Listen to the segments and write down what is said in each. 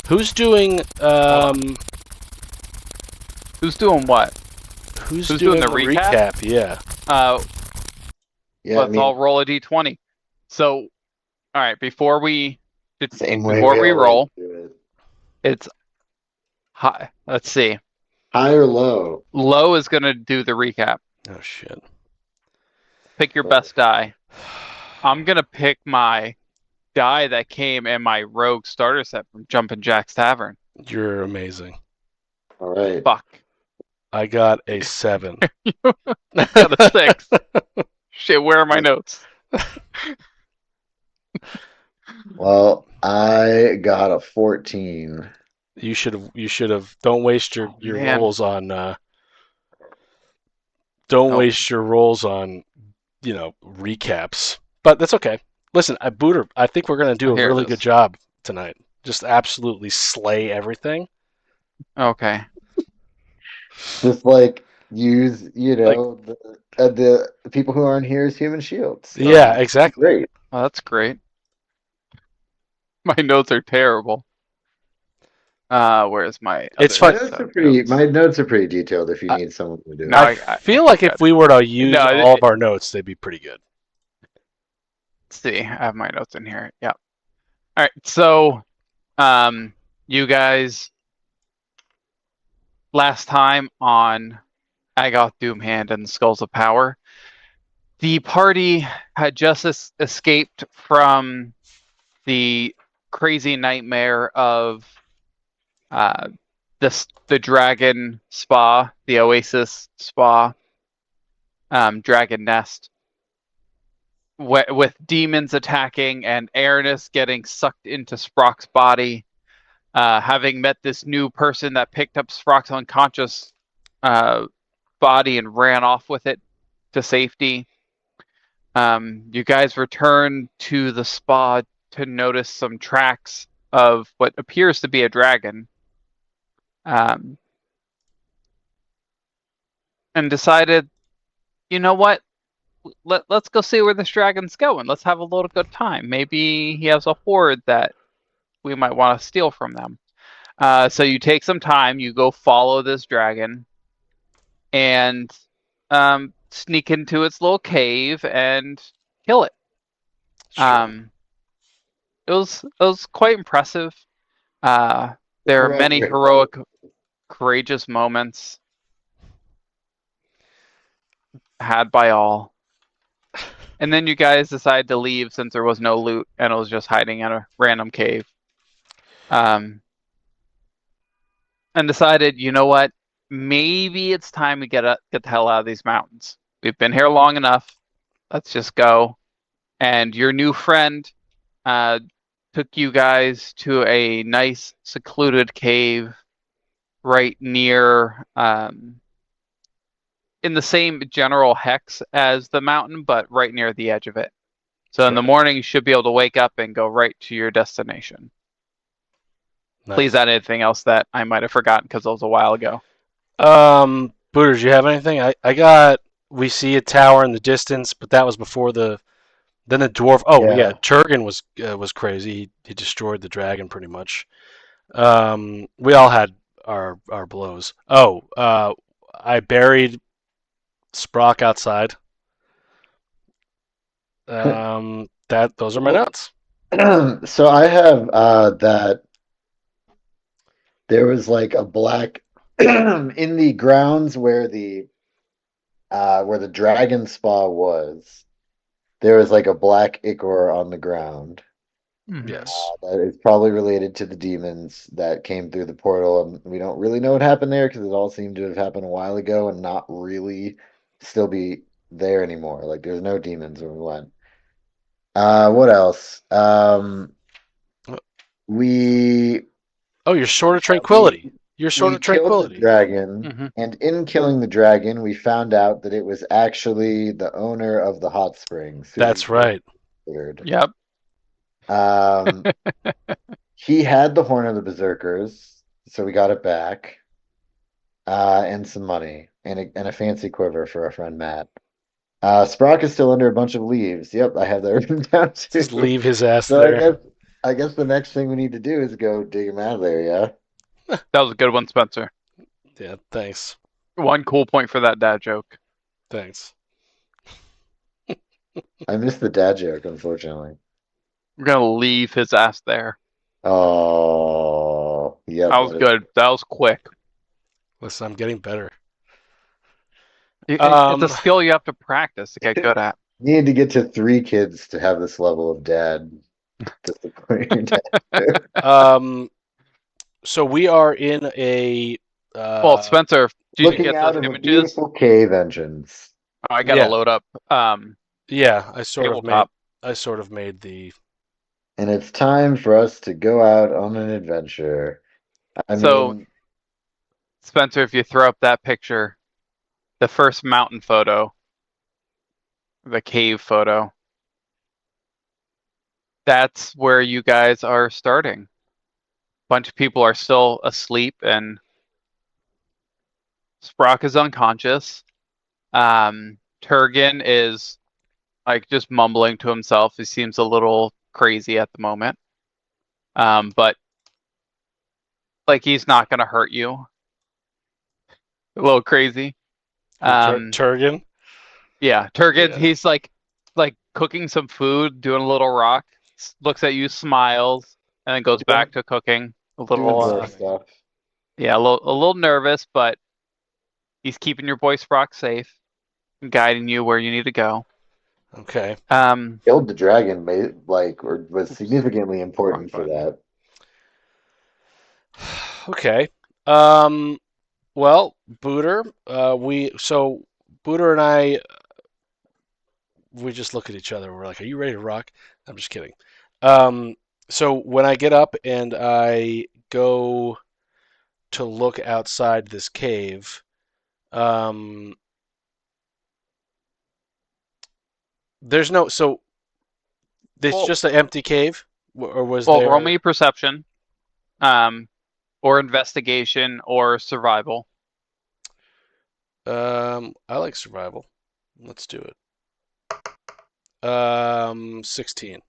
Who's doing Who's doing what? who's Who's doing doing the recap? Yeah. Yeah, I Let's mean, all roll a d20. So, all right, before we same way before we we always roll, do it. it's high. Let's see. High or low? Low is gonna do the recap. Oh shit. Pick your best die. I'm gonna pick my die that came in my rogue starter set from Jumpin' Jack's Tavern. You're amazing. All right. Fuck. I got a 7. Got a 6. Shit, where are my notes? Well, I got a 14. You should have don't waste your man. rolls on don't Nope. waste your rolls on recaps. But that's okay. Listen, Booter, I think we're gonna do a Here it really is. good job tonight. Just absolutely slay everything. Okay. Just like use, the people who aren't here as human shields. Yeah, exactly. Great. Oh, that's great. My notes are terrible. Where's my It's other fine. My notes set are of pretty. notes? My notes are pretty detailed. If you I- need someone to do it. No, I feel like if we were to use No, all of our notes, they'd be pretty good. Let's see. I have my notes in here. Yeah. All right. So, you guys, last time on Agoth Doomhand and the Skulls of Power, the party had just escaped from the crazy nightmare of the Dragon Spa, the Oasis Spa, Dragon Nest, with demons attacking and Aranis getting sucked into Sprock's body, having met this new person that picked up Sprock's unconscious body and ran off with it to safety. You guys return to the spa to notice some tracks of what appears to be a dragon. And decided, you know what? Let's go see where this dragon's going. Let's have a little good time. Maybe he has a hoard that we might want to steal from them. So you take some time, you go follow this dragon, and sneak into its little cave and kill it. Sure. It was quite impressive. There are many heroic, courageous moments had by all. And then you guys decide to leave since there was no loot and it was just hiding in a random cave. And decided, you know what? Maybe it's time to get the hell out of these mountains. We've been here long enough. Let's just go. And your new friend took you guys to a nice secluded cave right near in the same general hex as the mountain, but right near the edge of it. So in the morning, you should be able to wake up and go right to your destination. Nice. Please add anything else that I might have forgotten because it was a while ago. Booter, do you have anything? We see a tower in the distance, but that was before then the dwarf. Oh yeah, Turgan was crazy. He destroyed the dragon pretty much. We all had our blows. I buried Sprock outside. Those are my notes. So I have that there was like a black in the grounds where the dragon spa was. There was like a black ichor on the ground. Yes. That is probably related to the demons that came through the portal, and we don't really know what happened there because it all seemed to have happened a while ago and not really still be there anymore. Like there's no demons when we went. What else? Your Sword of Tranquility. Your Sword of Tranquility. Killed the dragon, and in killing the dragon, we found out that it was actually the owner of the hot springs. That's right. Yep. He had the Horn of the Berserkers, so we got it back, and some money, and a fancy quiver for our friend Matt. Sprock is still under a bunch of leaves. Yep, I have that written down too. Just leave his ass So there. I guess the next thing we need to do is go dig him out of there, yeah? That was a good one, Spencer. Yeah, thanks. One cool point for that dad joke. Thanks. I missed the dad joke, unfortunately. We're gonna leave his ass there. Oh, yep. That was good. That was quick. Listen, I'm getting better. It's a skill you have to practice to get good at. Need to get to 3 kids to have this level of dad to support your dad. So we are in a Well, Spencer, did you Looking get out those of a images? beautiful cave entrance. Oh, I gotta Yeah. load up. Yeah, I sort Tabletop. of made the. And it's time for us to go out on an adventure. So, mean, Spencer, if you throw up that picture, the first mountain photo, the cave photo, that's where you guys are starting. Bunch of people are still asleep, and Sprock is unconscious. Turgan is like just mumbling to himself. He seems a little crazy at the moment. But like he's not gonna hurt you. A little crazy. Turgan. Yeah, Turgan, Yeah. he's like cooking some food, doing a little rock, looks at you, smiles, and then goes back to cooking. A doing little little stuff. yeah, a little nervous, but he's keeping your boy Sprock safe and guiding you where you need to go. Okay. Killed the dragon, or was significantly important for that. Okay. Well, Booter, Booter and I, we just look at each other. We're like, "Are you ready to rock?" I'm just kidding. So when I get up and I go to look outside this cave, there's no. So it's just an empty cave, or was Well, there? roll me perception, or investigation, or survival. I like survival. Let's do it. 16.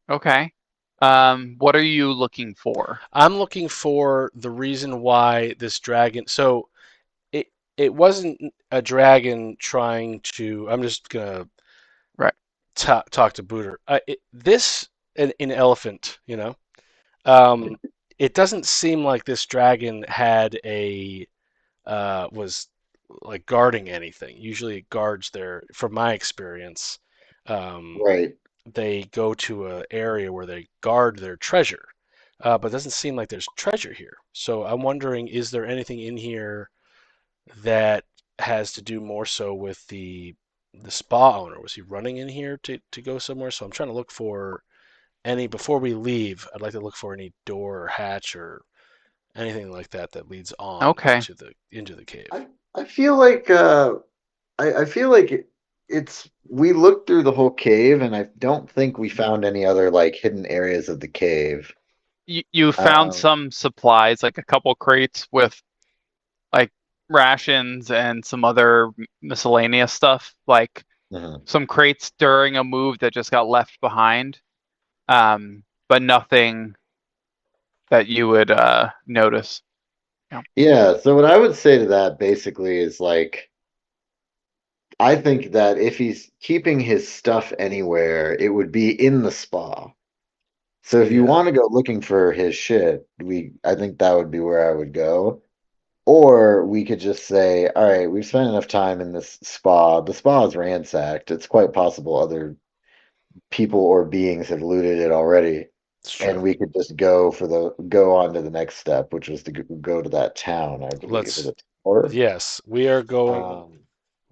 Okay. What are you looking for? I'm looking for the reason why this dragon. So it wasn't a dragon trying to. I'm just gonna Right. talk to Booter. This an elephant, Um, it doesn't seem like this dragon had a was like guarding anything. Usually it guards from my experience, Right. they go to an area where they guard their treasure. But it doesn't seem like there's treasure here. So I'm wondering, is there anything in here that has to do more so with the spa owner? Was he running in here to go somewhere? So I'm trying to look for any before we leave. I'd like to look for any door or hatch or anything like that that leads on Okay. into the cave. I feel like I feel like it's we looked through the whole cave and I don't think we found any other like hidden areas of the cave. You found some supplies, like a couple crates with like rations and some other miscellaneous stuff, like some crates during a move that just got left behind. But nothing that you would notice. Yeah, so what I would say to that basically is like I think that if he's keeping his stuff anywhere, it would be in the spa. So if you Yeah. want to go looking for his shit, I think that would be where I would go. Or we could just say, all right, we've spent enough time in this spa. The spa is ransacked. It's quite possible other people or beings have looted it already. It's And true. we could just go on to the next step, which was to go to that town, I believe. Is Let's. it or Yes, we are going. um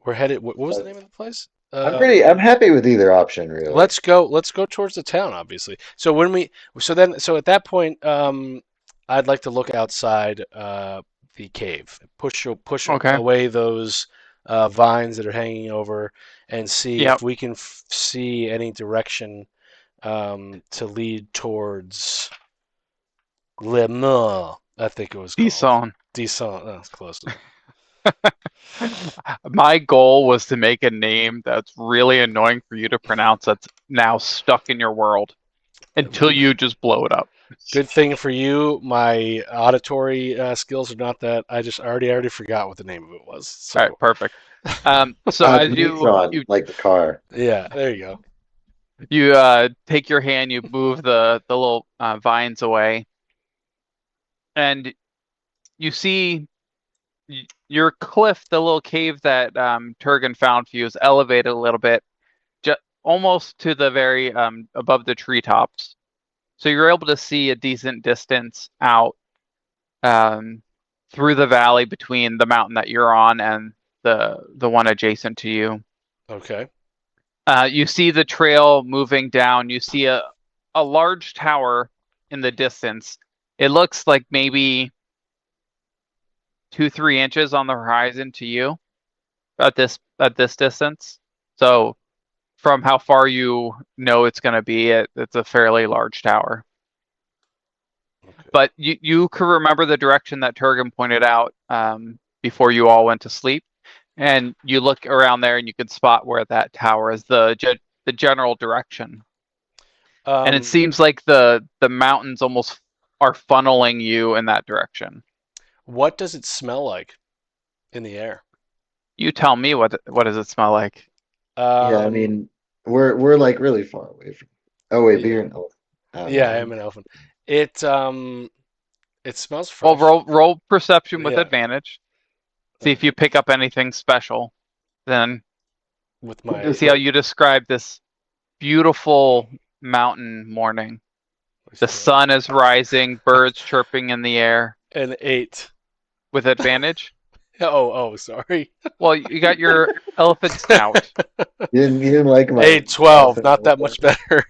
We're headed. What was the but name of the place? I'm happy with either option, really. Let's go. Let's go towards the town, obviously. So when we. So at that point, I'd like to look outside the cave, push Okay. away those vines that are hanging over, and see Yep. if we can see any direction to lead towards Le Mans, I think it was called. Dison. Dison. That's close enough. My goal was to make a name that's really annoying for you to pronounce that's now stuck in your world. until you just blow it up. Good thing for you, my auditory skills are not that. I already forgot what the name of it was. So All right, perfect. So as Neutron, like the car. yeah, there you go. you take your hand, you move the little vines away, and you see your cliff, the little cave that Turgan found for you, is elevated a little bit, almost to the very above the treetops. So you're able to see a decent distance out through the valley between the mountain that you're on and the one adjacent to you. Okay. You see the trail moving down. You see a large tower in the distance. It looks like maybe 2-3 inches on the horizon to you at this distance. So from how far you know it's going to be, it's a fairly large tower. Okay. But you could remember the direction that Turgan pointed out before you all went to sleep, and you look around there and you can spot where that tower is, the general direction. And it seems like the mountains almost are funneling you in that direction. What does it smell like in the air? You tell me, what does it smell like? Yeah, I mean, we're like really far away from. Oh wait, but Yeah. you're an elf. I don't Yeah, know. I am an elfin. It smells Well, fresh. roll perception with Yeah. advantage. See if you pick up anything special. Then With my see how you describe this beautiful mountain morning. The sun is rising, birds chirping in the air. An 8. With advantage? Oh, sorry. Well, you got your elephant snout. You didn't like my 8, 12, elfin not that elephant? much better.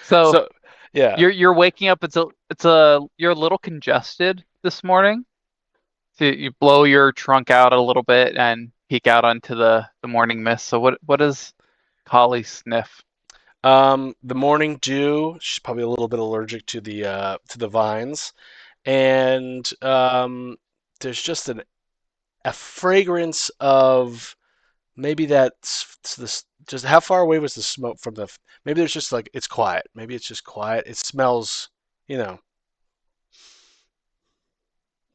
So yeah. you're waking up. You're a little congested this morning. So you blow your trunk out a little bit and peek out onto the morning mist. So what does Collie sniff? The morning dew. She's probably a little bit allergic to the vines, and there's just a fragrance of maybe that's this. Just how far away was the smoke from the? Maybe there's just like it's quiet. Maybe it's just quiet. It smells,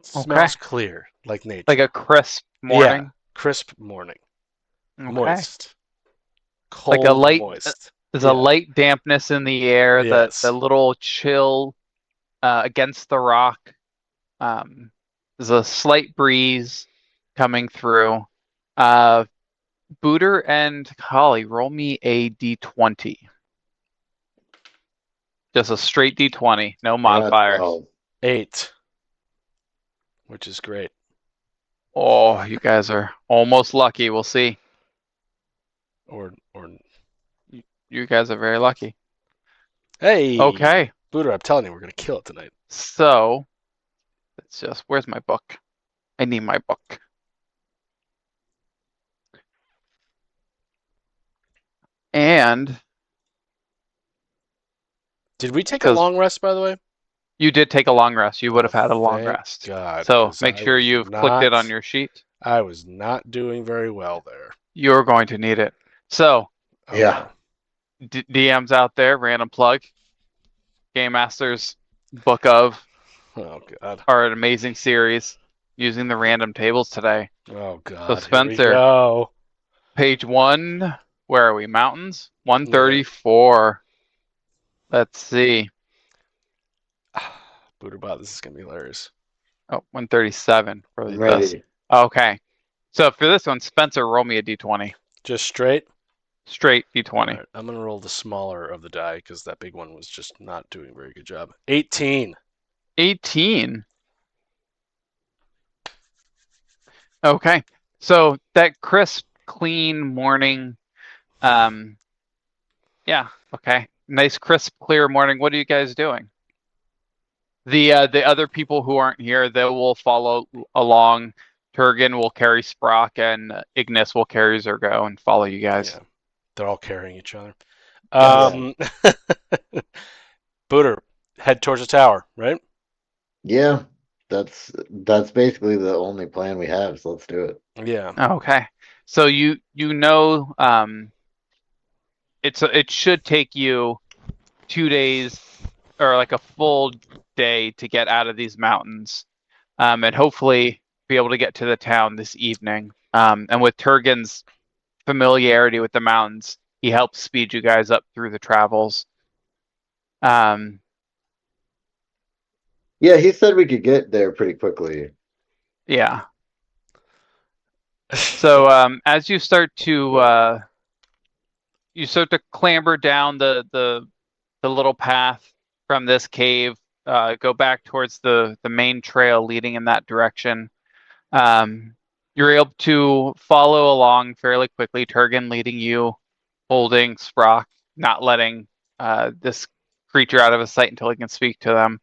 smells clear like nature. Like a crisp morning. Yeah, crisp morning. Okay. Moist. Cold, Like a light, moist. there's a light dampness in the air. Yes. The little chill against the rock. There's a slight breeze coming through. Booter and Holly, roll me a d20. Just a straight d20, no modifiers. 8. Which is great. Oh, you guys are almost lucky. We'll see. Or You guys are very lucky. hey. Okay. Booter, I'm telling you, we're gonna kill it tonight. So, it's just, where's my book? I need my book. And did we take a long rest, by the way? You did take a long rest. You would have had a long Thank rest. God, So make sure you've clicked it on your sheet. I was not doing very well there. You're going to need it. So, Yeah. DMs out there, random plug. Game Master's Book of. Oh God. Are an amazing series using the random tables today. Oh God. So Spencer, here we go. Page 1. Where are we? Mountains. 134. Yeah. Let's see. Booterbot, this is gonna be hilarious. Oh, 137 for Ready. this. Okay. So for this one, Spencer, roll me a d20. Just straight? Straight d20. Right, I'm gonna roll the smaller of the die because that big one was just not doing a very good job. 18. 18. Okay. So that crisp, clean morning. Yeah. Okay. Nice, crisp, clear morning. What are you guys doing? The other people who aren't here, they will follow along. Turgan will carry Sprock, and Ignis will carry Zergo and follow you guys. Yeah. They're all carrying each other. Booter, head towards the tower, right? Yeah, that's basically the only plan we have, so let's do it. Yeah. Okay. So it should take you 2 days or like a full day to get out of these mountains, and hopefully be able to get to the town this evening. And with Turgan's familiarity with the mountains, he helps speed you guys up through the travels. Yeah, he said we could get there pretty quickly. Yeah. So as you start to clamber down the little path from this cave, go back towards the main trail leading in that direction. You're able to follow along fairly quickly, Turgan leading you, holding Sprock, not letting this creature out of his sight until he can speak to them.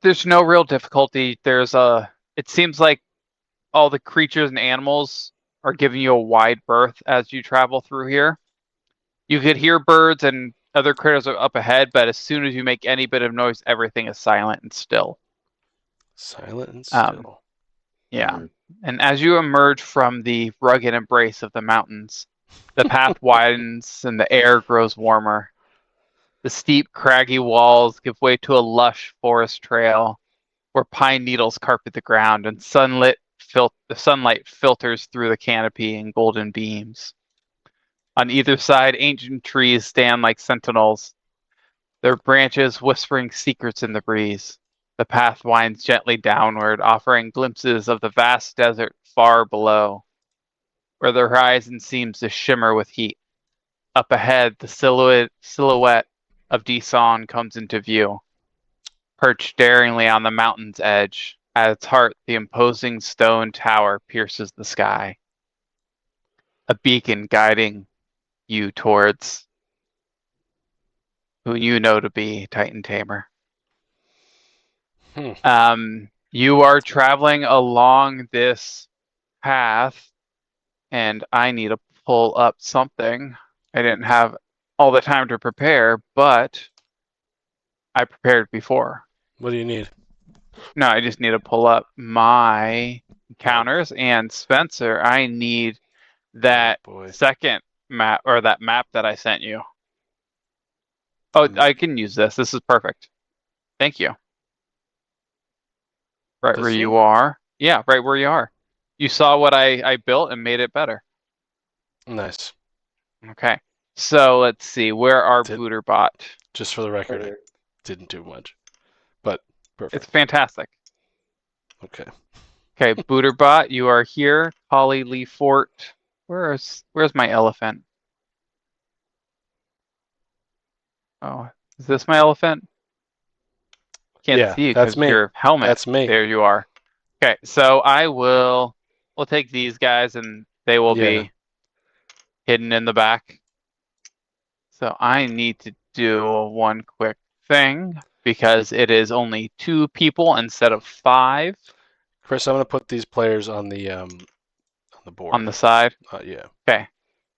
There's no real difficulty. It seems like all the creatures and animals are giving you a wide berth as you travel through here. You could hear birds and other critters are up ahead, but as soon as you make any bit of noise, everything is silent and still. Silent and still. Yeah. Mhm. And as you emerge from the rugged embrace of the mountains, the path widens and the air grows warmer. The steep, craggy walls give way to a lush forest trail where pine needles carpet the ground and the sunlight filters through the canopy in golden beams. On either side, ancient trees stand like sentinels, their branches whispering secrets in the breeze. The path winds gently downward, offering glimpses of the vast desert far below, where the horizon seems to shimmer with heat. Up ahead, the silhouette of Deson comes into view, perched daringly on the mountain's edge. At its heart, the imposing stone tower pierces the sky, a beacon guiding you towards who you know to be Titan Tamer. You are traveling along this path, and I need to pull up something. I didn't have all the time to prepare, but I prepared before. What do you need? No, I just need to pull up my encounters, and Spencer, I need that second map, or that map that I sent you. Oh, I can use this. This is perfect. Thank you. Right where you are. Yeah, right where you are. You saw what I built and made it better. Nice. Okay. So let's see. Where are Booterbot? Just for the record, I didn't do much, but perfect. It's fantastic. Okay. Okay, Booterbot, you are here. Holly Lee Fort. Where's my elephant? Oh, is this my elephant? Can't see you because your helmet. That's me. There you are. Okay, so we'll take these guys and they will be hidden in the back. So I need to do one quick thing because it is only 2 people instead of 5. Chris, I'm gonna put these players on the board. On the side? Yeah. Okay.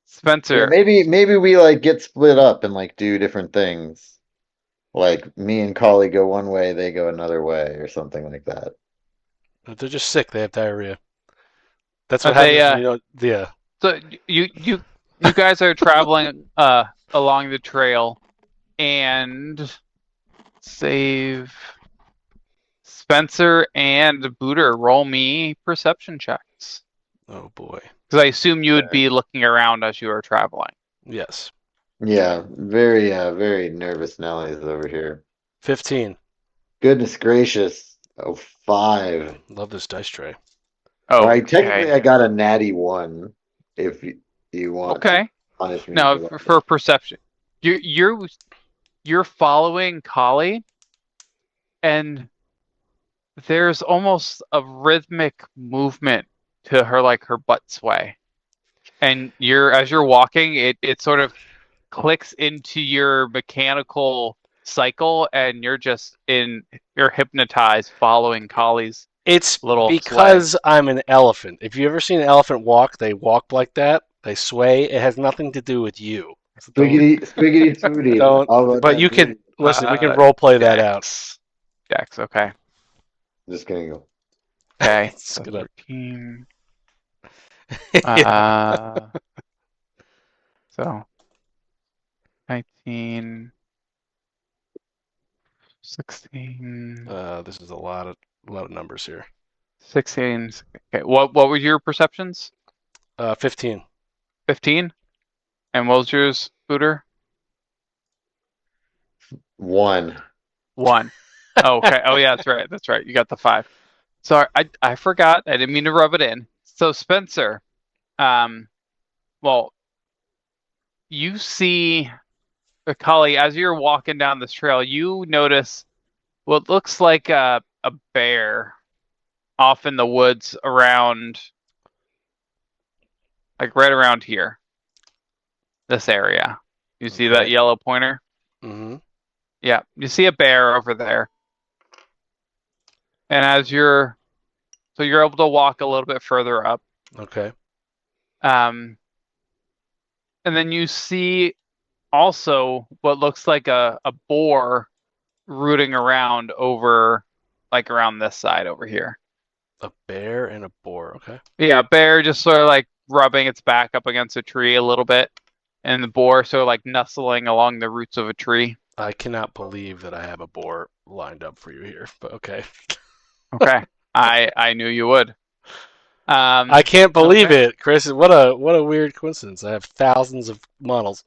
Spencer. Yeah, maybe we like get split up and like do different things. Like me and Collie go one way, they go another way, or something like that. They're just sick. They have diarrhea. That's what happens. Yeah. So you guys are traveling along the trail, and save Spencer and Booter. Roll me perception checks. Oh boy. Because I assume you would be looking around as you are traveling. Yes. Yeah, very nervous Nellies over here. 15. Goodness gracious. Oh, 5. Love this dice tray. Oh, all right, technically I got a natty 1. If you want to punish me. No, for perception, you're following Collie, and there's almost a rhythmic movement to her, like her butt sway, and as you're walking, it sort of clicks into your mechanical cycle, and you're hypnotized following Collie's little because sway. I'm an elephant. If you ever seen an elephant walk, they walk like that. They sway. It has nothing to do with you. Squiggity swooty. But you can listen. We can role play that out. Dex, okay. Just gonna go. Okay. So 13. So 19, 16, This is a lot of numbers here. 16. Okay, what were your perceptions? 15. 15? And what was yours, Booter? 1. 1. Oh, okay. Oh yeah, that's right. That's right. You got the 5. Sorry, I forgot. I didn't mean to rub it in. So Spencer, well, you see, Kali, as you're walking down this trail, you notice what looks like a bear off in the woods around, like right around here, this area. You see that Okay. yellow pointer? Mm-hmm. Yeah, you see a bear over there. And so you're able to walk a little bit further up. Okay. And then you see also what looks like a boar rooting around over, like around this side over here. A bear and a boar. Okay. Yeah, bear just sort of like rubbing its back up against a tree a little bit, and the boar sort of like nestling along the roots of a tree. I cannot believe that I have a boar lined up for you here, but okay. Okay, I knew you would. I can't believe okay. it, Chris. What a weird coincidence. I have thousands of models.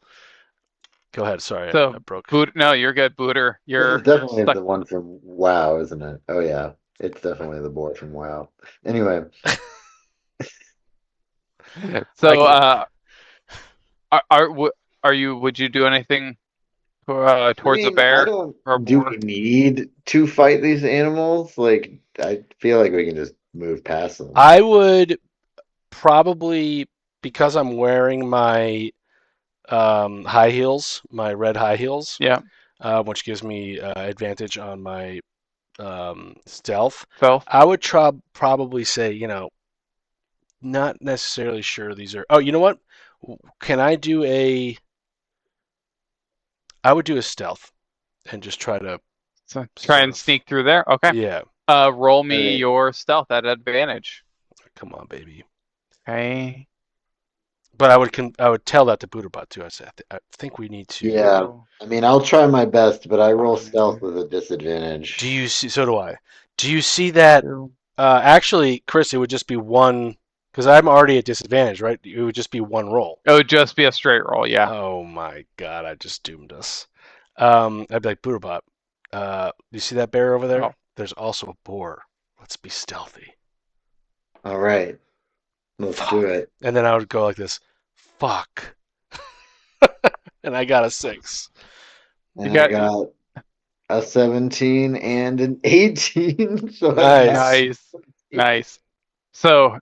Go ahead. Sorry, So I broke. No, you're good, Booter. This You're is definitely stuck. the one from WoW, isn't it? Oh yeah, it's definitely the boar from WoW. Anyway, So, I would you do anything I towards a mean, I bear don't. or a Do boar? we need to fight these animals? Like, I feel like we can just move past them. I would probably, because I'm wearing my high heels, my red high heels, Yeah. which gives me advantage on my stealth. Stealth. I would probably say, not necessarily sure these are. Oh, you know what? Can I do I would do a stealth and just try to So try and sneak through there. Okay. Yeah. Roll me Alright. your stealth at advantage. Come on, baby. Okay. But I would tell that to Booterbot too. I think we need to. Yeah, I mean, I'll try my best, but I roll Um, stealth with a disadvantage. Do you see? So do I. Do you see that? Actually, Chris, it would just be one because I'm already at disadvantage, right? It would just be one roll. It would just be a straight roll, yeah. Oh my God! I just doomed us. I'd be like, Booterbot, you see that bear over there? Oh. There's also a boar. Let's be stealthy. All right, let's do it. And then I would go like this. Fuck. And I got a 6. And I got a 17 and an 18. So Nice. So,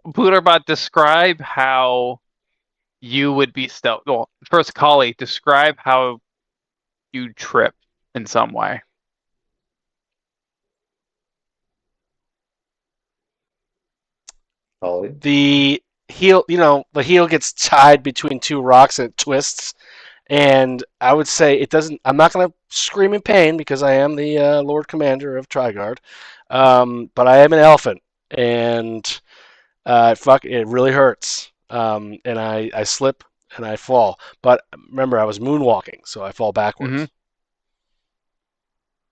Booterbot, describe how you would be stealth. Well, first, Kali, describe how you trip in some way. Kali? The heel, the heel gets tied between two rocks and it twists. And I would say it doesn't. I'm not going to scream in pain because I am the Lord Commander of Trigard, but I am an elephant, and it really hurts. And I slip and I fall. But remember, I was moonwalking, so I fall backwards.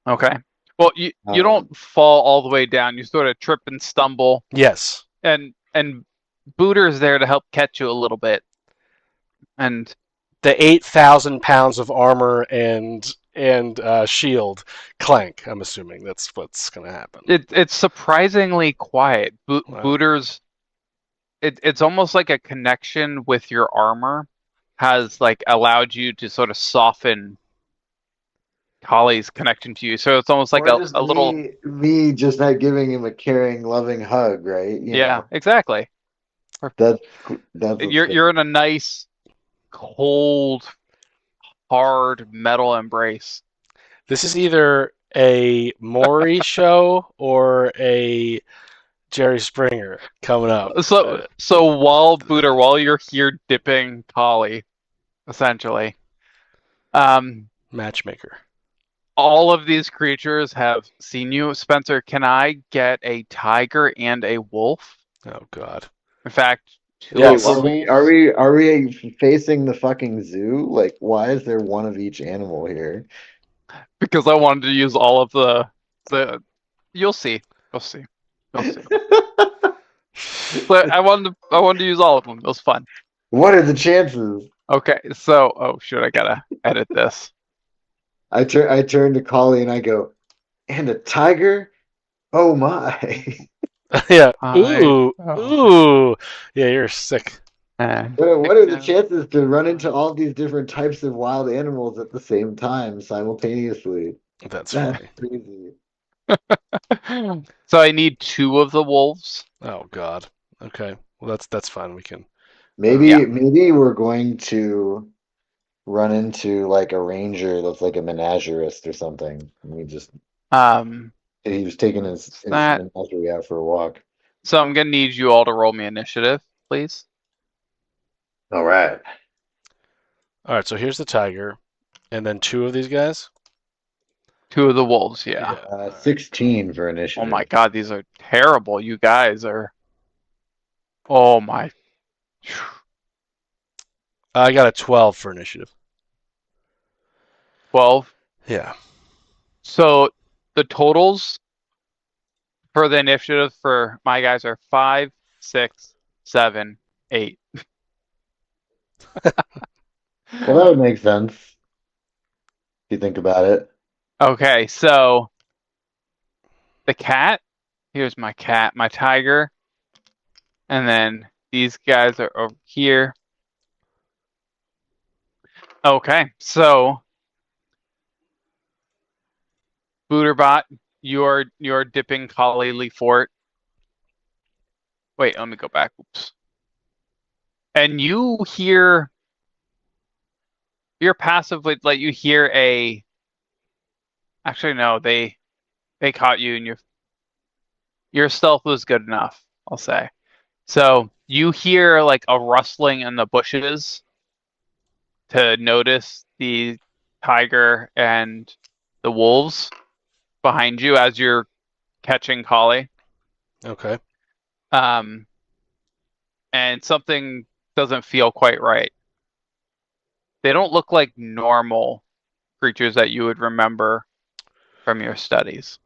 Okay. Well, you don't fall all the way down. You sort of trip and stumble. Yes. And Booter is there to help catch you a little bit. And the 8,000 pounds of armor and shield clank. I'm assuming that's what's going to happen. It's surprisingly quiet. Wow. Booter's. It's almost like a connection with your armor has like allowed you to sort of soften Kali's connection to you. So it's almost like a little. Me just not giving him a caring, loving hug, right? Yeah, exactly. That's you're in a nice, cold, hard metal embrace. This is either a Maury show or a Jerry Springer coming up. So while you're here dipping Kali, essentially, matchmaker. All of these creatures have seen you. Spencer, can I get a tiger and a wolf? Oh God. In fact, Two Yes. of Are them. we facing the fucking zoo? Like, why is there one of each animal here? Because I wanted to use all of the. You'll see. You'll see. You'll see. But I wanted to use all of them. It was fun. What are the chances? Okay, so oh shoot, I gotta edit this. I turn to Collie and I go, and a tiger? Oh my. Yeah. I Ooh. Yeah, you're sick. and What are the chances to run into all these different types of wild animals at the same time simultaneously? That's That's funny. crazy. So I need 2 of the wolves. Oh God. Okay. Well, that's fine. We can. Maybe we're going to run into like a ranger that's like a menagerist or something. And he was taking his That. menagerie out for a walk. So I'm gonna need you all to roll me initiative, please. All right. All right. So here's the tiger, and then 2 of these guys. 2 of the wolves, yeah. All right. 16 for Oh initiative. my god, these are terrible. You guys are. Oh my. I got a 12 for initiative. 12. Yeah. So the totals for the initiative for my guys are 5, 6, 7, 8. Well, that would make sense if you think about it. Okay, so the cat. Here's my cat, my tiger. And then these guys are over here. Okay, so Booterbot, you're dipping Collie Leafort. Wait, let me go back. Oops. And you're passively like you hear a. Actually, no, they caught you, and your stealth was good enough, I'll say. So you hear like a rustling in the bushes to notice the tiger and the wolves behind you as you're catching Collie. Okay. And something doesn't feel quite right. They don't look like normal creatures that you would remember from your studies.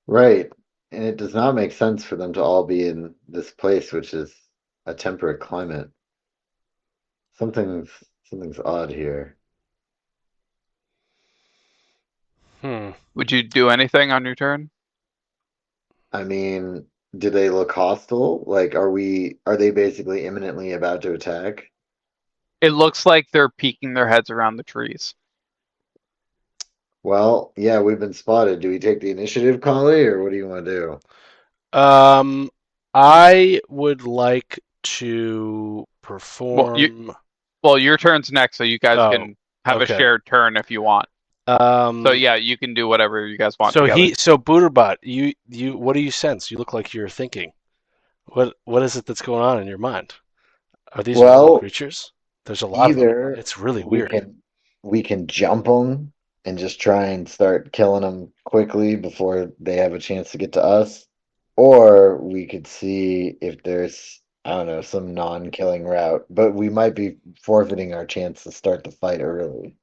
Right. And it does not make sense for them to all be in this place, which is a temperate climate. Something's odd here. Would you do anything on your turn? I mean, do they look hostile? Like, are they basically imminently about to attack? It looks like they're peeking their heads around the trees. Well, yeah, we've been spotted. Do we take the initiative, Collie, or what do you want to do? I would like to perform. Well, your turn's next, so you guys Oh, can have okay. a shared turn if you want. So yeah, you can do whatever you guys want together. So Booterbot, you, what do you sense? You look like you're thinking. What is it that's going on in your mind? Are these real creatures? There's a lot of them. It's really weird. We can jump them and just try and start killing them quickly before they have a chance to get to us, or we could see if there's, I don't know, some non-killing route, but we might be forfeiting our chance to start the fight early.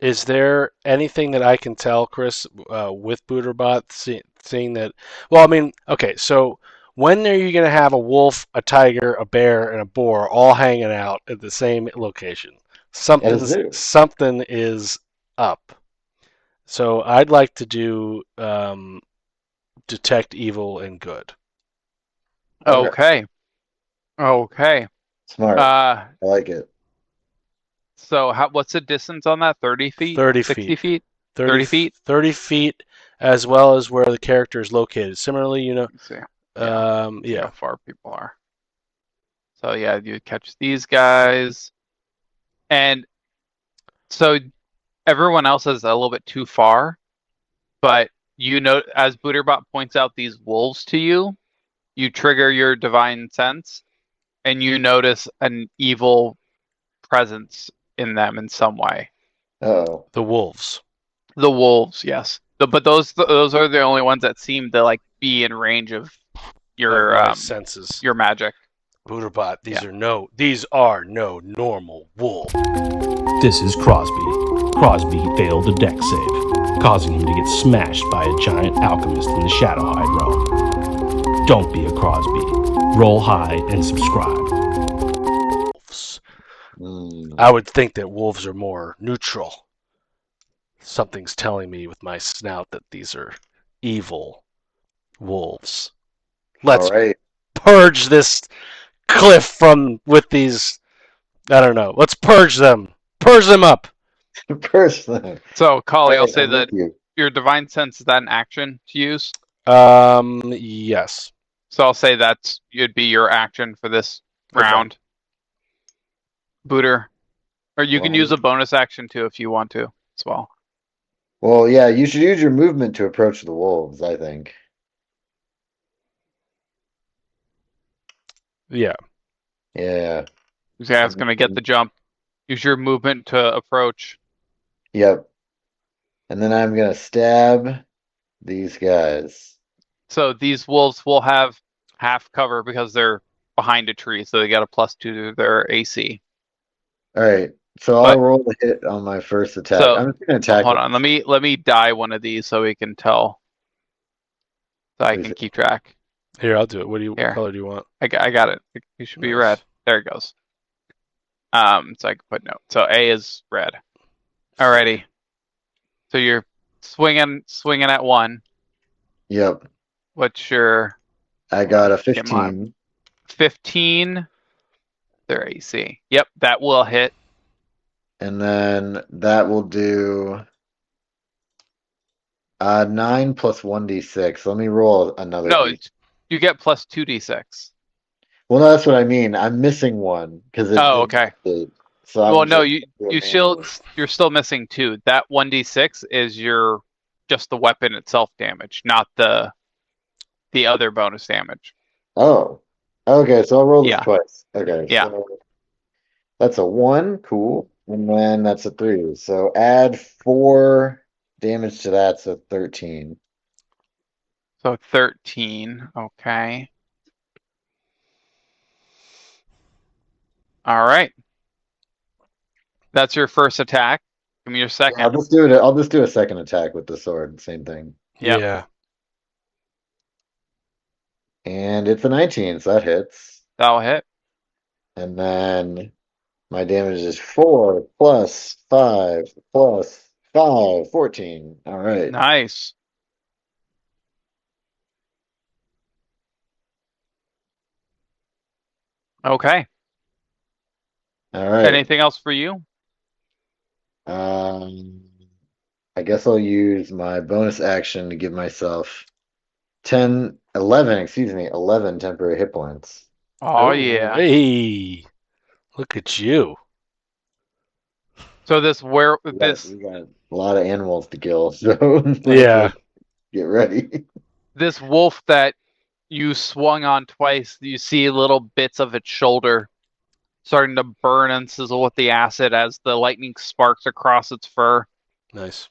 Is there anything that I can tell, Chris, with Booterbot, seeing that? Well, I mean, okay, so when are you going to have a wolf, a tiger, a bear, and a boar all hanging out at the same location? Something is up. So I'd like to do detect evil and good. Okay. Smart. I like it. So what's the distance on that? 30 feet? 30 60 feet? 30 feet? 30 feet, as well as where the character is located. Similarly, Let's see. yeah. How far people are. So yeah, you catch these guys. And so everyone else is a little bit too far. But you know, as Booterbot points out these wolves to you, you trigger your divine sense, and you notice an evil presence in them in some way. Oh, the wolves. The wolves, yes. But those are the only ones that seem to like be in range of your of my senses. your magic. Booterbot, these are no normal wolves. This is Crosby. Crosby failed a deck save, causing him to get smashed by a giant alchemist in the Shadowhide realm. Don't be a Crosby. Roll high and subscribe. Wolves. I would think that wolves are more neutral. Something's telling me with my snout that these are evil wolves. Let's purge this cliff with these. I don't know. Let's purge them. Purge them up. Purge them. So, Kali, I'll say that your divine sense, is that an action to use? Yes. So I'll say you'd be your action for this round. Booter. Or you can use a bonus action too if you want to as well. Well, yeah, you should use your movement to approach the wolves, I think. Yeah. Yeah. This guy's going to get the jump. Use your movement to approach. Yep. And then I'm going to stab these guys. So these wolves will have half cover because they're behind a tree, so they got a +2 to their AC. All right. So I'll roll a hit on my first attack. So, I'm just going to attack. Hold on. Let me die one of these so we can tell. So I can keep track. Here, I'll do it. What color do you want? I got it. It should be red. There it goes. So I can put note. So A is red. Alrighty. So you're swinging at 1. Yep. What's your? I got a 15. 15. Their AC. Yep, that will hit. And then that will do 9 plus 1d6. Let me roll another. No, you get plus 2d6. Well, no, that's what I mean. I'm missing one because. Okay. So no, you're still missing 2. That 1d6 is just the weapon itself damage, not the other bonus damage. Oh, okay. So I'll roll this twice. Okay. Yeah. So that's a 1. Cool. And then that's a 3. So add 4 damage to that. So 13. So 13. Okay. All right. That's your first attack. Give me your second. I'll just do a second attack with the sword. Same thing. Yep. Yeah. And it's a 19, so that hits. That'll hit. And then my damage is 4 plus 5 plus 5, 14. All right. Nice. Okay. All right. Anything else for you? I guess I'll use my bonus action to give myself 11 temporary hit points. Oh, yeah. Hey, look at you. So we got a lot of animals to kill, so yeah. Get ready. This wolf that you swung on twice, you see little bits of its shoulder starting to burn and sizzle with the acid as the lightning sparks across its fur. Nice.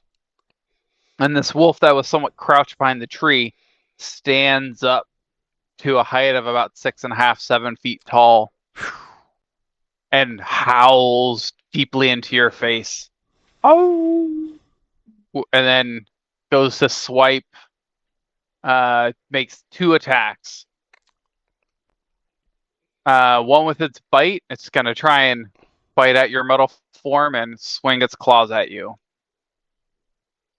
And this wolf that was somewhat crouched behind the tree stands up to a height of about 6.5, 7 feet tall and howls deeply into your face. Oh! And then goes to swipe, makes 2 attacks. One with its bite, it's going to try and bite at your metal form and swing its claws at you.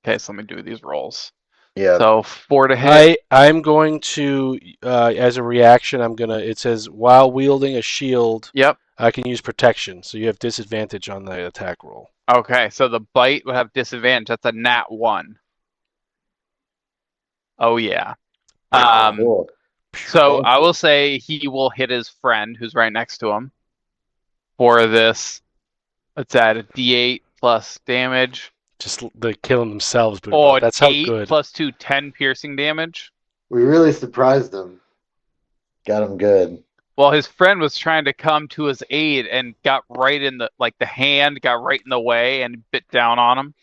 Okay, so let me do these rolls. Yeah. So 4 to hit. I'm going to, as a reaction, it says, while wielding a shield, Yep. I can use protection, so you have disadvantage on the attack roll. Okay, so the bite would have disadvantage. That's a nat 1. Oh, yeah. Cool. So I will say he will hit his friend who's right next to him for this. Let's add a d8 plus damage. Just the killing themselves, but Oh, that's 8 how good. plus 2, 10 piercing damage. We really surprised him. Got him good. Well, his friend was trying to come to his aid and got right in the hand got right in the way and bit down on him.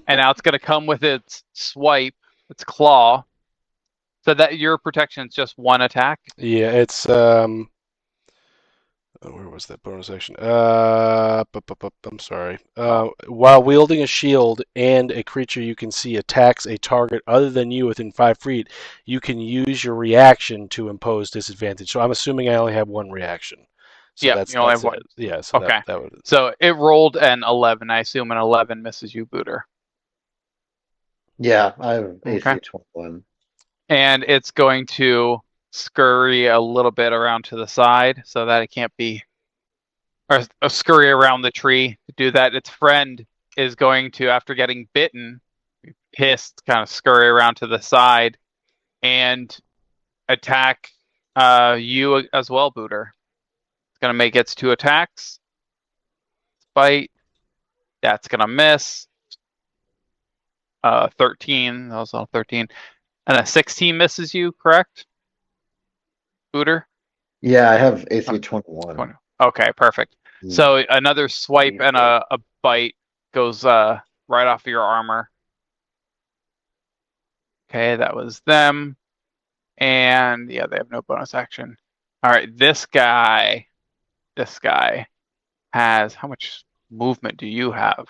And now it's going to come with its swipe, its claw. So that your protection is just one attack? Yeah, it's where was that bonus action? I'm sorry. While wielding a shield and a creature you can see attacks a target other than you within 5 feet, you can use your reaction to impose disadvantage. So I'm assuming I only have one reaction. So Yeah, that's you only have it. one. Yeah, so Okay. that would. So it rolled an 11. I assume an 11 misses you, Booter. Yeah, I have AC Okay. 21. And it's going to scurry a little bit around to the side so that it can't be, or scurry around the tree to do that. Its friend is going to, after getting bitten, pissed, kind of scurry around to the side and attack you as well, Booter. It's going to make its 2 attacks. Bite. That's going to miss. 13. That was all 13. And a 16 misses you, correct? Booter? Yeah, I have AC 21. Okay, perfect. So another swipe and a bite goes right off of your armor. Okay, that was them. And yeah, they have no bonus action. All right, this guy has, how much movement do you have?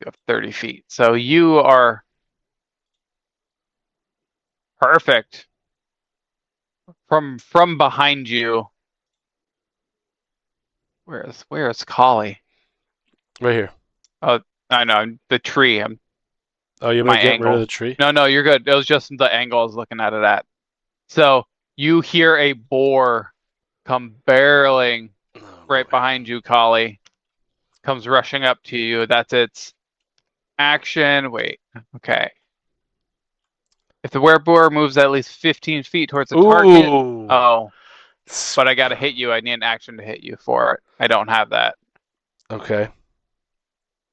You have 30 feet. So you are perfect. From behind you. Where is Collie? Right here. Oh, I know, the tree. Oh, you My want to get rid of angle. the tree? No, you're good. It was just the angle I was looking at it at. So you hear a boar come barreling right behind you, Collie. Comes rushing up to you. That's its action. Wait, okay. If the wereboar moves at least 15 feet towards the target. Oh, but I gotta hit you. I need an action to hit you for it. I don't have that. Okay.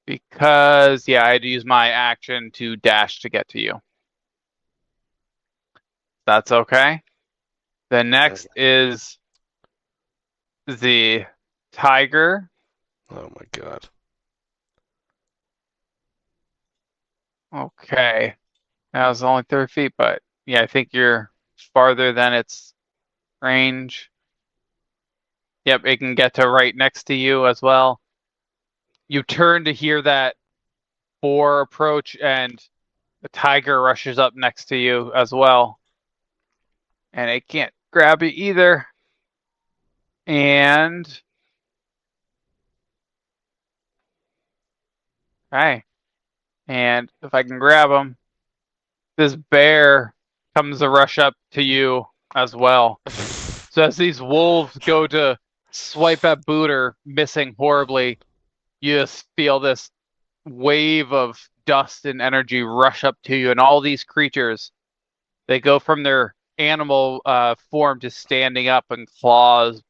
Because, yeah, I had to use my action to dash to get to you. That's okay. The next is the tiger. Oh my god. Okay. That was only 30 feet, but yeah, I think you're farther than its range. Yep, it can get to right next to you as well. You turn to hear that boar approach, and the tiger rushes up next to you as well. And it can't grab you either. And okay. And if I can grab him, this bear comes to rush up to you as well. So as these wolves go to swipe at Booter, missing horribly, you just feel this wave of dust and energy rush up to you, and all these creatures, they go from their animal form to standing up, and claws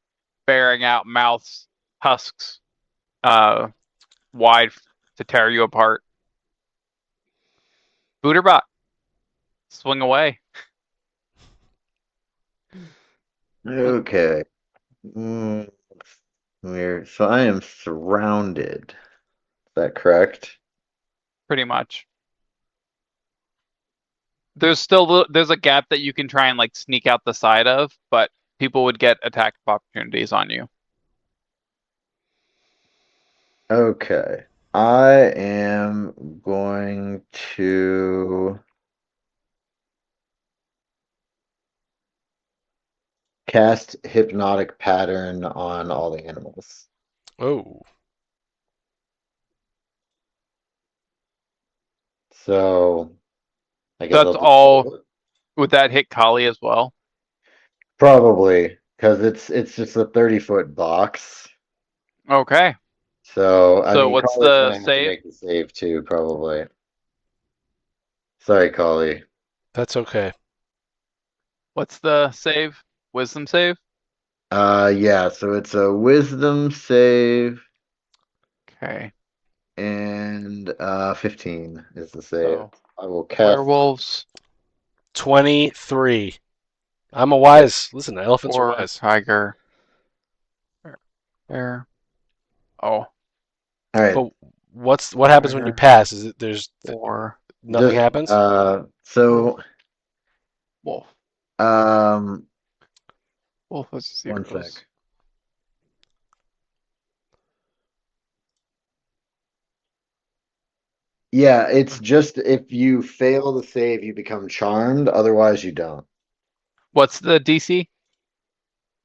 bearing out, mouths, husks wide to tear you apart. Booterbot, swing away. Okay. Weird. So I am surrounded. Is that correct? Pretty much. There's a gap that you can try and like sneak out the side of, but people would get attack opportunities on you. Okay. I am going to cast Hypnotic Pattern on all the animals. Oh. So I guess That's I'll do all. Would that hit Kali as well? probably because it's just a 30-foot box. Okay. So I mean, what's Collie's the gonna have to save? make the save too, probably. Sorry, Collie. That's okay. What's the save? Wisdom save? Yeah, so it's a wisdom save Okay. and 15 is the save. So I will cast werewolves 23. I'm a wise. Listen, elephants are or wise. tiger. Bear. Oh. All right. But what happens when you pass? Is it there's Or nothing happens? So Wolf. Um, Wolf was One zeros. sec. yeah, it's just if you fail to save, you become charmed. Otherwise, you don't. What's the DC?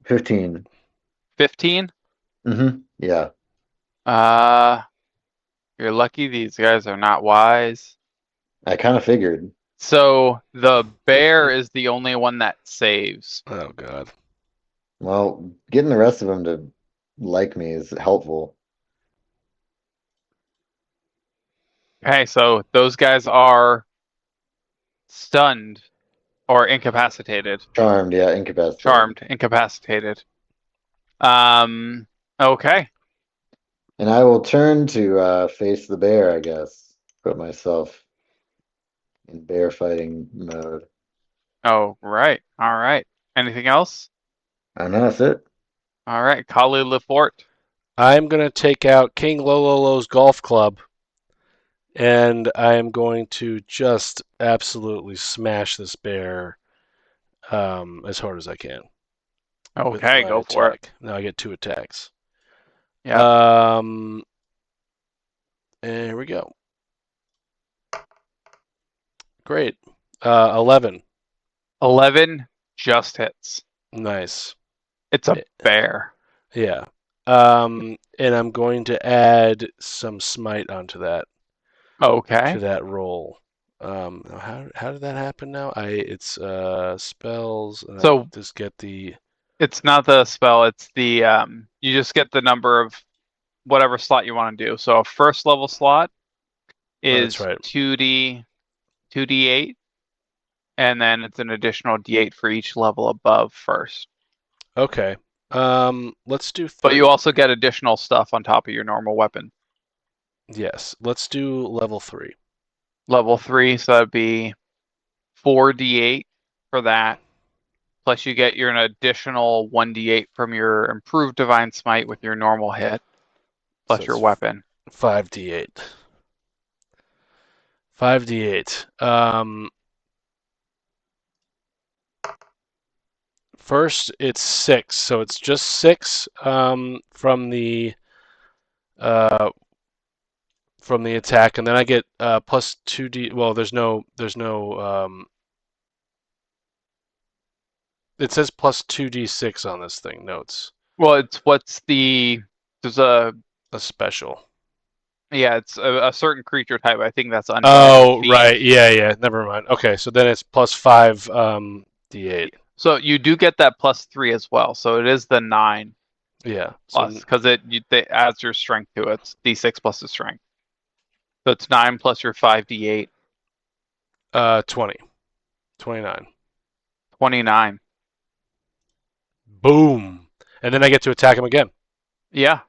15. 15? Yeah. You're lucky these guys are not wise. I kind of figured. So the bear is the only one that saves. Oh God. Well, getting the rest of them to like me is helpful. Okay, so those guys are stunned or incapacitated. Charmed, yeah, incapacitated. Charmed, incapacitated. Okay. And I will turn to face the bear, I guess. Put myself in bear fighting mode. Oh, right. All right. Anything else? I know that's it. All right. Kali Lefort. I'm gonna take out King Lololo's golf club, and I am going to just absolutely smash this bear as hard as I can. with Okay, my go for it. attack. Now I get 2 attacks. Yeah. And here we go. Great. 11. 11 just hits. Nice. It's a bear. Yeah. And I'm going to add some smite onto that. Okay. To that roll. How did that happen now? It's spells. And So I just get the. it's not the spell. It's the you just get the number of whatever slot you want to do. So a first level slot is that's right. 2d8, and then it's an additional d8 for each level above first. Okay. Let's do. But you also get additional stuff on top of your normal weapon. Yes. Let's do level 3. Level 3, so that'd be 4d8 for that. Plus you get an additional 1d8 from your improved divine smite with your normal hit, plus So your it's weapon. 5d8. 5d8. First, it's 6, so it's just 6 from the attack, and then I get plus 2d. Well, there's no. It says plus 2d6 on this thing. Notes. Well, there's a special. Yeah, it's a certain creature type. I think that's undead. Oh, right. Yeah. Never mind. Okay, so then it's plus 5 d8. So you do get that plus 3 as well. So it is the 9. Yeah. Plus, because it adds your strength to it. It's d6 plus the strength. So it's 9 plus your 5d8. 20. 29. 29. Boom. And then I get to attack him again. Yeah.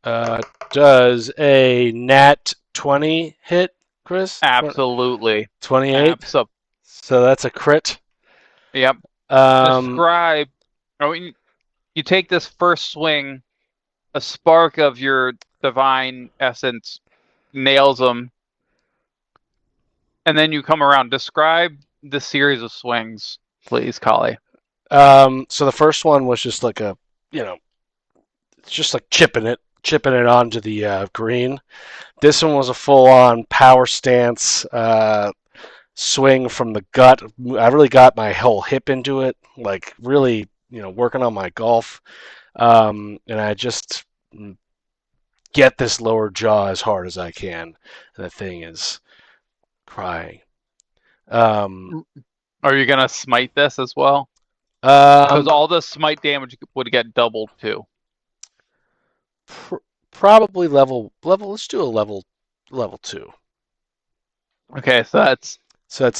Does a nat 20 hit, Chris? Absolutely. 28? So that's a crit? Yep. Describe. You take this first swing, a spark of your divine essence nails him, and then you come around. Describe the series of swings, please, Kali. So the first one was just like it's just like chipping it onto the green. This one was a full-on power stance swing from the gut. I really got my whole hip into it, like really, working on my golf. And I just get this lower jaw as hard as I can. And the thing is crying. Are you gonna smite this as well? Because all the smite damage would get doubled too. Probably level. Let's do a level 2. Okay, so that's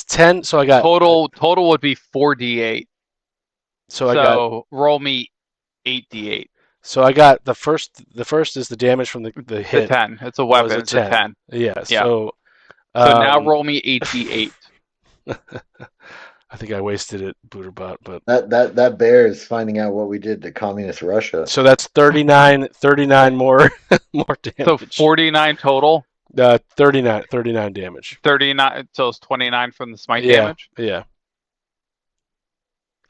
10. So I got total would be 4d8. So roll me 8d8. So I got the first is the damage from the hit. The 10. It's a weapon. It's a 10. Yeah. So now roll me 8d8. I think I wasted it, Booterbot, but that bear is finding out what we did to communist Russia. So that's 39 more damage. So 49 total. 39 damage. 39. So it's 29 from the smite damage. Yeah.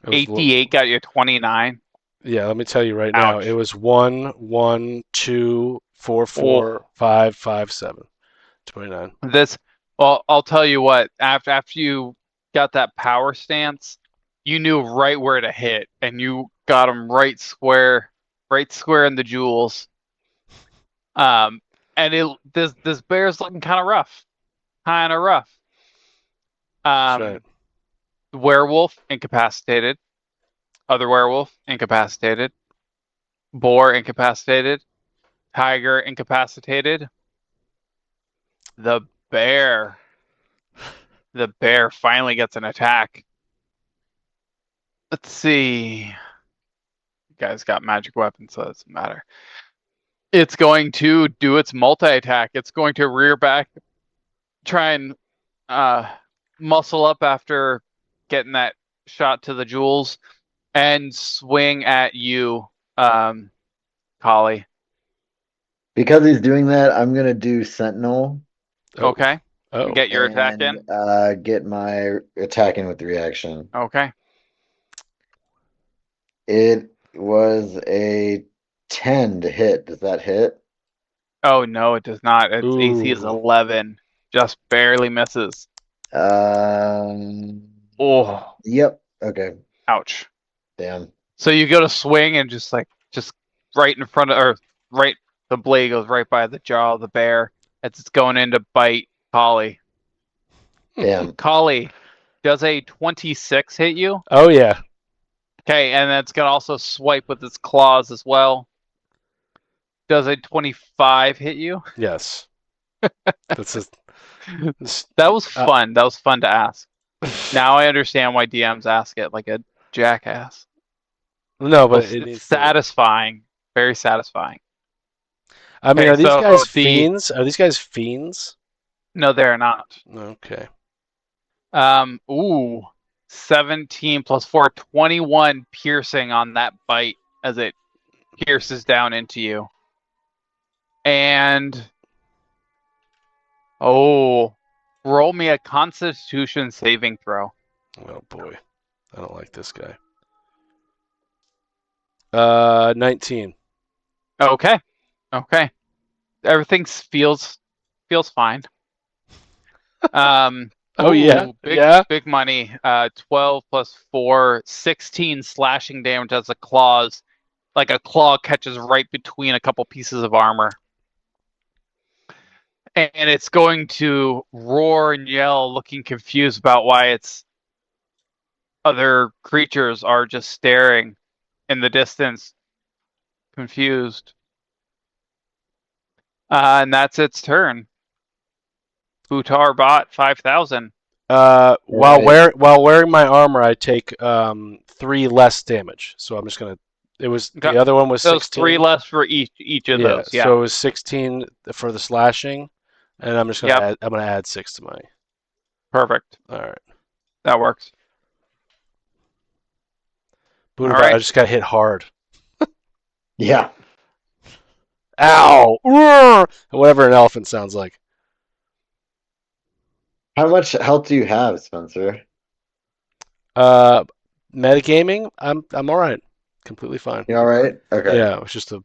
It was 88 got you 29. Yeah, let me tell you right now. Ouch. It was 1, 1, 2, 4, 4, 5, 5, 7. 29. Well, I'll tell you what, after you got that power stance, you knew right where to hit, and you got him right square in the jewels. And this bear's looking kind of rough. That's right. Werewolf incapacitated. Other werewolf incapacitated. Boar incapacitated. Tiger incapacitated. The bear finally gets an attack. Let's see. You guys got magic weapons, so it doesn't matter. It's going to do its multi-attack. It's going to rear back, try and muscle up after getting that shot to the jewels, and swing at you, Collie. Because he's doing that, I'm gonna do Sentinel. Oh. Okay. Oh. Get your attack in. Get my attack in with the reaction. Okay. It was a 10 to hit. Does that hit? Oh no, it does not. Its AC is Ooh. 11. Just barely misses. Oh, yep. Okay. Ouch. Damn. So you go to swing and just right in front of, or right, the blade goes right by the jaw of the bear as it's going in to bite Collie. Damn. Collie, does a 26 hit you? Oh, yeah. Okay, and it's gonna also swipe with its claws as well. Does a 25 hit you? Yes. That's a, That was fun. That was fun to ask. Now I understand why DMs ask it like a jackass. No, but it's satisfying. Very satisfying. I mean, Okay, are these so guys fiends? Are these guys fiends? No, they're not. Okay. 17 plus 4, 21 piercing on that bite as it pierces down into you. And roll me a Constitution saving throw. Oh boy, I don't like this guy. 19. Okay. Everything feels fine. Oh yeah, big money. 12 plus 4, 16 slashing damage as a claws. Like a claw catches right between a couple pieces of armor. And it's going to roar and yell, looking confused about why its other creatures are just staring in the distance, confused. And that's its turn. Utar bot 5,000. While wearing my armor, I take 3 less damage. So I'm just gonna. It was the other one was 16. Those 3 less for each of those. Yeah. So it was 16 for the slashing, and I'm just gonna add 6 to my. Perfect. All right. That works. Buddha, I just got hit hard. Yeah. Ow! Roar! Whatever an elephant sounds like. How much health do you have, Spencer? Metagaming, I'm all right. Completely fine. You all right? Okay. Yeah, it was just a.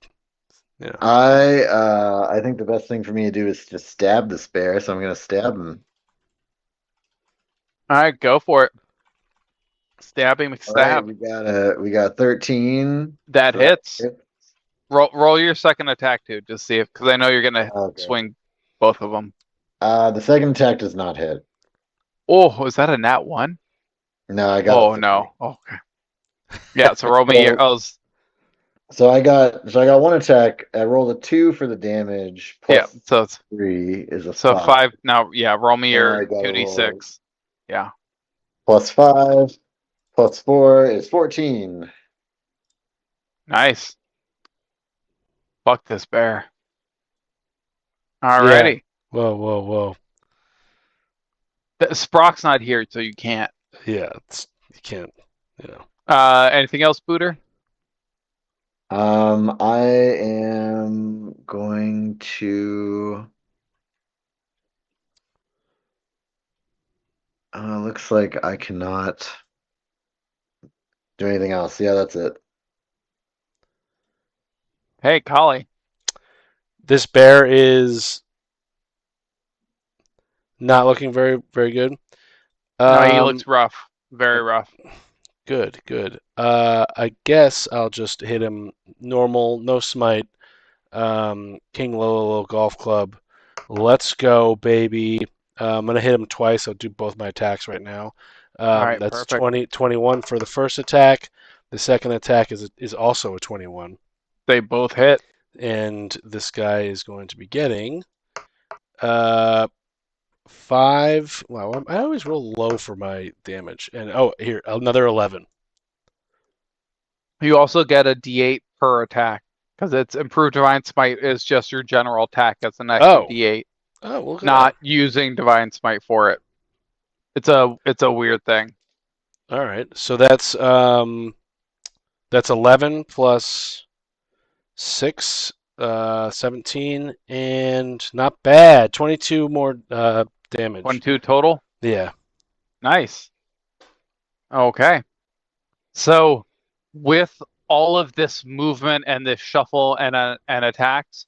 Yeah. I think the best thing for me to do is just stab this bear, so I'm gonna stab him. All right, go for it. Stabbing McStab. Right, we got 13. That hits. Roll your second attack too, just see if, because I know you're gonna swing both of them. The second attack does not hit. Oh, was that a nat 1? No, I got. Oh no. Okay. Yeah, so roll me your. So I got 1 attack. I rolled a 2 for the damage. Plus so it's 3 is a 5. Now, roll me your 2d6. Yeah. Plus 5, plus 4 is 14. Nice. Fuck this bear. Alrighty. Yeah. Whoa. Sprock's not here, so you can't. Yeah, you can't. Anything else, Booter? I am going to. Looks like I cannot. do anything else. Yeah, that's it. Hey, Collie. This bear is not looking very very good. No, he looks rough. Very rough. Good, good. I guess I'll just hit him normal, no smite. King Lolo Golf Club. Let's go, baby. I'm gonna hit him twice. I'll do both my attacks right now. All right, That's perfect. 21 for the first attack. The second attack is also a 21. They both hit. And this guy is going to be getting 5. Wow, I always roll low for my damage. And here, another 11. You also get a D8 per attack because it's improved divine smite is just your general attack. That's an extra Oh. D8. Oh, look at Not using divine smite for it. It's a weird thing. that. All right. So that's 11 plus 6, 17, and not bad. 22 more damage. 1-2 total. Yeah. Nice. Okay. So with all of this movement and this shuffle and attacks,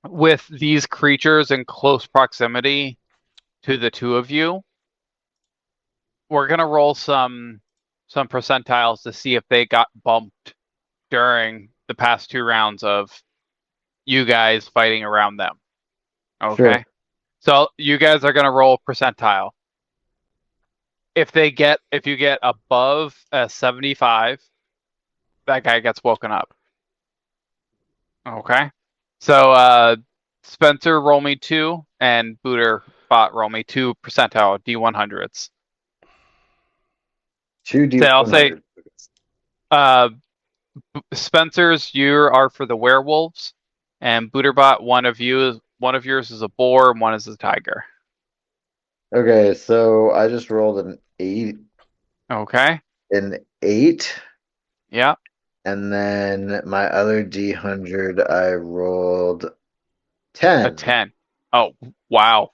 with these creatures in close proximity to the two of you, we're gonna roll some percentiles to see if they got bumped during the past 2 rounds of you guys fighting around them. Okay. Sure. So you guys are gonna roll percentile. If you get above a 75, that guy gets woken up. Okay. So Spencer, roll me 2, and Booter Bot, roll me 2 percentile D100s. 2D100. So I'll say Spencer's, you are for the werewolves, and Booterbot, one of yours is a boar and one is a tiger. Okay, so I just rolled an 8, Okay. an 8, Yeah. and then my other D100 I rolled 10. A 10. Oh, wow.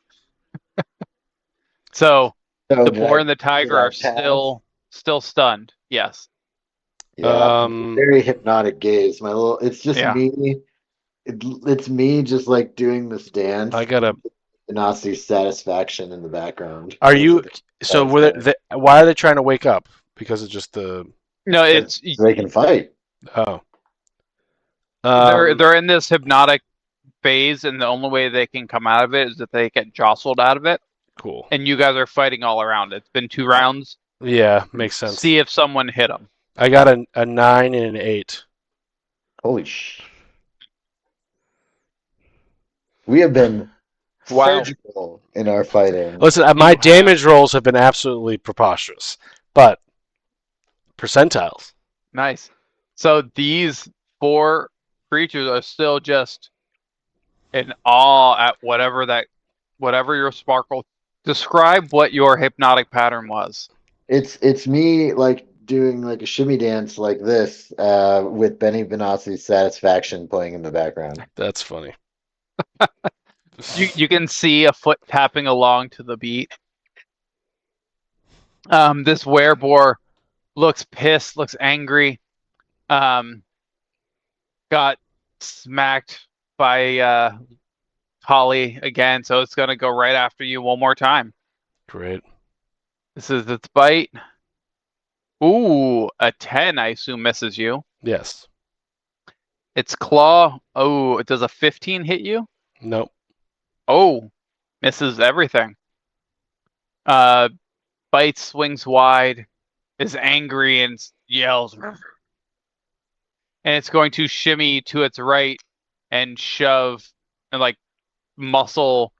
So So the did boar I- and the tiger did I are still stunned. Yes. Yeah, very hypnotic gaze. It's just Yeah. me. It's me just like doing this dance. I gotta. Nazi's satisfaction in the background. Are you? So were Satisfying. why are they trying to wake up? Because of just the. No, it's So they can fight. Oh. they're in this hypnotic phase, and the only way they can come out of it is if they get jostled out of it. Cool. And you guys are fighting all around. It's been 2 rounds. Yeah, makes sense. See if someone hit them. I got a 9 and an 8. Holy sh! We have been Wow. surgical in our fighting. Listen, my damage rolls have been absolutely preposterous, but percentiles. Nice. So these 4 creatures are still just in awe at whatever your sparkle. Describe what your hypnotic pattern was. It's me like doing like a shimmy dance like this, with Benny Benassi's satisfaction playing in the background. That's funny. You can see a foot tapping along to the beat. This wereboar looks pissed, looks angry. Got smacked by Holly again, so it's gonna go right after you one more time. Great. This is its bite. Ooh, a 10, I assume, misses you. Yes. Its claw. Oh, does a 15 hit you? Nope. Oh, misses everything. Bites, swings wide, is angry and yells. And it's going to shimmy to its right and shove and like muscle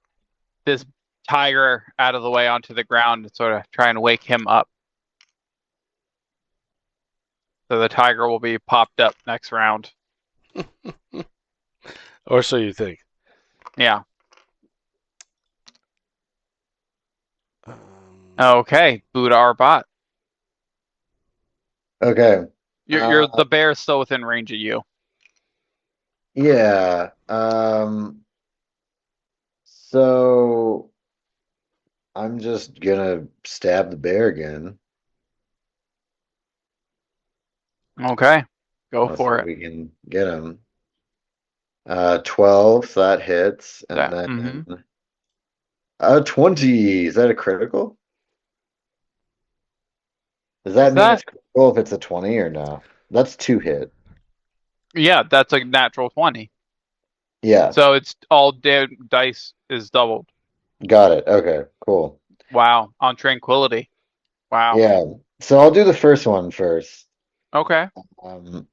this tiger out of the way onto the ground and sort of try and wake him up. So the tiger will be popped up next round. Or so you think. Yeah. Okay, Buddha our bot. Okay. You're the bear is still within range of you. Yeah. So I'm just gonna stab the bear again. Okay. Go Let's see for if it. we can get him. 12, so that hits, and That, then 20. Is that a critical? Does that Is mean that? it's critical if it's a 20 or no? That's 2 hit. Yeah, that's a natural 20. Yeah, So it's all dice is doubled. got it. Okay, cool. Wow. On tranquility. Wow. Yeah, so I'll do the first one first. Okay. Um,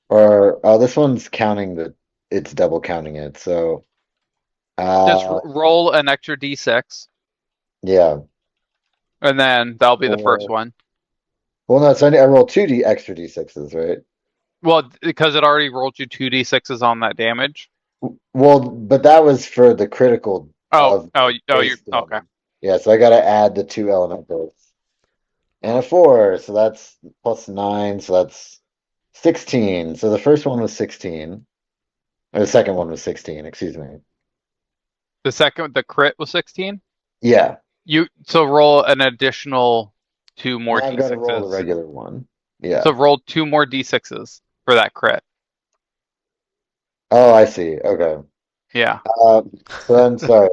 or this one's counting it's double counting it. So, Just uh, roll an extra d6, yeah. and then that'll be the first Four. one. Well, no, so I roll extra d6s, right? Well, because it already rolled you 2d6s on that damage. Well, but that was for the critical Oh, of oh, the oh, you're base okay. damage. Yeah, so I gotta add the 2 elementals. And a 4, so that's +9, so that's 16. So the first one was 16. Or the second one was 16, excuse me. The crit was 16. Yeah, So roll an additional 2 more now I've got to roll the d6s. regular one. Yeah. So roll 2 more d6s for that crit. Oh, I see. Okay. Yeah. So then, sorry,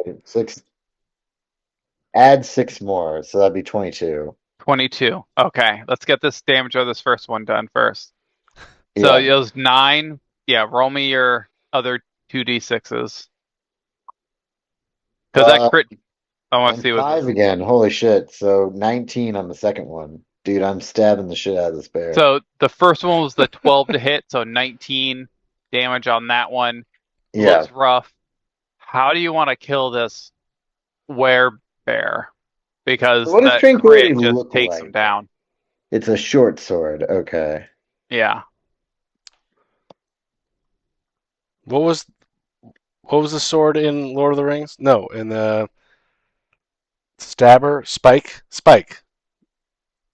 add 6 more, so that'd be 22. 22. Okay, let's get this damage of this first one done first. So Yeah. it was 9. Yeah, roll me your other 2d6s. Because that Uh, crit, I want to and see what 5 this. again. Holy shit. So 19 on the second one. Dude, I'm stabbing the shit out of this bear. So the first one was the 12 to hit, so 19 damage on that one. Yeah. Looks rough. How do you want to kill this bear? Because So what does that Tranquility crit just look takes him like? down. It's a short sword. Okay. Yeah. What was the sword in Lord of the Rings? No, in the Stabber? Spike.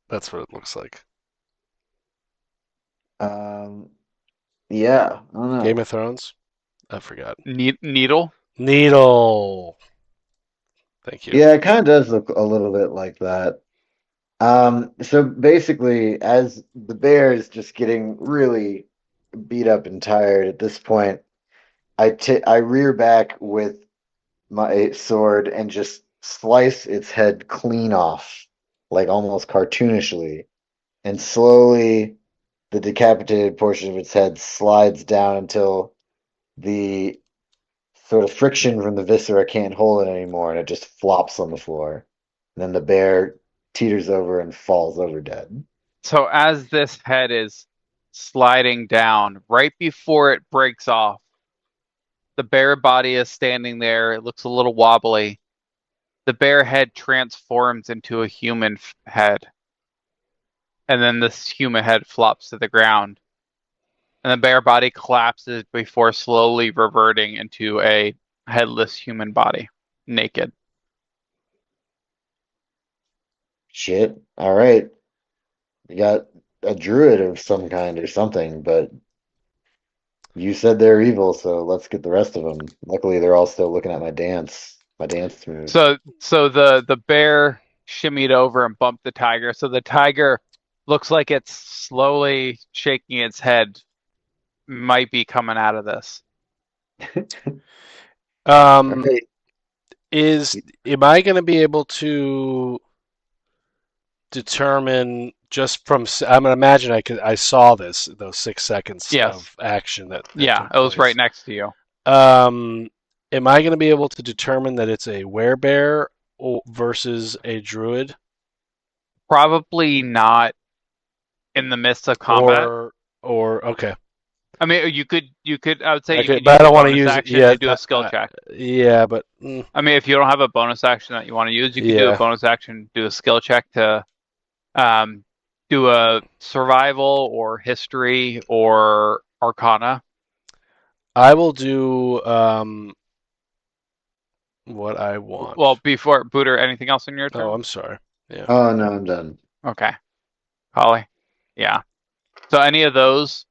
That's what it looks like. Um, yeah, I don't Game know. of Thrones? I forgot. Needle? Needle. Thank you. Yeah, it kind of does look a little bit like that. So basically, as the bear is just getting really beat up and tired at this point, I rear back with my sword and just slice its head clean off, like almost cartoonishly, and slowly the decapitated portion of its head slides down until the sort of friction from the viscera can't hold it anymore, and it just flops on the floor. And then the bear teeters over and falls over dead. So as this head is sliding down, right before it breaks off, the bear body is standing there. It looks a little wobbly. The bear head transforms into a human head. And then this human head flops to the ground. And the bear body collapses before slowly reverting into a headless human body, naked. Shit. All right. You got a druid of some kind or something, but you said they're evil, so let's get the rest of them. Luckily, they're all still looking at my dance moves. So the bear shimmied over and bumped the tiger. So the tiger looks like it's slowly shaking its head, might be coming out of this. Right. Am I going to be able to determine just from? I'm going to imagine I saw those 6 seconds Yes. of action that Yeah, took it was place. right next to you. Am I going to be able to determine that it's a werebear versus a druid? Probably not in the midst of combat. Or okay. I mean, you could. I would say you could but use I don't a want to bonus use it. action Yeah, to do a skill check. Yeah, but I mean, if you don't have a bonus action that you want to use, you can do a Yeah. bonus action, do a skill check to do a survival or history or arcana. I will do what I want. Well, before Booter, anything else in your turn? Oh, I'm sorry. Yeah. Oh no, I'm done. Okay. Holly? Yeah. So any of those,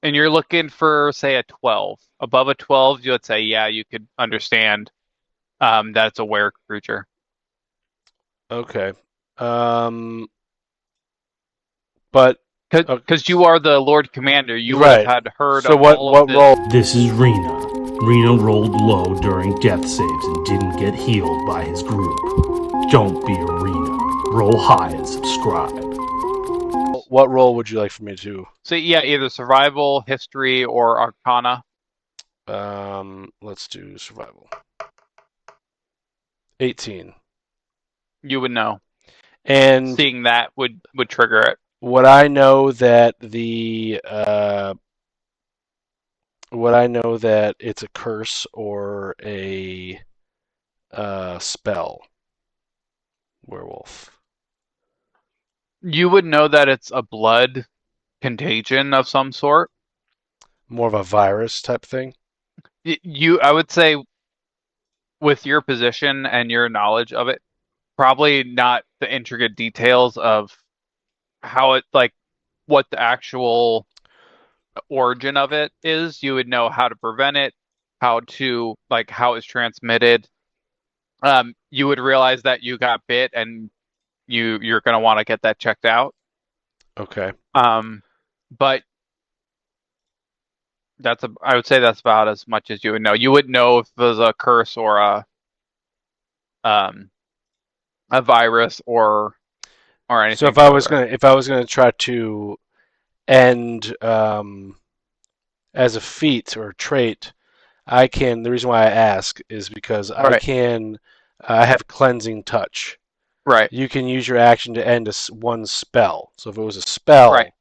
and you're looking for, say, a 12. Above a 12, you would say, yeah, you could understand that it's a were creature. Okay. But Because you are the Lord Commander, you would right. have had heard So of what all of this. roll? This is Rena. Rena rolled low during death saves and didn't get healed by his group. Don't be a Rena. Roll high and subscribe. What roll would you like for me to? So yeah, either survival, history, or arcana. Let's do survival. 18. You would know. And Seeing that would trigger it. would I know that it's a curse or a spell? Werewolf. You would know that it's a blood contagion of some sort. More of a virus type thing? I would say, with your position and your knowledge of it, probably not the intricate details of how it, like, what the actual origin of it is. You would know how to prevent it, how it's transmitted. You would realize that you got bit and you're gonna want to get that checked out. Okay. But I would say that's about as much as you would know. You would know if there's a curse or a virus or anything. So if I was gonna try to end as a feat or trait, I can. The reason why I ask is because Right. I have cleansing touch. Right. You can use your action to end one spell. So if it was a spell, Right.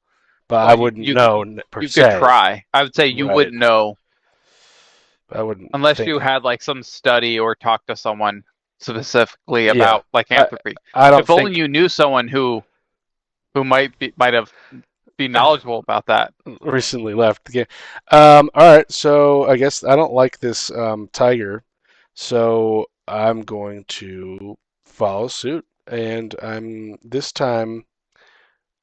but Well, I wouldn't know per You se. could try. I would say you Right. wouldn't know I wouldn't unless think- you had like some study or talked to someone specifically Yeah. about lycanthropy. I don't If only think you knew someone who might have be knowledgeable about that. recently left the game. All right, so I guess I don't like this tiger, so I'm going to follow suit, and this time.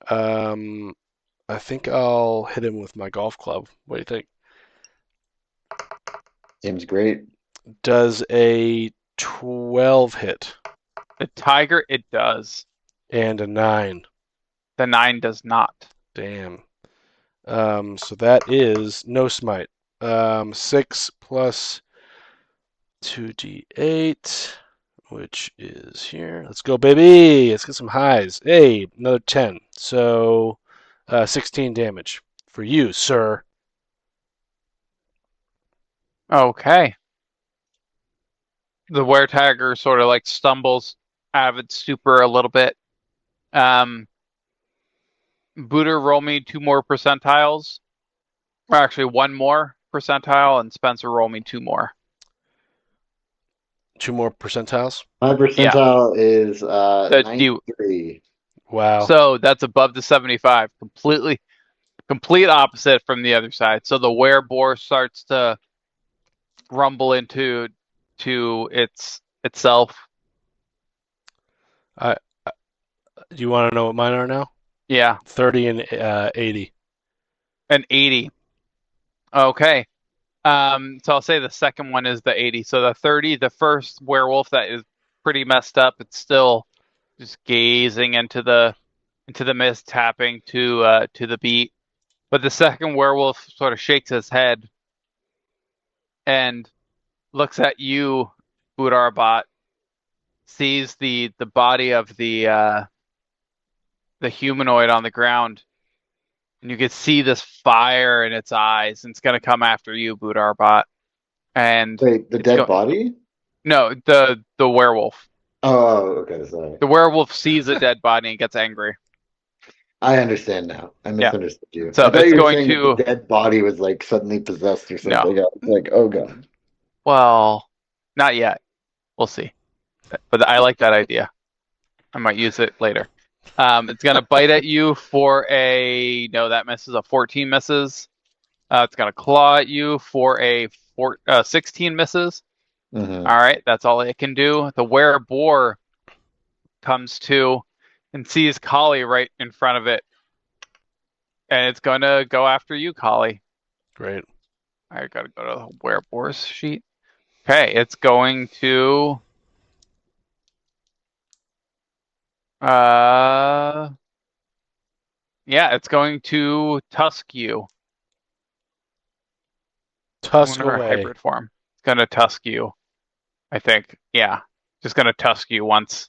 I think I'll hit him with my golf club. What do you think? Seems great. Does a 12 hit The tiger, it does. and a 9? The 9 does not. Damn. So that is no smite. 6 plus 2d8, which is here. Let's go, baby. Let's get some highs. Hey, another 10. So 16 damage for you, sir. Okay. The were-tiger sort of like stumbles out of its stupor a little bit. Buddha, roll me 2 more percentiles. Or actually 1 more percentile, and Spencer, roll me 2 more. 2 more percentiles? My percentile is That's you. 93. Wow. So that's above the 75. Complete opposite from the other side. So the wereboar starts to rumble into itself. Do you want to know what mine are now? Yeah. 30 and 80. An 80. Okay. So I'll say the second one is the 80. So the 30, the first werewolf that is pretty messed up, it's still just gazing into the mist, tapping to the beat. But the second werewolf sort of shakes his head and looks at you, Budarbot, sees the body of the humanoid on the ground, and you can see this fire in its eyes, and it's gonna come after you, Budarbot. And Wait, the dead body? No, the werewolf. Oh, okay, sorry. The werewolf sees a dead body and gets angry. I understand now. I Yeah. misunderstood you. So I thought it's you were going saying that to- the dead body was like suddenly possessed or something. I was like, oh god. Well, not yet. We'll see. But I like that idea. I might use it later. It's gonna bite at you for that misses. A 14 misses. It's gonna claw at you for a 16 misses. Mhm. All right, that's all it can do. The wereboar comes to and sees Kali right in front of it, and it's gonna go after you, Kali. Great. I gotta go to the wereboar's sheet. Okay, it's going to Yeah, it's going to tusk you. Tusk I wonder a away. hybrid form. It's going to tusk you. I think. Yeah. Just going to tusk you once.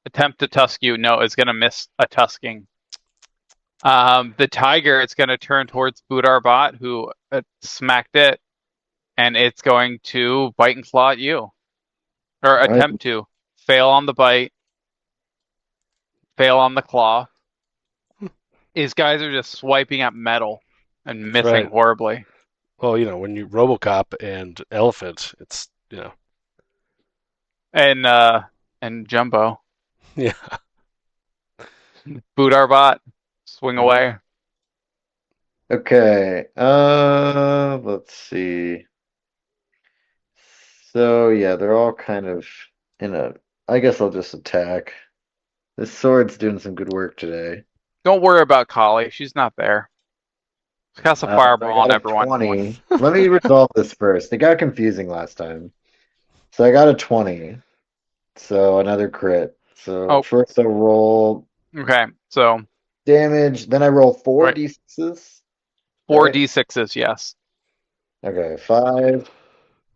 Attempt to tusk you. No, it's going to miss a tusking. The tiger, it's going to turn towards Budarbot, who smacked it, and it's going to bite and claw at you. Or Right. attempt to. Fail on the bite. Fail on the claw. These guys are just swiping at metal and missing Right. horribly. Well, when you RoboCop and Elephant, it's And Jumbo. yeah. Budarbot, swing away. Okay. Let's see. So yeah, they're all kind of in a. I guess I'll just attack. This sword's doing some good work today. Don't worry about Kali. She's not there. Cast a So I fireball on got a everyone. 20. Let me resolve this first. It got confusing last time. So I got a 20. So another crit. So Oh. first I roll Okay, so damage, then I roll four Right. d6s. 4 Right. d6s, yes. Okay, 5,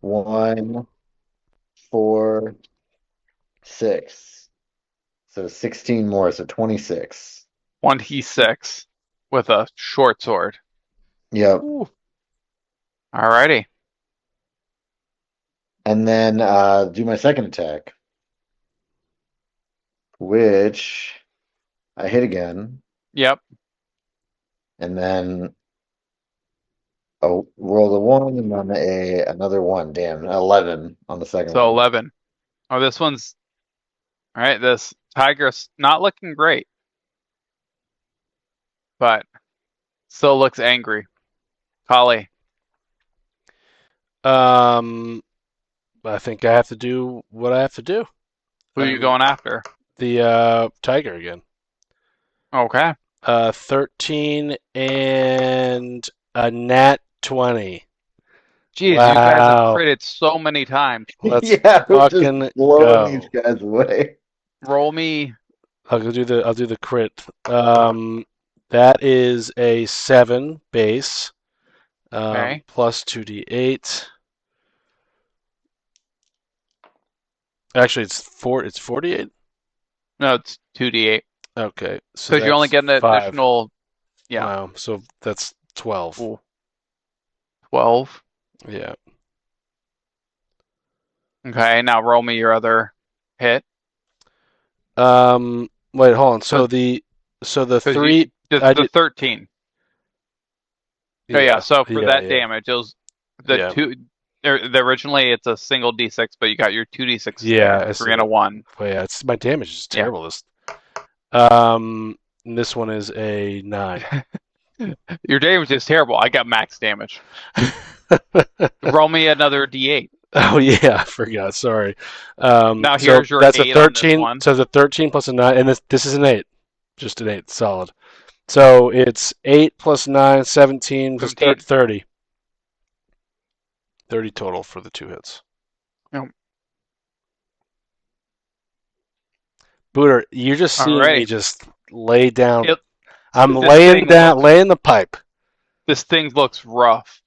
1, 4, 6. So 16 more, so 26. 1 d6 with a short sword. Yep. Alrighty. And then do my second attack, which I hit again, Yep. and then oh, roll the 1 and then another 1. Damn, 11 on the second So one. 11. Oh, this one's alright. This tiger's not looking great, but still looks angry. Kali. I think I have to do what I have to do. Who are you going after? The tiger again. Okay. 13 and a nat 20. Jeez, you guys have Wow. critted so many times. Let's Yeah, we're just fucking blowing go. these guys away. Roll me. I'll do the crit. That is a 7 base. Okay. Plus 2d8. Actually, it's 48. No, it's 2d8. Okay, so Because you only that's get an 5. additional. Yeah. Wow, so that's 12. Ooh. 12. Yeah. Okay, now roll me your other hit. Wait, hold on. So the 3. I The did- 13. Oh yeah, so for that yeah. damage, it was the Yeah. two. Originally, it's a single d6, but you got your 2d6. Yeah, I 3 see. and a 1. Well, yeah, my damage is Yeah. terrible. And this one is a 9. Your damage is terrible. I got max damage. Roll me another d8. Oh yeah, I forgot. Sorry. Now So here's your that's 8 a on this 13. one. So it's a 13 plus a 9, and this is an 8. Just an 8, solid. So it's 8 plus 9, 17 plus 17. 30. 30 total for the 2 hits. Yep. Booter, you're just seeing me Alrighty. just lay down. Yep. I'm This laying thing down, looks- laying the pipe. This thing looks rough.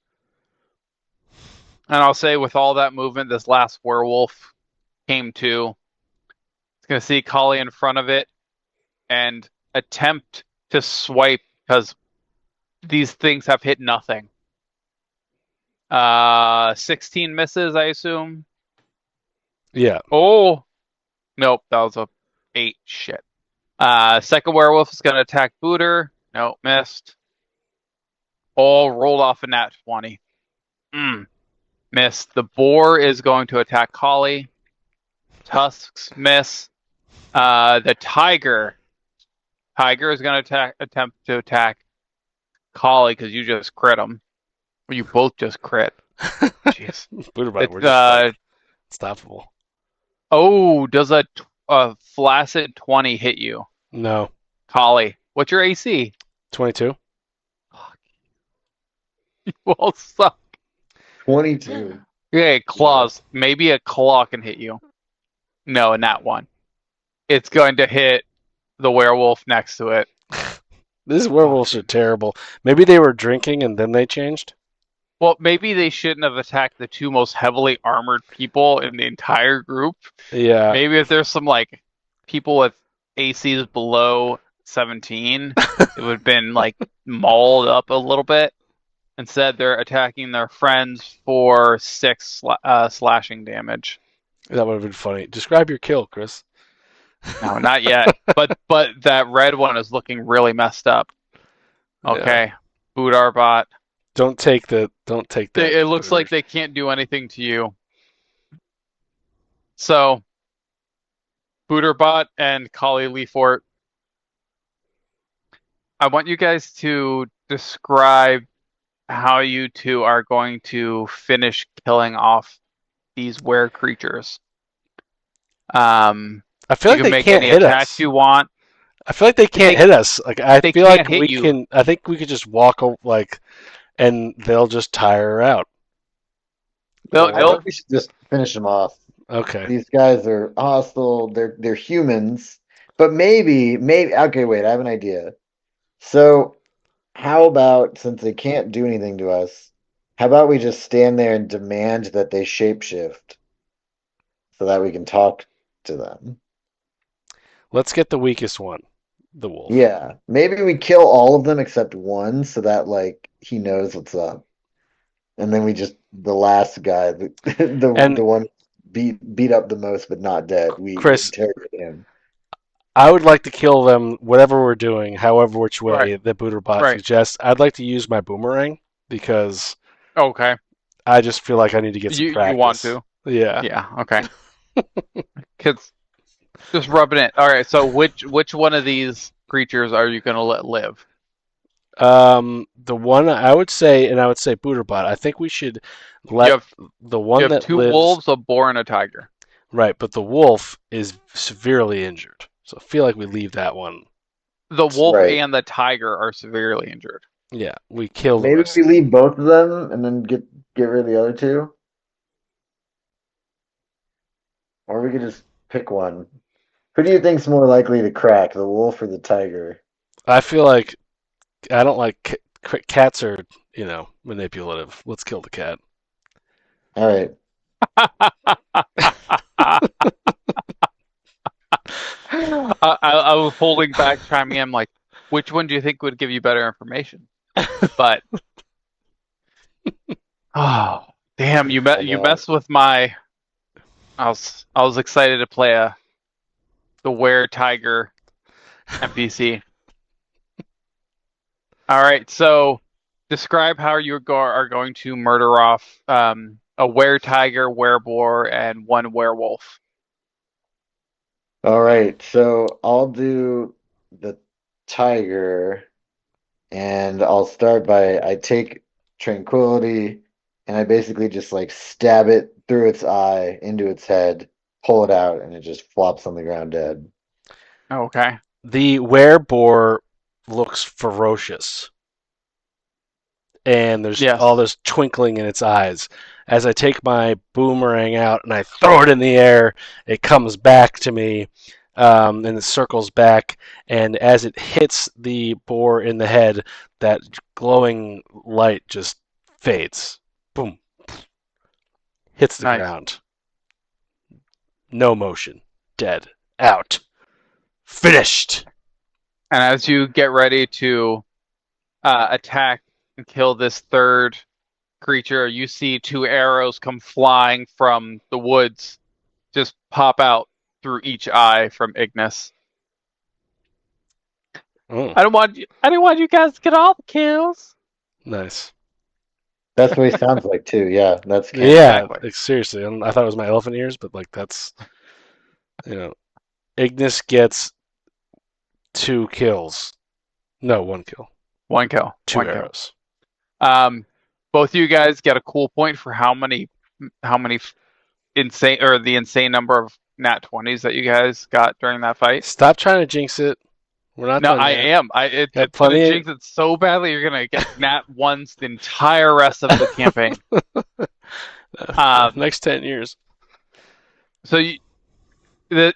And I'll say with all that movement, this last werewolf came to. It's going to see Kali in front of it and attempt to swipe because these things have hit nothing. 16 misses, I assume. Yeah. Oh, nope, that was a 8. Shit. Second werewolf is going to attack Booter. Nope, missed. All rolled off a nat 20. Missed. The boar is going to attack Kali. Tusks miss. The tiger is going to attempt to attack Kali because you just crit him. You both just crit. Jeez. Booter bite, we're It's, just like, unstoppable. oh, does a flaccid 20 hit you, No. Kali? What's your AC? 22. Well, suck. 22. Okay, claws. Maybe a claw can hit you. No, not one. It's going to hit the werewolf next to it. These werewolves are terrible. Maybe they were drinking and then they changed. Well, maybe they shouldn't have attacked the two most heavily armored people in the entire group. Yeah. Maybe if there's some like people with ACs below 17, it would have been like mauled up a little bit. Instead, they're attacking their friends for 6 slashing damage. That would have been funny. Describe your kill, Chris. No, not yet. but that red one is looking really messed up. Okay, Bootarbot. Don't take that. It looks like they can't do anything to you. So, Booterbot and Kali Leafort, I want you guys to describe how you two are going to finish killing off these were creatures. I feel You like can they make can't any hit attacks us. you want. I feel like they can't hit us. Like I they feel like can't hit we you. can. I think we could just walk like, and they'll just tire her out. I think we should just finish them off. Okay. These guys are hostile. They're humans, but maybe. Okay, wait. I have an idea. So, how about since they can't do anything to us, how about we just stand there and demand that they shapeshift, so that we can talk to them? Let's get the weakest one, the wolf. Yeah, maybe we kill all of them except one, so that like he knows what's up, and then we just the last guy, the one beat up the most but not dead. We Chris, interrogate him. I would like to kill them, whatever we're doing, however which way the Booterbot suggests. I'd like to use my boomerang because okay, I just feel like I need to get some practice. You want to? Yeah. Yeah. Okay. Kids, just rubbing it. All right. So which one of these creatures are you going to let live? The one I would say Booterbot. I think we should let the one you have that two lives, wolves, a boar, and a tiger. Right, but the wolf is severely injured, so I feel like we leave that one. The wolf and the tiger are severely injured. Yeah, we kill. Maybe we leave both of them and then get rid of the other two, or we could just pick one. Who do you think's more likely to crack, the wolf or the tiger? I feel like I don't like cats are, manipulative. Let's kill the cat. All right. I was holding back, chiming in, like, which one do you think would give you better information? But oh, damn! You messed with my. I was excited to play the were tiger NPC. All right, so describe how you are going to murder off a were tiger, were boar, and one werewolf. All right, so I'll do the tiger, and I'll start by I take tranquility, and I basically just like stab it through its eye into its head, pull it out, and it just flops on the ground dead. Okay. The were-boar looks ferocious, and there's all this twinkling in its eyes. As I take my boomerang out and I throw it in the air, it comes back to me, and it circles back. And as it hits the boar in the head, that glowing light just fades. Boom. Hits the ground. No motion. Dead. Out. Finished. And as you get ready to attack and kill this third creature, you see 2 arrows come flying from the woods, just pop out through each eye from Ignis. Oh. I didn't want you guys to get all the kills. Nice. That's what he sounds like too. Yeah, that's exactly. Seriously, I thought it was my elephant ears, but like that's, Ignis gets 2 kills. No, 1 kill. 1 kill. 2 arrows. Both of you guys get a cool point for how many insane or the insane number of nat 20s that you guys got during that fight. Stop trying to jinx it. We're not. No, done I yet. am. It's gonna jinx it so badly. You're gonna get nat 1s the entire rest of the campaign. Next 10 years. So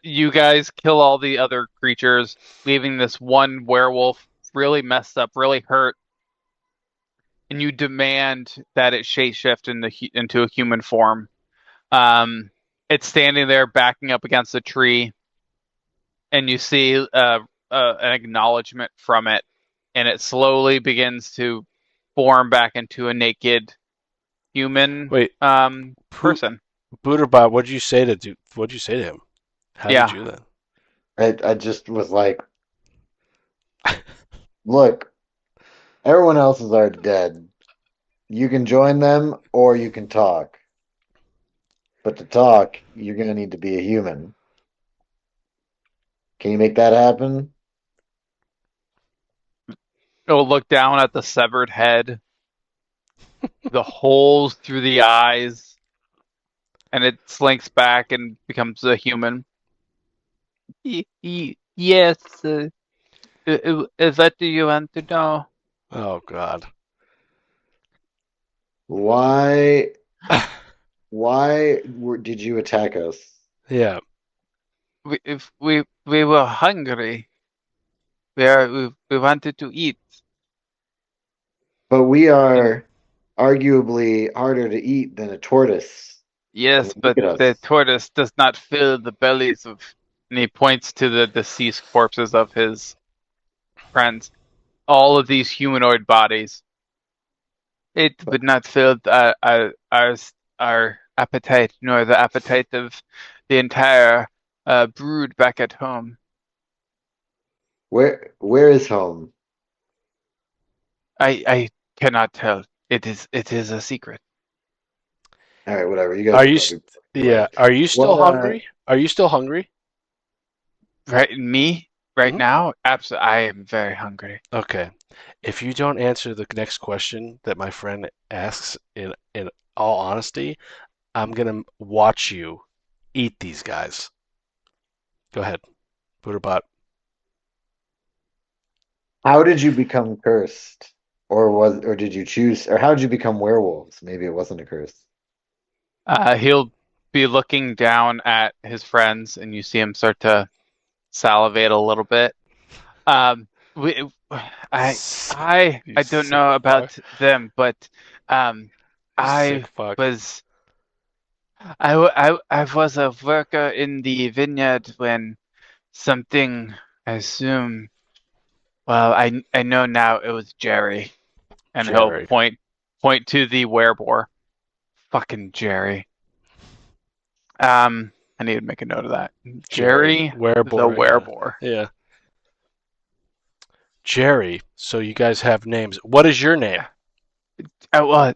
you guys kill all the other creatures, leaving this one werewolf really messed up, really hurt, and you demand that it shapeshift into a human form. It's standing there backing up against a tree, and you see an acknowledgement from it, and it slowly begins to form back into a naked human person. Booterbot, what'd you say to him? How did you do that? I just was like, look, everyone else is already dead. You can join them or you can talk. But to talk, you're going to need to be a human. Can you make that happen? It'll look down at the severed head, the holes through the eyes, and it slinks back and becomes a human. Yes. What do you want to know? Oh God. Why did you attack us? Yeah. We were hungry. We wanted to eat. But we are arguably harder to eat than a tortoise. Yes, but the tortoise does not fill the bellies of... And he points to the deceased corpses of his friends. All of these humanoid bodies. It would not fill our appetite, nor the appetite of the entire brood back at home. Where is home? I cannot tell. It is a secret. All right, whatever. You guys Are you still hungry? Are you still hungry? Me? Right now? Absolutely. I am very hungry. Okay. If you don't answer the next question that my friend asks in all honesty, I'm gonna watch you eat these guys. Go ahead, Booterbot. How did you become cursed? Or did you choose, or how did you become werewolves? Maybe it wasn't a curse. He'll be looking down at his friends, and you see him start to salivate a little bit. I don't know about them, but I was a worker in the vineyard when something, I assume, well, I know now it was Jerry. And he'll point to the werebore. Fucking Jerry. I need to make a note of that. Jerry the werebore. Yeah. Jerry. So you guys have names. What is your name? I'm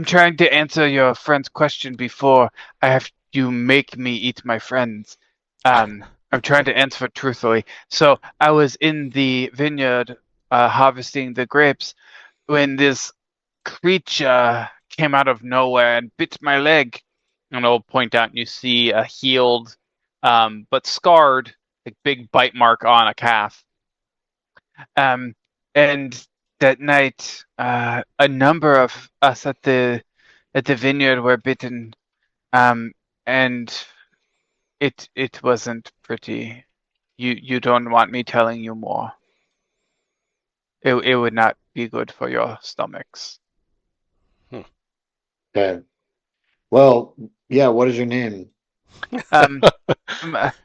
trying to answer your friend's question before I have you make me eat my friends. I'm trying to answer truthfully. So I was in the vineyard harvesting the grapes when this creature came out of nowhere and bit my leg. And I'll point out, and you see a healed but scarred, like, big bite mark on a calf. And that night, a number of us at the vineyard were bitten, and it wasn't pretty. You don't want me telling you more. It would not be good for your stomachs. Okay. Well, yeah, what is your name?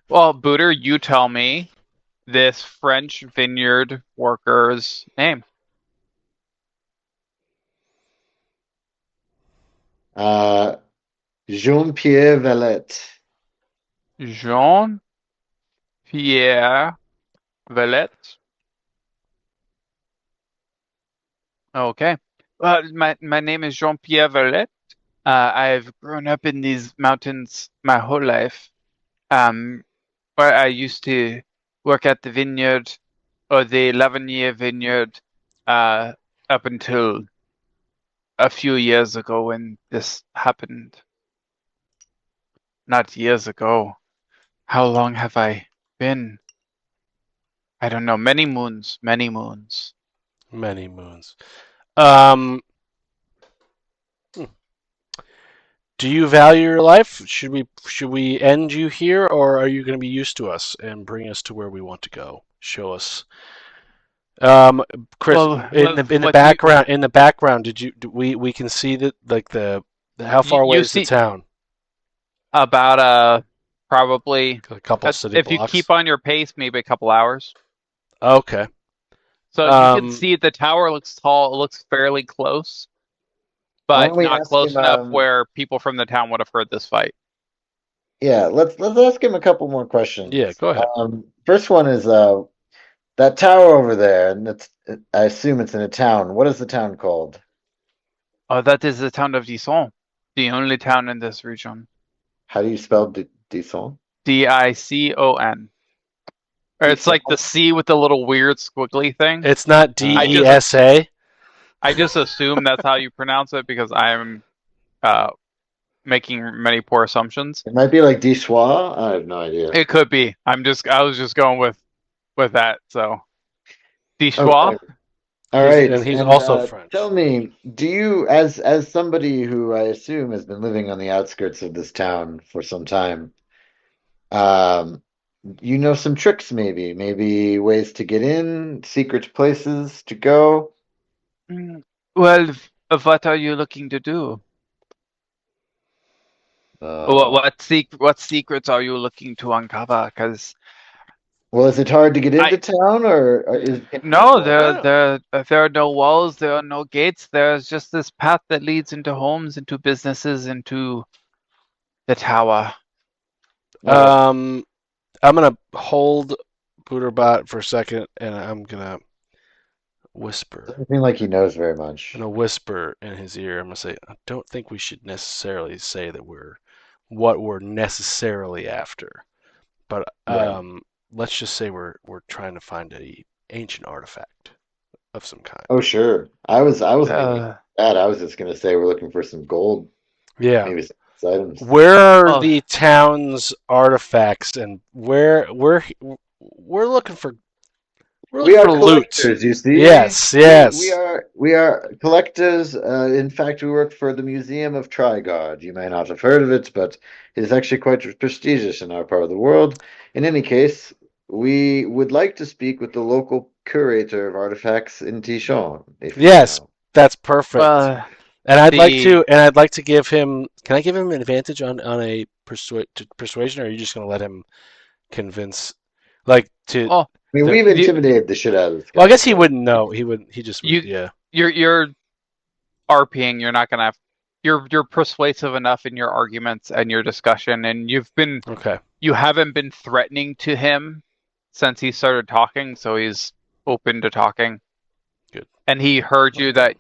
Well, Booter, you tell me this French vineyard worker's name. Jean-Pierre Valette. Jean-Pierre Valette. Okay. My name is Jean-Pierre Valette. I've grown up in these mountains my whole life. Where I used to work at the vineyard, or the 11-year vineyard, up until a few years ago when this happened. Not years ago. How long have I been? I don't know. Many moons. Many moons. Many moons. Do you value your life? Should we end you here, or are you going to be used to us and bring us to where we want to go? Show us Chris, Well, in the what background, we can see that like how far away you is the see town? about probably A couple city if you blocks. keep on your pace, maybe a couple hours. Okay. So you can see the tower looks tall. It looks fairly close, Why but don't we not ask close him? enough where people from the town would have heard this fight. Yeah, let's ask him a couple more questions. Yeah, go ahead. First one is that tower over there, and I assume it's in a town. What is the town called? Oh, that is the town of Dison, the only town in this region. How do you spell Dison? Dicon. Or it's like the C with the little weird squiggly thing. It's not DESA. I just assume that's how you pronounce it because I'm making many poor assumptions. It might be like Dissois. I have no idea. It could be. I was just going with that. So Dichois. Okay. All right, And he's also French. Tell me, do you, as somebody who I assume has been living on the outskirts of this town for some time, you know some tricks maybe ways to get in, secret places to go? Well, what are you looking to do? What secrets are you looking to uncover? Because well, is it hard to get into town, or is no, there are no walls, there are no gates. There's just this path that leads into homes, into businesses, into the tower. I'm gonna hold Booterbot for a second, and I'm gonna whisper. Doesn't seem like he knows very much. I'm gonna whisper in his ear. I'm gonna say, I don't think we should necessarily say that what we're necessarily after, but let's just say we're trying to find a ancient artifact of some kind. Oh, sure. I was thinking that. I was just gonna say we're looking for some gold. Yeah. Maybe some items. Where are the town's artifacts, and we're looking for We are loot. collectors, you see. Yes. We are collectors. In fact, we work for the Museum of Trigard. You may not have heard of it, but it is actually quite prestigious in our part of the world. In any case, we would like to speak with the local curator of artifacts in Tichon. Yes, that's perfect. And I'd like to give him. Can I give him an advantage on a persuasion, or are you just going to let him convince? We've intimidated the shit out of this guy. Well, I guess he wouldn't know. He just would. Yeah. You're RPing. You're not gonna have. You're persuasive enough in your arguments and your discussion, and you've been okay. You haven't been threatening to him since he started talking, so he's open to talking. Good. And he heard you that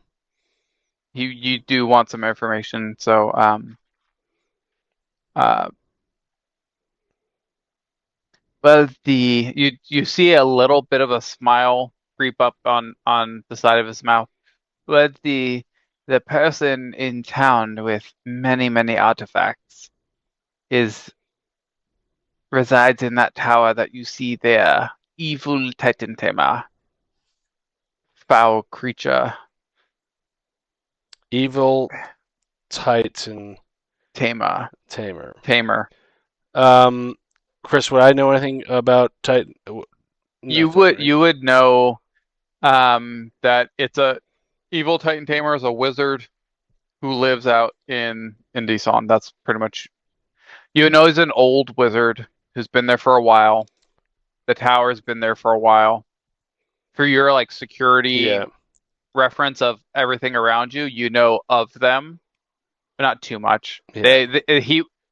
you do want some information, so well, you see a little bit of a smile creep up on the side of his mouth. But the person in town with many artifacts resides in that tower that you see there. Evil Titan Tamer. Foul creature. Evil Titan Tamer. Chris, would I know anything about Titan? You would know that it's a Evil Titan Tamer is a wizard who lives out in Dison. That's pretty much. You know he's an old wizard who's been there for a while. The tower's been there for a while. For your security reference of everything around you, you know of them, but not too much. Yeah.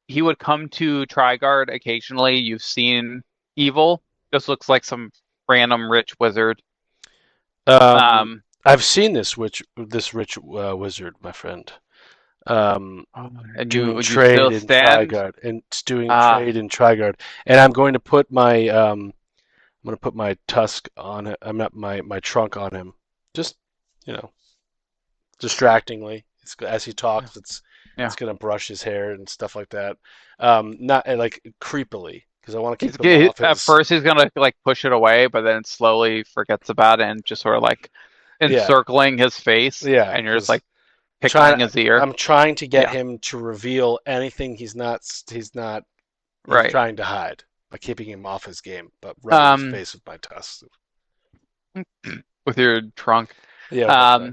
He would come to Trigard occasionally. You've seen Evil. Just looks like some random rich wizard. I've seen this rich wizard, my friend. And doing trade in Trigard, and I'm going to put my tusk on it. I'm not my trunk on him. Just distractingly. As he talks, it's gonna brush his hair and stuff like that. Not creepily, because I want to keep him off. At first, he's gonna push it away, but then slowly forgets about it and just sort of encircling his face. Yeah, and you're just tickling his ear. I'm trying to get him to reveal anything he's trying to hide by keeping him off his game, but rubbing his face with my tusk. with your trunk. Yeah.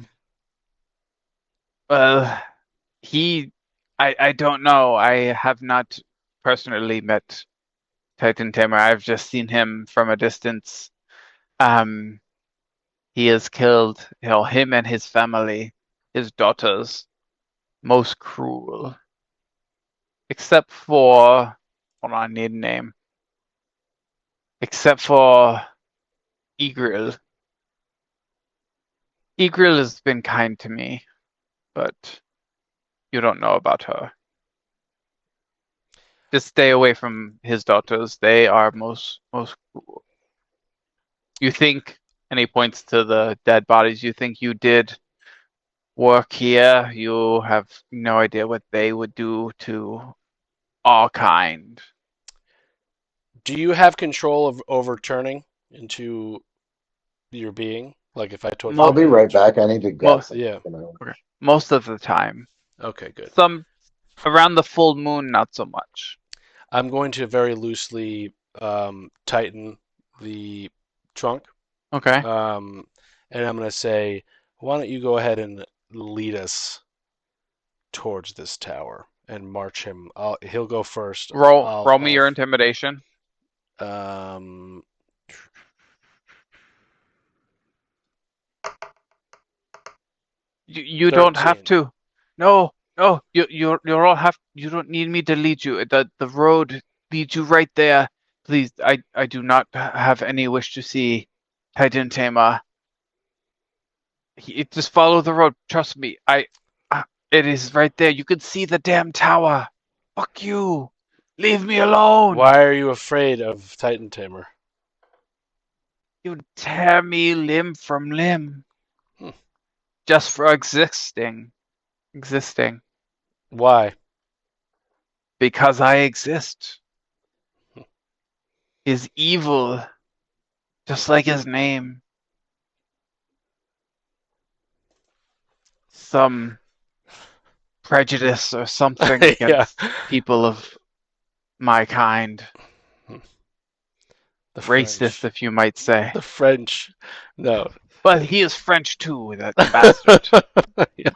Well, I don't know. I have not personally met Titan Tamer. I've just seen him from a distance. He has killed, him and his family, his daughters, most cruel. Except for, hold on, I need a name. Except for Egril. Egril has been kind to me, but you don't know about her. Just stay away from his daughters. They are most cruel. You think, and he points to the dead bodies, you think you did work here. You have no idea what they would do to our kind. Do you have control of overturning into your being? Like if I told you. I'll be right back. I need to grab Most- something. Yeah. Most of the time. Okay, good. Some around the full moon, not so much. I'm going to very loosely tighten the trunk. Okay. And I'm going to say, why don't you go ahead and lead us towards this tower and march him. He'll go first. Roll me your intimidation. You don't have 13. to. No. You all have. You don't need me to lead you. The road leads you right there. Please, I do not have any wish to see Titan Tamer. Just follow the road. Trust me. It is right there. You can see the damn tower. Fuck you. Leave me alone. Why are you afraid of Titan Tamer? You tear me limb from limb. Hmm. Just for existing. Why? Because I exist. Is evil. Just like his name. Some prejudice or something against people of my kind. The Racist, French. if you might say. The French. No. But he is French too, that bastard. Yeah.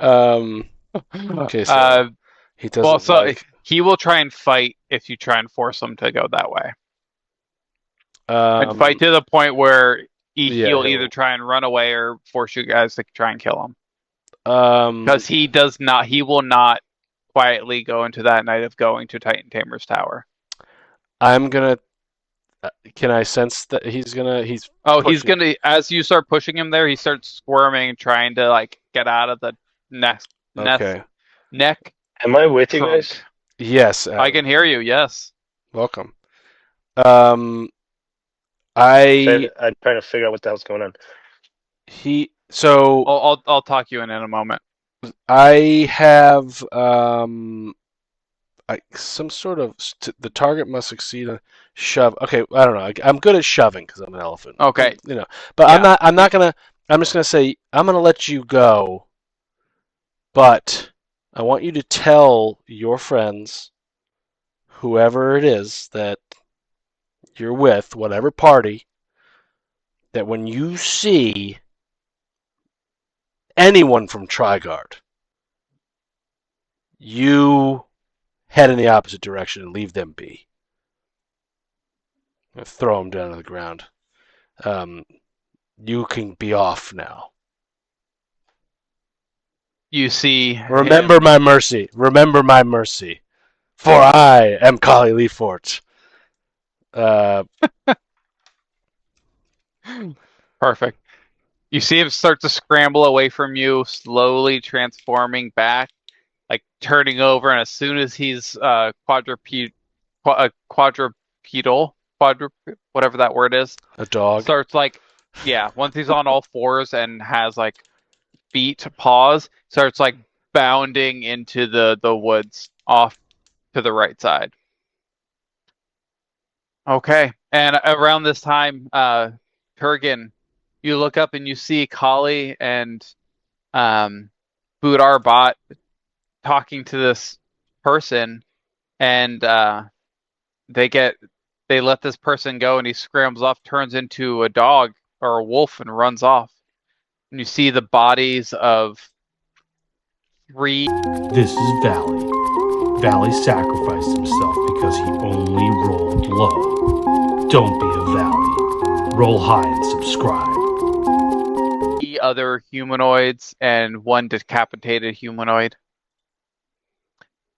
Okay, so he doesn't like. He will try and fight if you try and force him to go that way. And fight to the point where he'll either try and run away or force you guys to try and kill him. Because he will not quietly go into that night of going to Titan Tamer's tower. I'm gonna. Can I sense that he's gonna? He's gonna. As you start pushing him there, he starts squirming, trying to like get out of the neck. Am I with you guys? Yes, I can hear you. Yes. Welcome. I'm trying to figure out what the hell's going on. I'll talk you in a moment. I have some sort of the target must succeed a shove. Okay, I don't know. I'm good at shoving because I'm an elephant. Okay, but yeah. I'm not gonna. I'm just gonna say I'm gonna let you go, but I want you to tell your friends, whoever it is that you're with, whatever party, that when you see anyone from Trigard, you head in the opposite direction and leave them be. Throw them down to the ground. You can be off now. You see. Remember my mercy. Remember my mercy. For I am Kali Leafort. Perfect. You see him start to scramble away from you, slowly transforming back, like turning over, and as soon as he's quadrupedal, whatever that word is, a dog, starts once he's on all fours and has like feet, paws, starts like bounding into the woods off to the right side. Okay, and around this time, Kurgan, you look up and you see Kali and Budar Bot talking to this person, and they let this person go, and he scrambles off, turns into a dog, or a wolf and runs off. And you see the bodies of 3. This is Valley. Valley sacrificed himself because he only rolled low. Don't be a Valley. Roll high and subscribe. Other humanoids and 1 decapitated humanoid.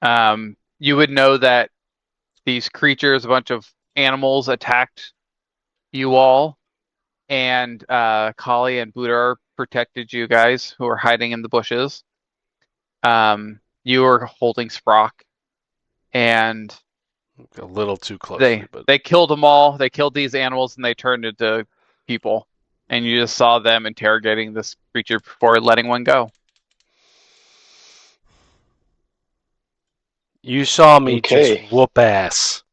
You would know that these creatures, a bunch of animals, attacked you all, and Kali and Buddha protected you guys who were hiding in the bushes. You were holding Sprock, and a little too closely. They killed them all. They killed these animals, and they turned into people. And you just saw them interrogating this creature before letting one go. You saw me just whoop ass.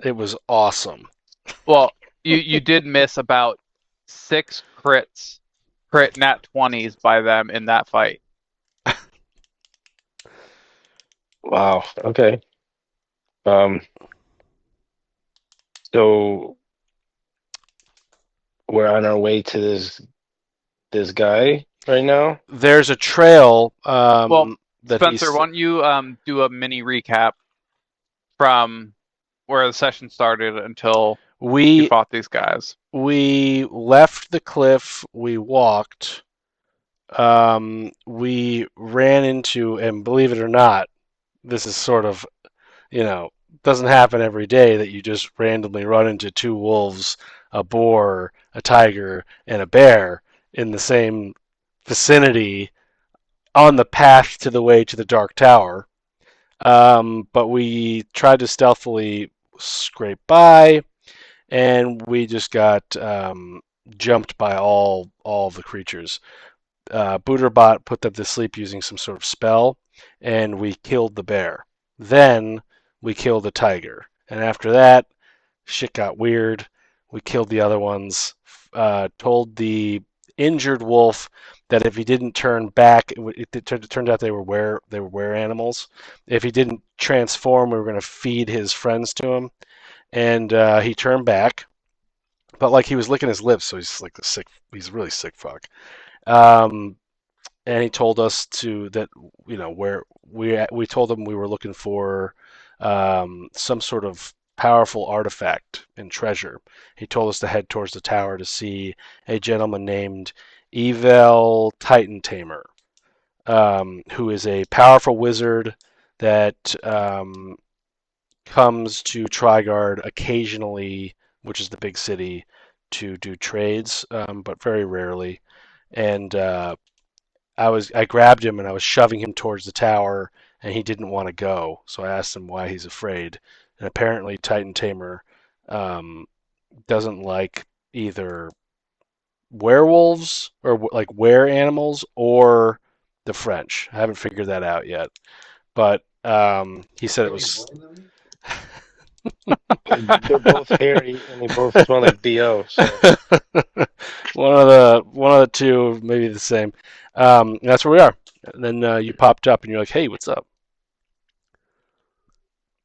It was awesome. Well, you did miss about 6 crit nat 20s by them in that fight. Wow. Okay. So we're on our way to this guy right now. There's a trail. Well, Spencer, why don't you do a mini recap from where the session started until you fought these guys? We left the cliff. We walked. We ran into, and believe it or not, this is sort of, doesn't happen every day that you just randomly run into 2 wolves, a boar, a tiger, and a bear in the same vicinity on the path to the way to the Dark Tower. But we tried to stealthily scrape by, and we just got jumped by all of the creatures. Booterbot put them to sleep using some sort of spell, and we killed the bear. Then we killed the tiger, and after that, shit got weird. We killed the other ones. Told the injured wolf that if he didn't turn back, it turned out they were were animals. If he didn't transform, we were going to feed his friends to him, and he turned back, but like he was licking his lips, so he's like he's a really sick fuck. And he told us where we told him we were looking for some sort of powerful artifact and treasure. He told us to head towards the tower to see a gentleman named Evel Titan Tamer, who is a powerful wizard that comes to Trigard occasionally, which is the big city, to do trades, but very rarely. And I grabbed him and I was shoving him towards the tower, and he didn't want to go. So I asked him why he's afraid. And apparently Titan Tamer doesn't like either werewolves or like were animals or the French. I haven't figured that out yet. But he said it was... They're both hairy and they both smell like BO. So. one of the 2, maybe the same. That's where we are. And then you popped up and you're like, "Hey, what's up?"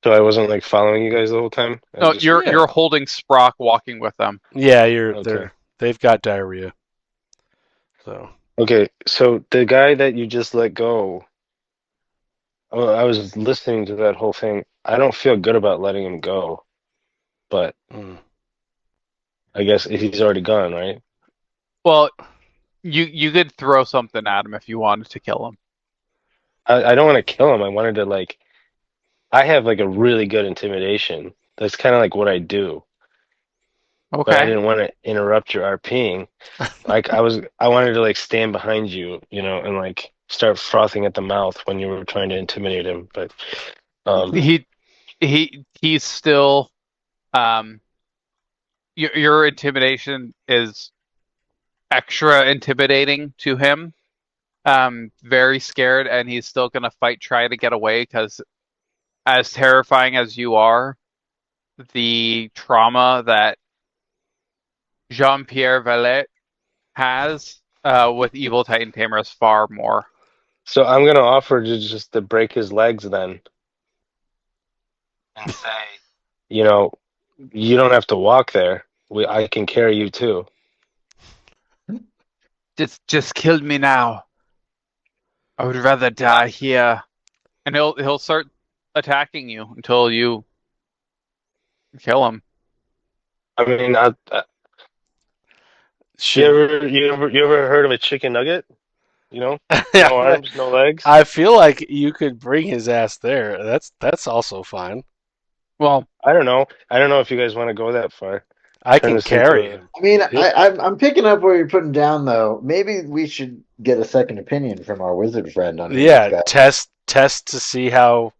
So I wasn't like following you guys the whole time. No, you're holding Sprock, walking with them. Yeah, they've got diarrhea. So okay, so the guy that you just let go. I was listening to that whole thing. I don't feel good about letting him go, but I guess if he's already gone, right? Well, you could throw something at him if you wanted to kill him. I don't want to kill him. I wanted to I have like a really good intimidation. That's kind of like what I do. Okay. But I didn't want to interrupt your RPing. I wanted to stand behind you, and start frothing at the mouth when you were trying to intimidate him. But he's still your intimidation is extra intimidating to him. Very scared, and he's still gonna fight, try to get away, because as terrifying as you are, the trauma that Jean-Pierre Valette has with Evil Titan Tamer is far more. So I'm gonna offer to break his legs then, and say, you don't have to walk there. I can carry you too. Just kill me now. I would rather die here. And he'll start attacking you until you kill him. I mean, Should you ever heard of a chicken nugget? You know, yeah, no arms, no legs. I feel like you could bring his ass there. That's also fine. Well, I don't know. I don't know if you guys want to go that far. I Turn can this into carry a. him. I mean, He'll- I'm picking up where you're putting down though. Maybe we should get a second opinion from our wizard friend on who this Yeah, guy. test to see how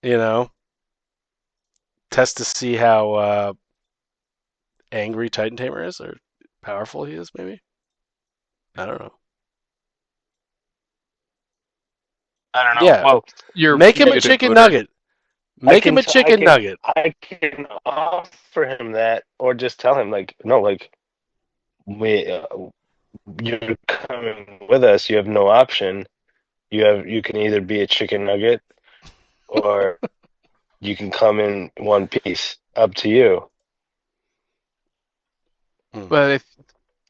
you know test to see how angry Titan Tamer is or powerful he is. Maybe I don't know. I don't know. Yeah, Well, you're make him a muted, chicken Booter. nugget. Make him a chicken nugget. I can offer him that, or just tell him like, no, like you're coming with us. You have no option. You can either be a chicken nugget, or you can come in one piece. Up to you. But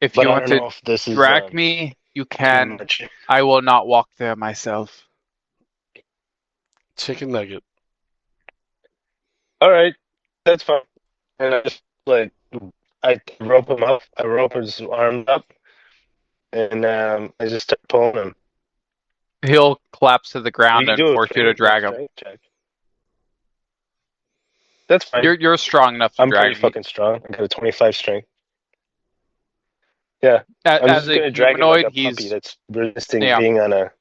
if But you I want don't to know if this is drag me, you too can. much. I will not walk there myself. Chicken nugget. All right, that's fine. And I just like I rope him up. I rope his arms up, and I just start pulling him. He'll collapse to the You ground can and do force you to drag him. strength check. That's fine. You're strong enough to I'm pretty drag me. fucking strong. I got a 25 strength. Yeah, I'm As just a gonna drag him like humanoid, a puppy he's that's resisting yeah. being on a.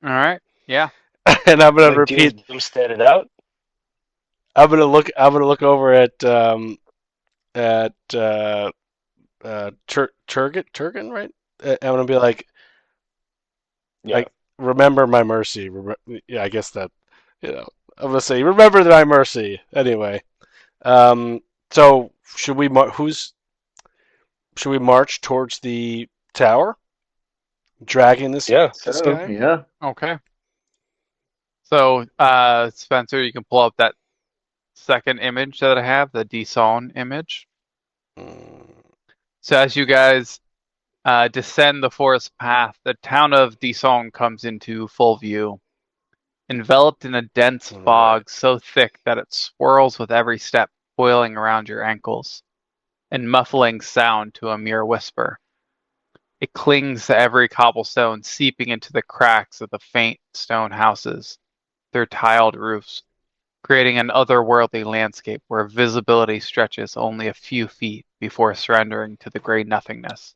All right. Yeah. And I'm gonna Like, do you repeat. doomstead it out? I'm gonna look over at Turgan, right? I'm gonna be like, Yeah. remember my mercy. Yeah, I guess that, I'm gonna say, remember my mercy. Anyway, so should we should we march towards the tower, dragging this Yeah. this So, guy? yeah. Okay. So, Spencer, you can pull up that second image that I have, the Deson image. Mm, So as you guys descend the forest path, the town of Deson comes into full view, enveloped in a dense Right. fog so thick that it swirls with every step, boiling around your ankles, and muffling sound to a mere whisper. It clings to every cobblestone, seeping into the cracks of the faint stone houses, their tiled roofs, creating an otherworldly landscape where visibility stretches only a few feet before surrendering to the gray nothingness.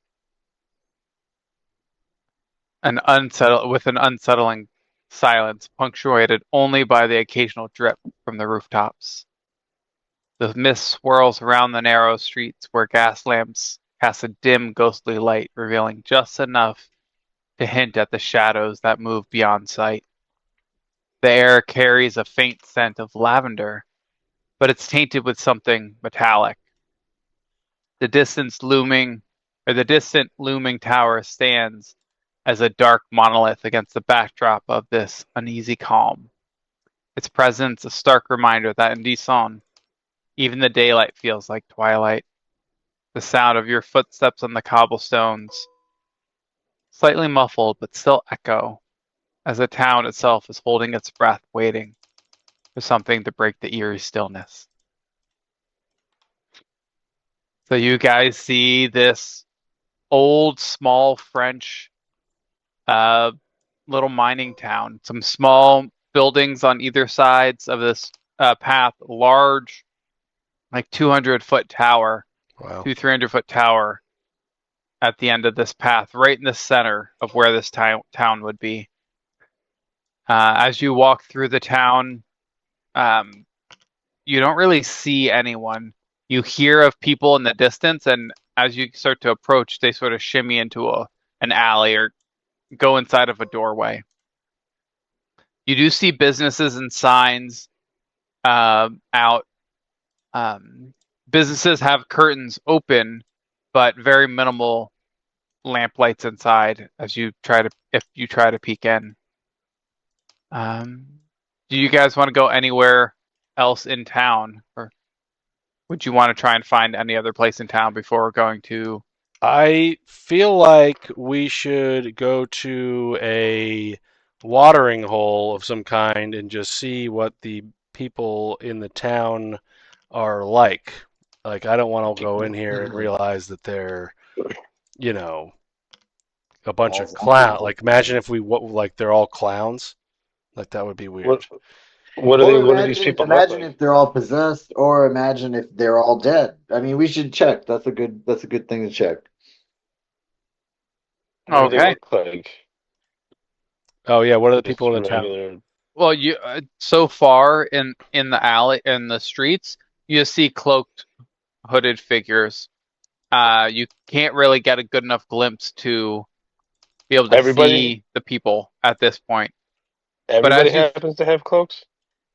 With an unsettling silence punctuated only by the occasional drip from the rooftops. The mist swirls around the narrow streets where gas lamps cast a dim, ghostly light, revealing just enough to hint at the shadows that move beyond sight. The air carries a faint scent of lavender, but it's tainted with something metallic. The distant looming tower stands as a dark monolith against the backdrop of this uneasy calm. Its presence a stark reminder that in Deson, even the daylight feels like twilight. The sound of your footsteps on the cobblestones, slightly muffled but still echo, as the town itself is holding its breath, waiting for something to break the eerie stillness. So you guys see this old, small French little mining town. Some small buildings on either sides of this path. Large, like 200-foot tower, wow. 300-foot tower at the end of this path, right in the center of where this town would be. As you walk through the town, you don't really see anyone. You hear of people in the distance, and as you start to approach, they sort of shimmy into an alley or go inside of a doorway. You do see businesses and signs out. Businesses have curtains open, but very minimal lamp lights inside as you try to peek in. Do you guys want to go anywhere else in town, or would you want to try and find any other place in town before going to? I feel like we should go to a watering hole of some kind and just see what the people in the town are like. Like, I don't want to go in here and realize that they're, you know, a bunch All of clown. Like, zombies. imagine if like they're all clowns. Like, that would be weird. What Or do these people look imagine like? if they're all possessed, or imagine if they're all dead. I mean, we should check. That's a good thing to check. What do they Okay. look like? Oh yeah, what are the Just people in the town? regular. Well, you so far in the alley in the streets, you see cloaked, hooded figures. You can't really get a good enough glimpse to be able to Everybody, see the people at this point. everybody as you happens to have cloaks.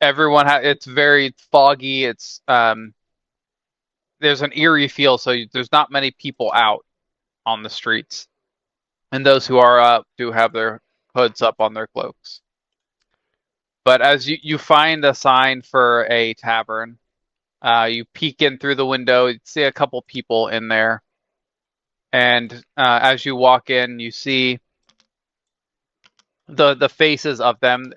everyone it's very foggy. It's there's an eerie feel, so there's not many people out on the streets, and those who are up do have their hoods up on their cloaks. But as you find a sign for a tavern, you peek in through the window, you see a couple people in there, and as you walk in, you see the faces of them.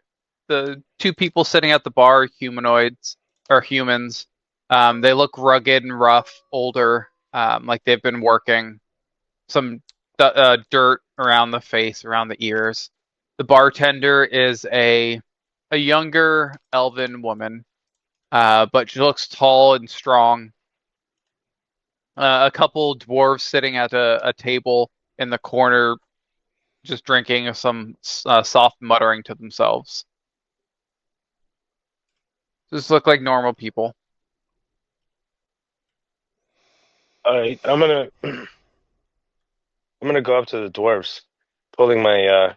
The two people sitting at the bar, humanoids or humans. They look rugged and rough, older, like they've been working. Some dirt around the face, around the ears. The bartender is a younger elven woman, but she looks tall and strong. A couple dwarves sitting at a table in the corner, just drinking some soft muttering to themselves. Just look like normal people. All right, I'm gonna go up to the dwarves, pulling my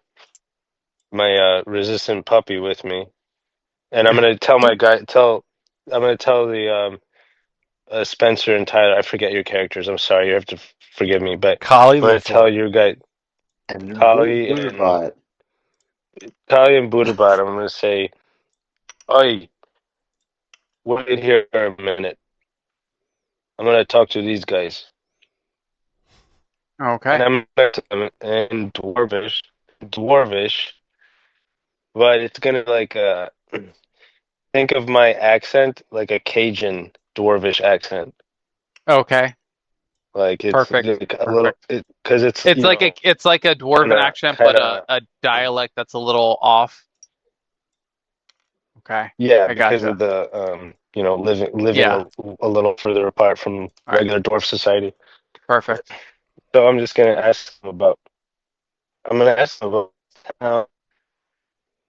resistant puppy with me, and I'm gonna tell my guy I'm gonna tell the Spencer and Tyler. I forget your characters. I'm sorry. You have to forgive me, but Kali I'm gonna tell Lefort. your guy And Kali Booterbot. and Buddhabot. I'm gonna say, "Oi, wait here for a minute. I'm gonna talk to these guys." Okay. And I'm gonna tell them in dwarvish, but it's gonna like think of my accent like a Cajun dwarvish accent. Okay. Like it's Perfect. like a little because it's It's like a dwarven accent, but kinda a dialect that's a little off. Okay, yeah, I because gotcha. of the living Yeah, a little further apart from all right, regular dwarf society. perfect. So I'm gonna ask them about how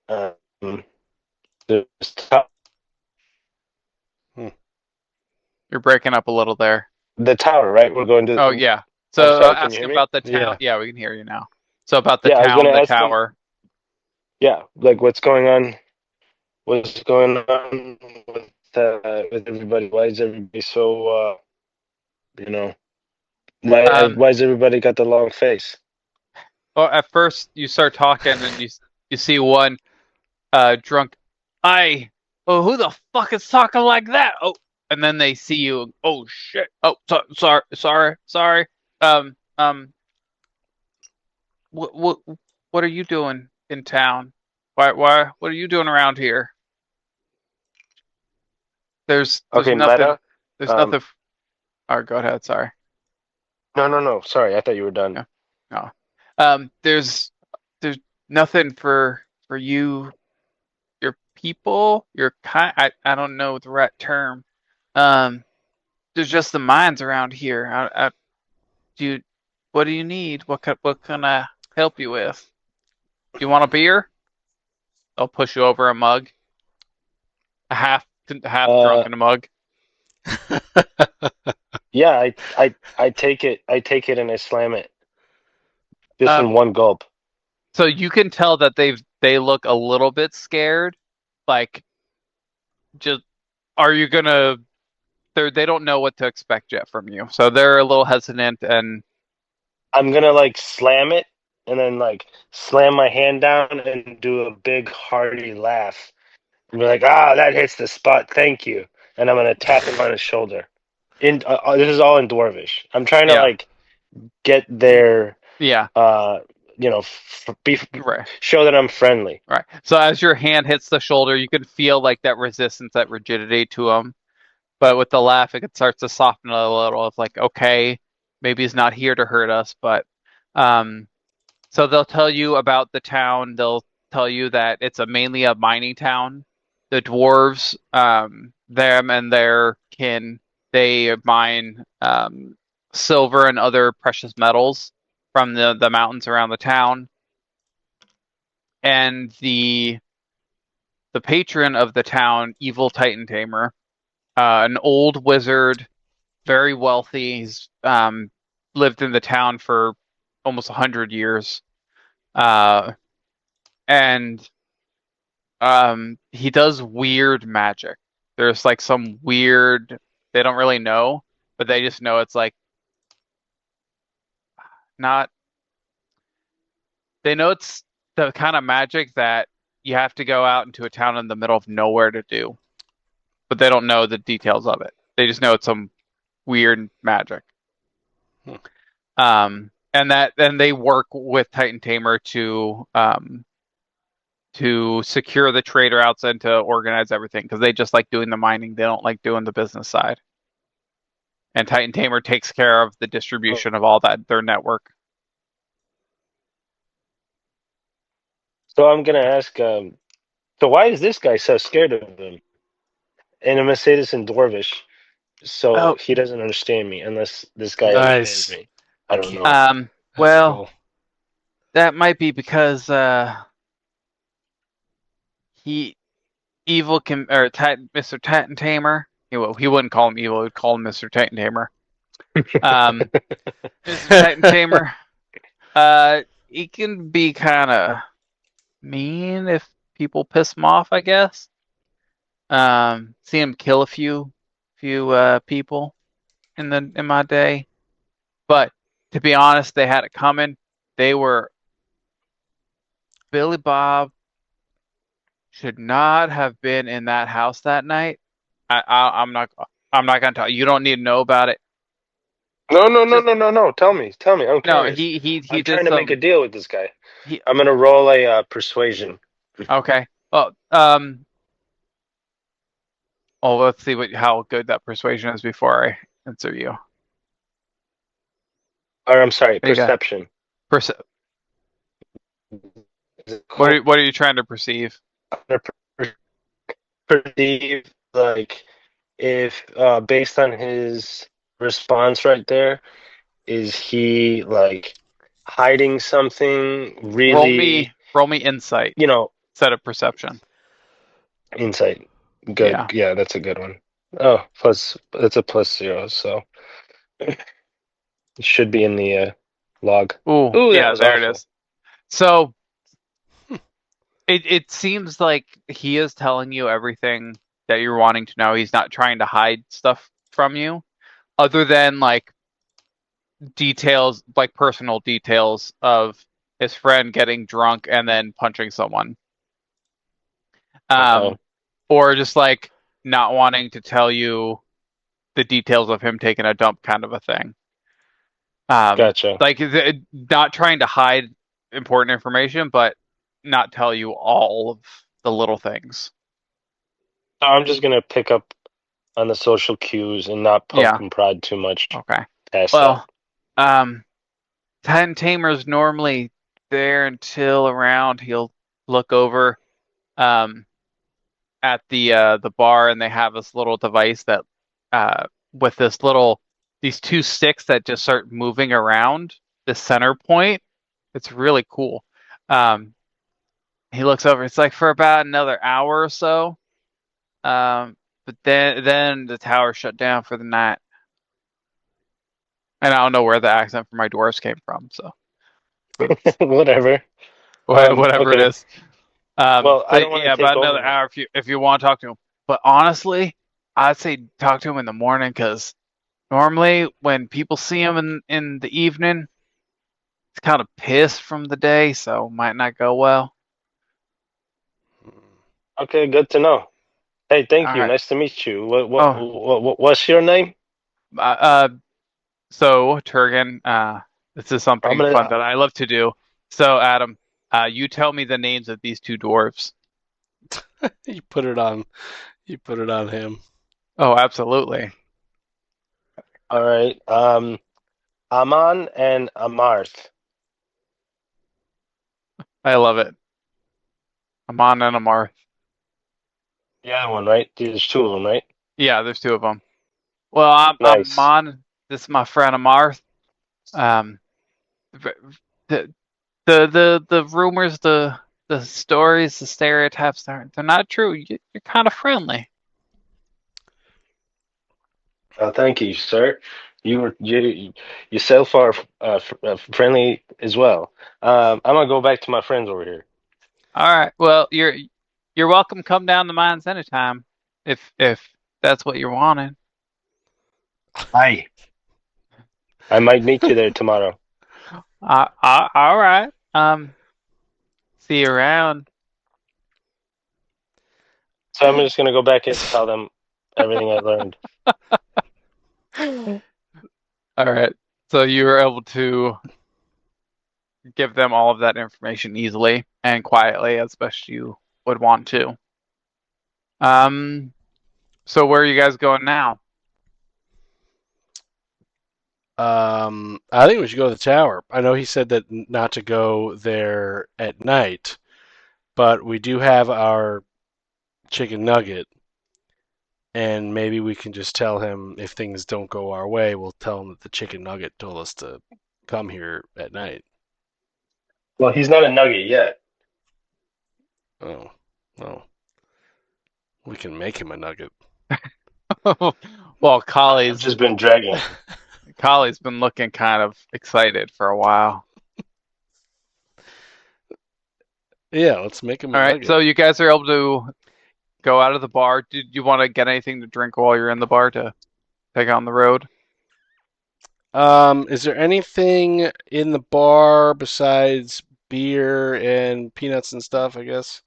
um, there's Hmm. You're breaking up a little there. the tower, right? We're going Oh to. yeah. I'm So sorry, can you ask hear me? about the town. Yeah. Yeah, we can hear you now. So about the Yeah, I was town, gonna the ask them. tower. Yeah, like what's going on? What's going on with everybody? Why is everybody so you know? Um, Why is everybody got the long face? well, at first you start talking and you see one drunk. Who the fuck is talking like that? Oh, and then they see you. Oh shit. Oh, sorry. Um, um, what are you doing in town? What are you doing around here? There's Okay, nothing. Meta. There's Um, nothing. Oh, go ahead. Sorry. no. Sorry, I thought you were done. No, no. There's nothing for you, your people, your kind. I don't know the right term. Um, there's just the mines around here. Do you, what do you need? What can I help you with? Do you want a beer? I'll push you over a mug, a half Uh, drunken mug. yeah, I take it. I take it and I slam it just Um, in one gulp. so you can tell that they look a little bit scared. Like, just are you gonna? They don't know what to expect yet from you, so they're a little hesitant. And I'm gonna like slam it and then like slam my hand down and do a big hearty laugh and be like, "Ah, that hits the spot. Thank you." And I'm gonna tap him on his shoulder. This is all in Dwarvish. I'm trying to Yeah. like get their Yeah. Right. show that I'm friendly. Right. So as your hand hits the shoulder, you can feel like that resistance, that rigidity to him. But with the laugh, it starts to soften a little. It's like, okay, maybe he's not here to hurt us, but so they'll tell you about the town. They'll tell you that it's mainly a mining town. The dwarves, them and their kin, they mine silver and other precious metals from the mountains around the town. And the patron of the town, Evil Titan Tamer, an old wizard, very wealthy. He's lived in the town for almost 100 years. And he does weird magic. There's like some weird, they don't really know, but they just know it's like not, they know it's the kind of magic that you have to go out into a town in the middle of nowhere to do, but they don't know the details of it. They just know it's some weird magic. And they work with Titan Tamer to secure the trade routes and to organize everything, because they just like doing the mining. They don't like doing the business side. And Titan Tamer takes care of the distribution of all that, their network. So I'm gonna ask, so why is this guy so scared of him? And I'm gonna say this in Dwarvish, so he doesn't understand me unless this guy understands me. I don't know. Well, Cool. that might be because Mr. Titan Tamer. He wouldn't call him evil. He'd call him Mr. Titan Tamer. Mr. Titan Tamer. He can be kind of mean if people piss him off, I guess. See him kill a few people in my day, but to be honest, they had it coming. Billy Bob should not have been in that house that night. I'm not gonna tell you. You don't need to know about it. No. Tell me. I'm curious. No, he I'm did trying to make a deal with this guy. I'm gonna roll a persuasion. Okay. Well, let's see how good that persuasion is before I answer you. Or I'm sorry, perception. What are you trying to perceive? Perceive, like, if based on his response right there, is he like hiding something really? Roll me insight. Instead of perception. Insight. Good. Yeah, that's a good one. Oh, that's a +0, so it should be in the log. Ooh, yeah, there awful. It is. So it seems like he is telling you everything that you're wanting to know. He's not trying to hide stuff from you, other than like details, like personal details of his friend getting drunk and then punching someone. Or just like not wanting to tell you the details of him taking a dump, kind of a thing. Gotcha. Like not trying to hide important information, but not tell you all of the little things. I'm just gonna pick up on the social cues and not poke and prod too much. Okay. Well, Titan Tamer's normally there until around. He'll look over at the bar, and they have this little device that with these two sticks that just start moving around the center point. It's really cool. He looks over. It's like for about another hour or so. But then the tower shut down for the night. And I don't know where the accent for my dwarves came from, so whatever. Whatever okay. It is. Well, I don't want to take about another hour if you want to talk to him. But honestly, I'd say talk to him in the morning, because normally when people see him in the evening, he's kind of pissed from the day, so might not go well. Okay, good to know. Hey, thank you. Right. Nice to meet you. What's your name? So Turgan, this is something fun that I love to do. So Adam, you tell me the names of these two dwarves. You put it on him. Oh, absolutely. All right. Aman and Amarth. I love it. Aman and Amarth. The other one, right? There's two of them, right? Yeah, there's two of them. Well, I'm Nice. Aman. This is my friend Amarth. The rumors, the stories, the stereotypes, they're not true. You're kind of friendly. Thank you, sir. You yourself are friendly as well. I'm gonna go back to my friends over here. All right. Well, you're welcome. Come down to mines anytime, if that's what you're wanting. Hi. I might meet you there tomorrow. All right. See you around. So I'm just gonna go back and tell them everything I learned. All right. So you were able to give them all of that information easily and quietly, as best you would want to. So where are you guys going now? I think we should go to the tower. I know he said that not to go there at night, but we do have our chicken nugget, and maybe we can just tell him if things don't go our way, we'll tell him that the chicken nugget told us to come here at night. Well, he's not a nugget yet. Oh, well, we can make him a nugget. Well, I've just been dragging. Collie's been looking kind of excited for a while. Yeah, let's make him a All right, nugget. so you guys are able to go out of the bar. Did you want to get anything to drink while you're in the bar to take on the road? Is there anything in the bar besides beer and peanuts and stuff, I guess?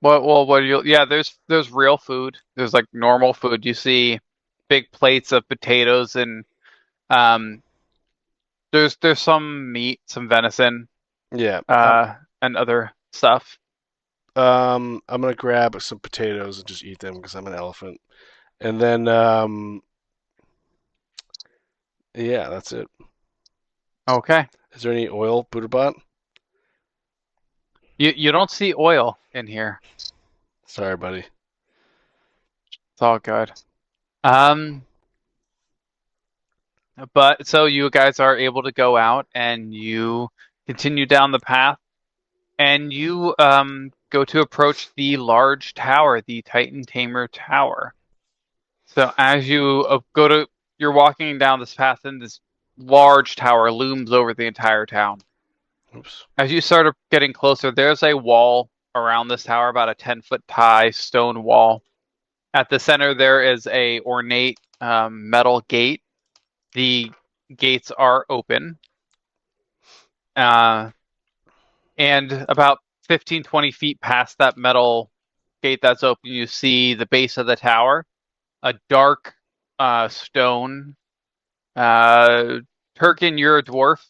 Yeah, there's real food. There's like normal food. You see big plates of potatoes and there's some meat, some venison, Yeah. and other stuff. I'm gonna grab some potatoes and just eat them because I'm an elephant. And then yeah, that's it. Okay. Is there any oil, Buddhabot? You don't see oil in here. Sorry, buddy. It's all good. But so you guys are able to go out and you continue down the path and you go to approach the large tower, the Titan Tamer Tower. So as you you're walking down this path and this large tower looms over the entire town. Oops. As you start getting closer, there's a wall around this tower, about a 10-foot high stone wall. At the center, there is a ornate metal gate. The gates are open. And about 15, 20 feet past that metal gate that's open, you see the base of the tower, a dark stone. Turkin, you're a dwarf.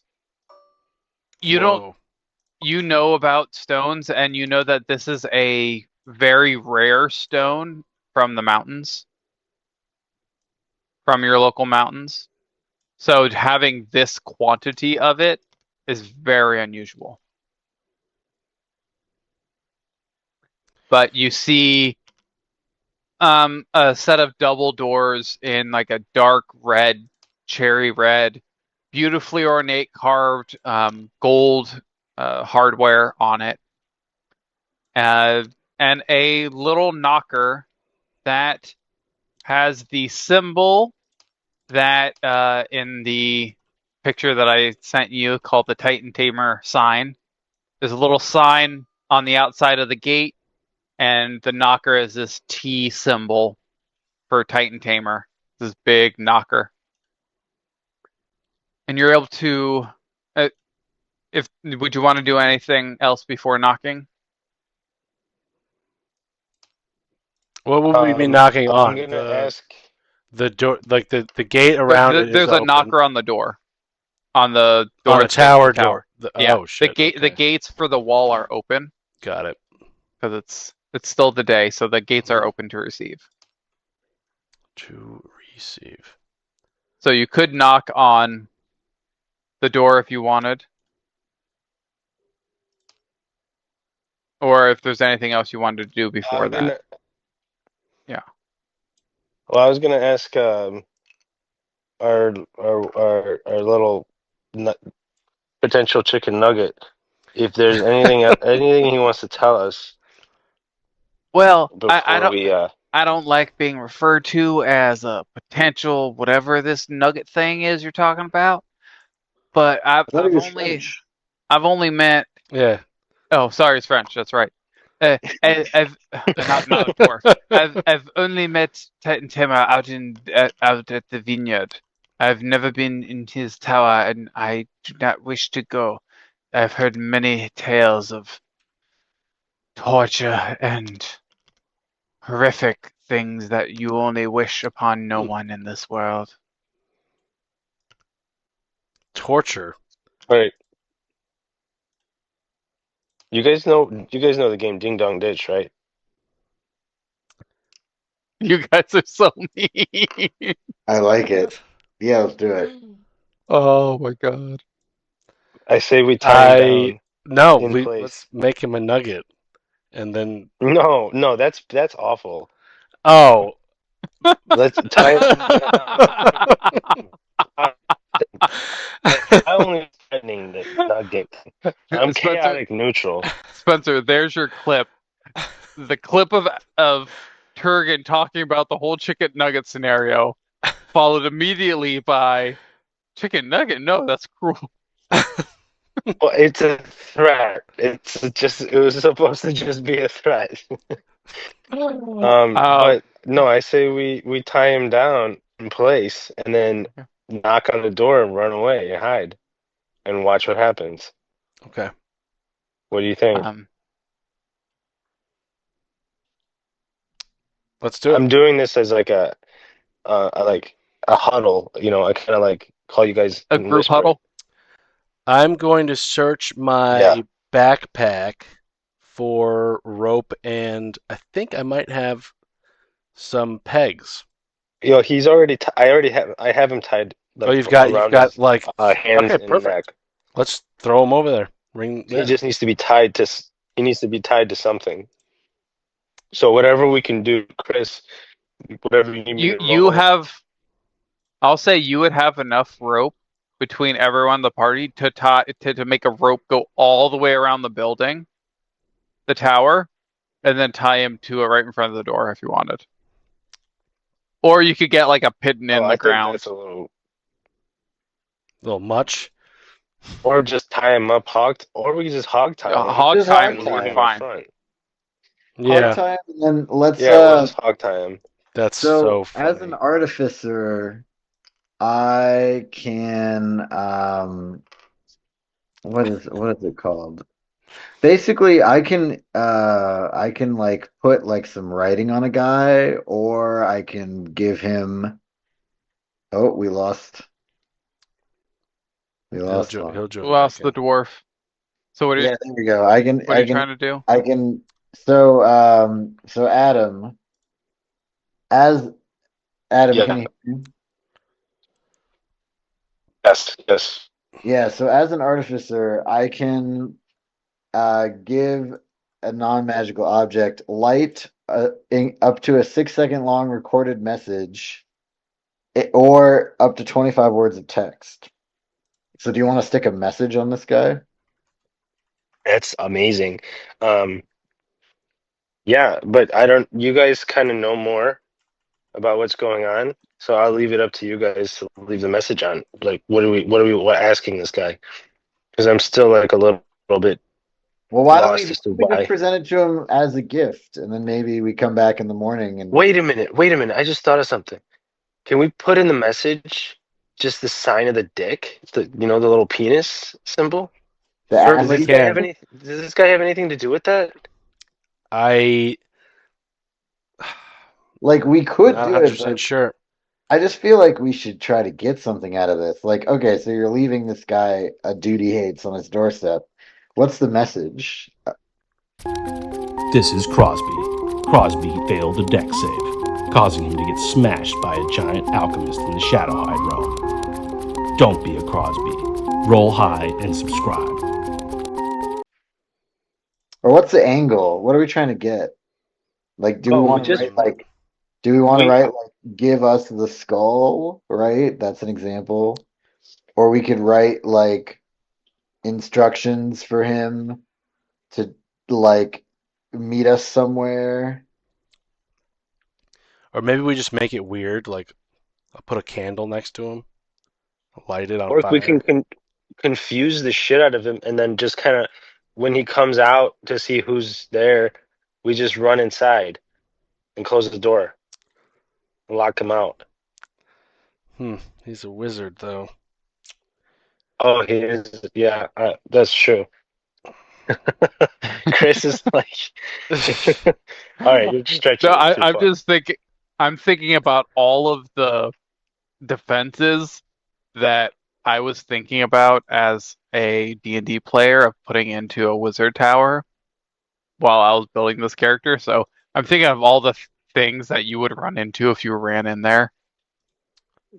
You know about stones, and you know that this is a very rare stone from the mountains, from your local mountains. So having this quantity of it is very unusual. But you see a set of double doors in like a dark red, cherry red, beautifully ornate carved gold hardware on it. And a little knocker that has the symbol that in the picture that I sent you called the Titan Tamer sign. There's a little sign on the outside of the gate, and the knocker is this T symbol for Titan Tamer. This big knocker. And you're able to would you want to do anything else before knocking? What would we be knocking on? I'm gonna ask The door, like the gate around it is There's a open. knocker on the door. On the door. On the tower door. Yeah. Oh shit. The okay. gates for the wall are open Got it. because it's still the day, so the gates are open to receive. To receive. So you could knock on the door if you wanted. Or if there's anything else you wanted to do before that. Yeah. Well, I was gonna ask our little potential chicken nugget if there's anything anything he wants to tell us. Well, before I don't like being referred to as a potential whatever this nugget thing is you're talking about. But I've only met. Yeah. Oh, sorry, it's French. That's right. I've not a dwarf. I've only met Titan Timur out at the vineyard. I've never been in his tower, and I do not wish to go. I've heard many tales of torture and horrific things that you only wish upon no one in this world. Torture. Right. You guys know the game Ding Dong Ditch, right? You guys are so mean. I like it. Yeah, let's do it. Oh my god. I say we tie him down. No, in place. let's make him a nugget, and then. No, that's awful. Oh. Let's tie him down. I'm only threatening the nugget. I'm chaotic neutral. Spencer, there's your clip. The clip of Turgan talking about the whole chicken nugget scenario, followed immediately by chicken nugget. No, that's cruel. Well, it's a threat. It was supposed to just be a threat. But no, I say we tie him down in place and then knock on the door and run away and hide and watch what happens. Okay. What do you think? Let's do it. I'm doing this as like a huddle. I kind of like call you guys a group huddle. I'm going to search my backpack for rope, and I think I might have some pegs. He's already. I have him tied. Like, you've got his, like hands okay, and perfect. neck. Let's throw him over there. He just needs to be tied to. He needs to be tied to something. So whatever we can do, Chris. Whatever you need. You have. I'll say you would have enough rope between everyone in the party to make a rope go all the way around the building, the tower, and then tie him to it right in front of the door if you wanted. Or you could get like a pin in the ground. That's a little much. Or just tie him up, or we can just hog tie him. Hog tie him would be fine. Yeah. Hog tie him, and then let's just hog tie him. That's so funny. As an artificer, I can what is it called? Basically, I can like put like some writing on a guy, or I can give him. Oh, we lost. We lost. He'll lost the dwarf. So what? There we go. I can. What are you trying to do? I can. So Adam, can you hear me? Yes. Yeah, so as an artificer, I can give a non-magical object light up to a 6-second long recorded message, or up to 25 words of text. So do you want to stick a message on this guy? That's amazing. Yeah, but you guys kind of know more about what's going on, so I'll leave it up to you guys to leave the message on. Like, what are we asking this guy? Because I'm still like a little bit. Well, why don't we just present it to him as a gift, and then maybe we come back in the morning and. Wait a minute! I just thought of something. Can we put in the message just the sign of the dick? The little penis symbol. Does this guy have anything to do with that? Like, we could do it. Sure. I just feel like we should try to get something out of this. Like, okay, so you're leaving this guy a dude he hates on his doorstep. What's the message? This is Crosby. Crosby failed a deck save, causing him to get smashed by a giant alchemist in the Shadowhide realm. Don't be a Crosby. Roll high and subscribe. Or what's the angle? What are we trying to get? Like, do we Oh, want to just write like, do we want to we write like, give us the skull, right? That's an example. Or we could write like instructions for him to like meet us somewhere. Or maybe we just make it weird, like I'll put a candle next to him, light it on or if we fire. can confuse the shit out of him, and then just kind of when he comes out to see who's there, we just run inside and close the door and lock him out. He's a wizard though. Oh, he is. Yeah, that's true. Chris is like, all right, you're stretching No, it too I'm far. just thinking. I'm thinking about all of the defenses that I was thinking about as a D&D player of putting into a wizard tower while I was building this character. So I'm thinking of all the things that you would run into if you ran in there.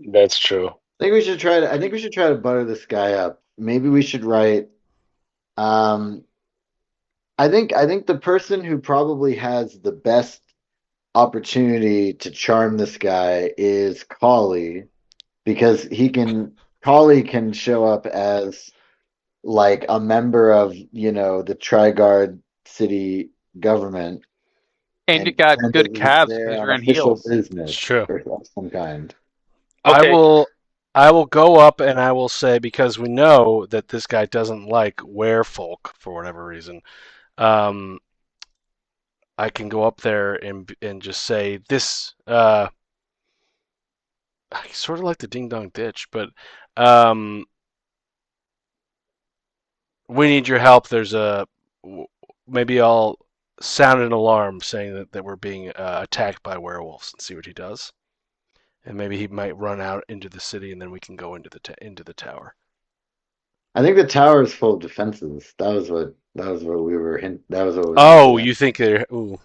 That's true. I think we should try to butter this guy up. Maybe we should write um I think the person who probably has the best opportunity to charm this guy is Collie because Collie can show up as like a member of, the Triguard city government And you and got pretend good that he's calves because there on you're in official heels. It's business true. or of some kind. I Okay. will go up and I will say, because we know that this guy doesn't like werefolk for whatever reason. I can go up there and just say this. I sort of like the Ding Dong Ditch, but um, we need your help. Maybe I'll sound an alarm saying that we're being attacked by werewolves and see what he does. And maybe he might run out into the city, and then we can go into the tower. I think the tower is full of defenses. That was what we were that was what was Oh, hinted at. you think they're? Ooh,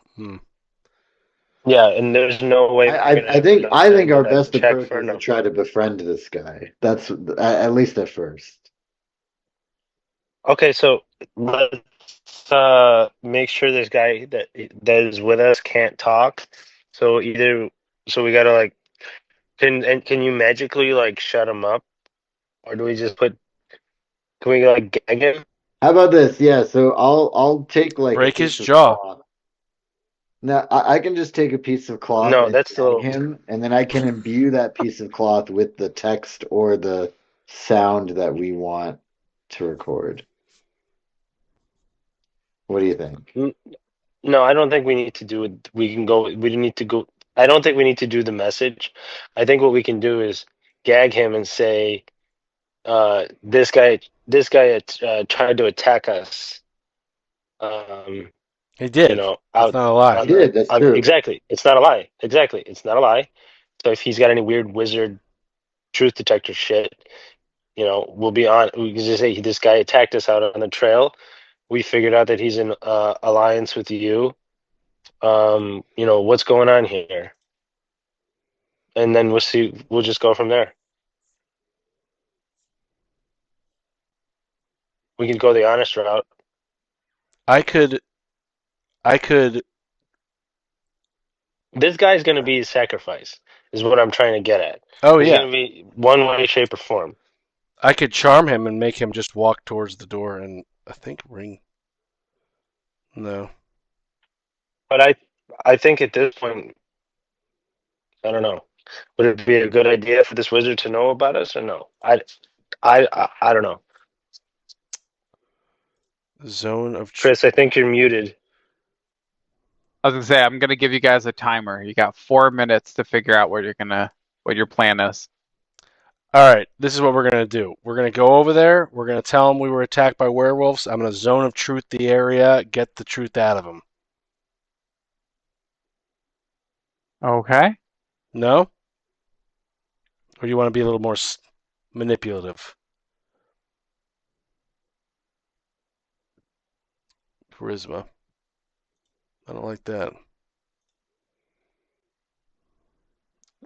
Yeah, and there's no way we're gonna run up I there think and our get a best check approach for is to no. try to befriend this guy. That's at least at first. Okay, so let's make sure this guy that is with us can't talk. So we gotta like can you magically like shut him up, or do we just can we like gag him? How about this? Yeah, so I'll take like a break his piece of jaw. cloth. Now I can just take a piece of cloth No, and that's gag still him, and then I can imbue that piece of cloth with the text or the sound that we want to record. What do you think? no. I don't think we need to do it. We can go. We don't need to go. I don't think we need to do the message. I think what we can do is gag him and say, this guy tried to attack us. Um, He did. That's out not a lie. He did, that's true. exactly. It's not a lie. Exactly. It's not a lie. So if he's got any weird wizard truth detector shit, we'll be on. We can just say this guy attacked us out on the trail. We figured out that he's in alliance with you. What's going on here? And then we'll see. We'll just go from there. We can go the honest route. I could. This guy's going to be a sacrifice, is what I'm trying to get at. Oh He's yeah, going to be one way, shape, or form. I could charm him and make him just walk towards the door, and I think ring. No. But I think at this point, I don't know. Would it be a good idea for this wizard to know about us or no? I don't know. Zone of Chris, I think you're muted. I was gonna say I'm gonna give you guys a timer. You got 4 minutes to figure out what your plan is. All right, this is what we're going to do. We're going to go over there. We're going to tell them we were attacked by werewolves. I'm going to zone of truth the area, get the truth out of them. Okay. No? Or do you want to be a little more manipulative? Charisma. I don't like that.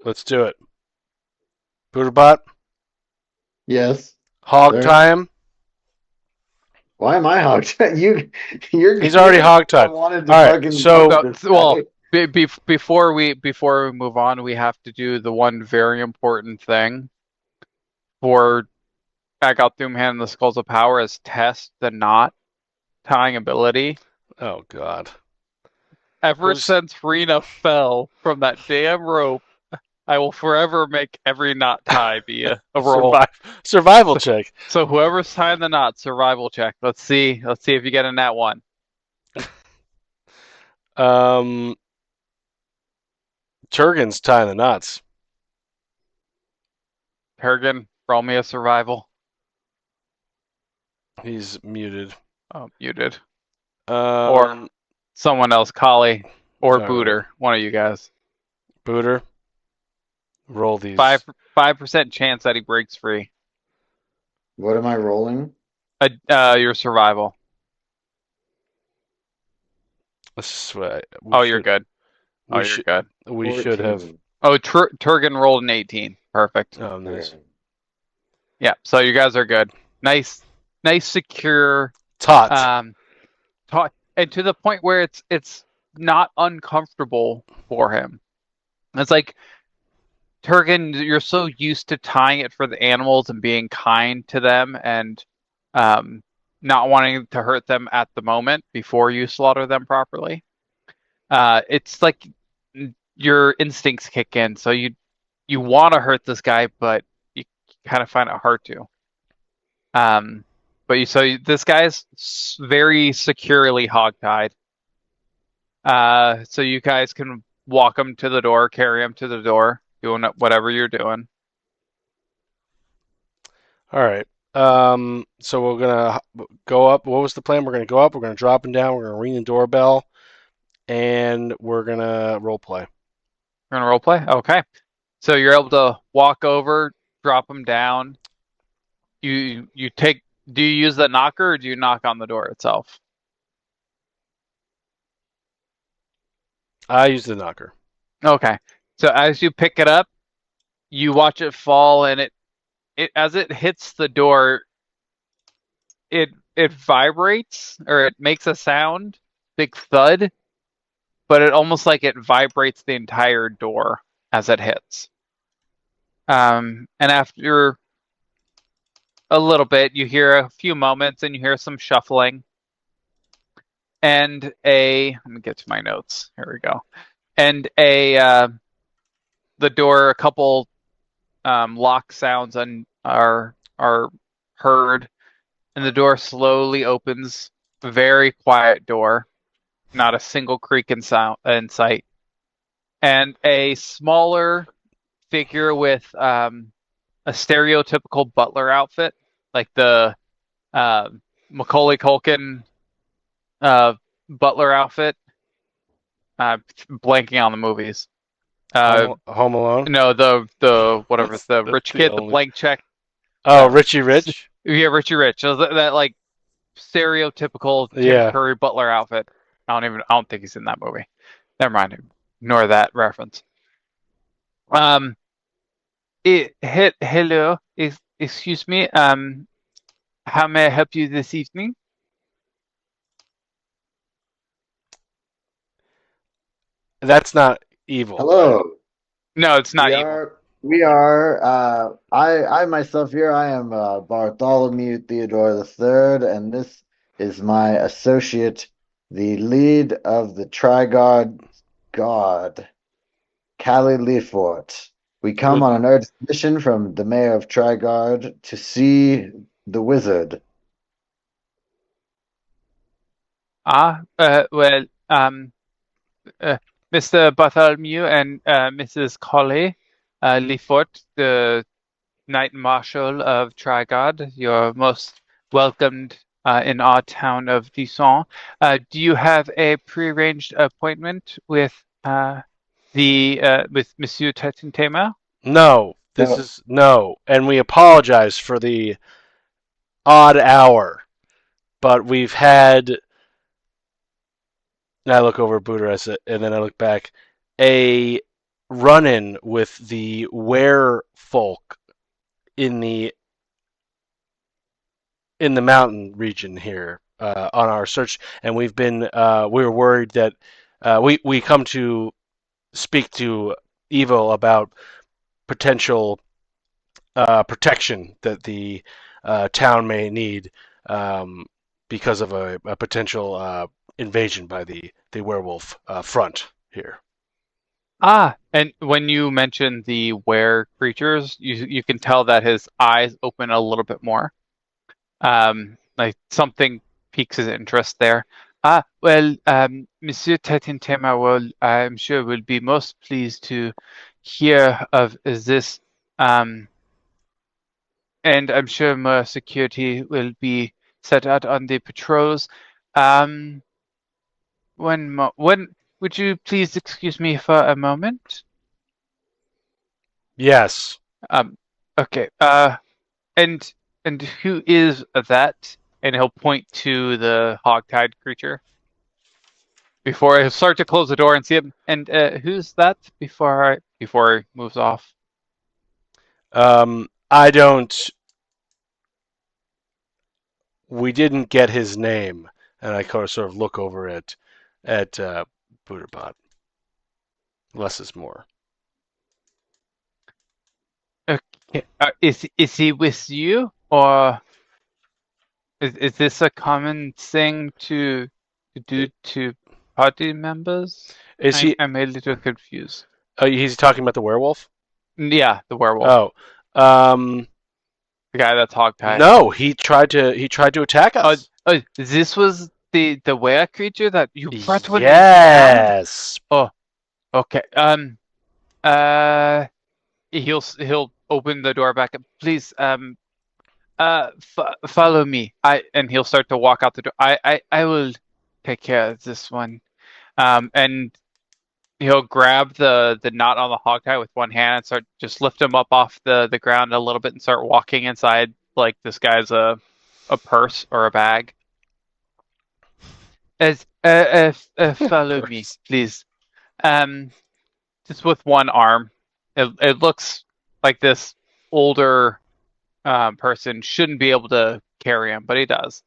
Let's do it. Booterbot, Yes. hog Sir? tie him. Why am I hogged? You're. He's already I hog-tied. wanted to All right, fucking so- fuck this Well, guy. before we move on, we have to do the one very important thing for Agathum Hand and the Skulls of Power is test the knot tying ability. Oh God. Ever Who's- since Rena fell from that damn rope, I will forever make every knot tie be a roll. Survival check. So whoever's tying the knot, survival check. Let's see if you get in that one. Turgan's tying the knots. Kurgan, roll me a survival. He's muted. Oh, muted. Or Someone else, Kali or Alright. Booter, one of you guys. Booter. Roll these. 5% chance that he breaks free. What am I rolling? Your survival. This is what You're good. You're good. We should have. 14. Oh, Turgan rolled an 18. Perfect. Oh, nice. Okay. Yeah, so you guys are good. Nice, secure. Tot. Taut, and to the point where it's not uncomfortable for him. It's like Turgan, you're so used to tying it for the animals and being kind to them and not wanting to hurt them at the moment before you slaughter them properly. It's like your instincts kick in, so you want to hurt this guy, but you kind of find it hard to. This guy's very securely hogtied. So you guys can walk him to the door, carry him to the door, doing whatever you're doing. All right. So we're gonna go up. What was the plan? We're gonna go up. We're gonna drop him down. We're gonna ring the doorbell, and we're gonna role play. You're gonna role play? Okay. So you're able to walk over, drop him down. You take. Do you use the knocker or do you knock on the door itself? I use the knocker. Okay. So as you pick it up, you watch it fall, and it as it hits the door, it vibrates or it makes a sound, big thud, but it almost like it vibrates the entire door as it hits. And after a little bit, you hear a few moments and you hear some shuffling. And let me get to my notes. Here we go. And the door, a couple lock sounds are heard, and the door slowly opens. Very quiet door, not a single creak in sight, and a smaller figure with a stereotypical butler outfit, like the Macaulay Culkin butler outfit. Blanking on the movies. Home Alone. No, the whatever, That's the rich the kid, the only- blank check. Oh, Richie Rich. Yeah, Richie Rich. So that like stereotypical Tim Yeah. Curry butler outfit. I don't think he's in that movie. Never mind. Ignore that reference. Hello. Excuse me. How may I help you this evening? That's not evil. Hello. No, it's not we evil. We are. I myself here. I am Bartholomew Theodore III, and this is my associate, the lead of the Trigard God, Callie Lefort. We come on an urgent mission from the mayor of Trigard to see the wizard. Mr. Bartholomew and Mrs. Colley Lefort, the Knight Marshal of Trigard, you're most welcomed in our town of Disson. Do you have a prearranged appointment with with Monsieur Tetentema? No. This No. is no, and we apologize for the odd hour, but we've had. And I look over at Buddha, and then I look back. A run-in with the werefolk in the mountain region here on our search, and we've been we were worried that we come to speak to Evo about potential protection that the town may need because of a potential invasion by the werewolf front here. Ah, and when you mention the were creatures, you can tell that his eyes open a little bit more. Like something piques his interest there. Ah, well, Monsieur Tetintema will, I'm sure, will be most pleased to hear of this. And I'm sure more security will be set out on the patrols. When would you please excuse me for a moment? Yes. Okay. And who is that? And he'll point to the hogtied creature. Before I start to close the door and see him. And who's that? Before he moves off. I don't. We didn't get his name, and I sort of look over at Buddhabot. Less is more. Okay. Is he with you, or is this a common thing to do to party members? I'm a little confused. Oh, he's talking about the werewolf. Yeah, the werewolf. Oh, the guy that's hogtied. No, he tried to attack us. This was the were creature that you brought when Yes. Oh, okay. He'll open the door back up. Please, follow me. And he'll start to walk out the door. I will take care of this one. And he'll grab the knot on the hogtie with one hand and start just lift him up off the ground a little bit and start walking inside like this guy's a purse or a bag. Follow me, please. Just with one arm. It looks like this older person shouldn't be able to carry him, but he does.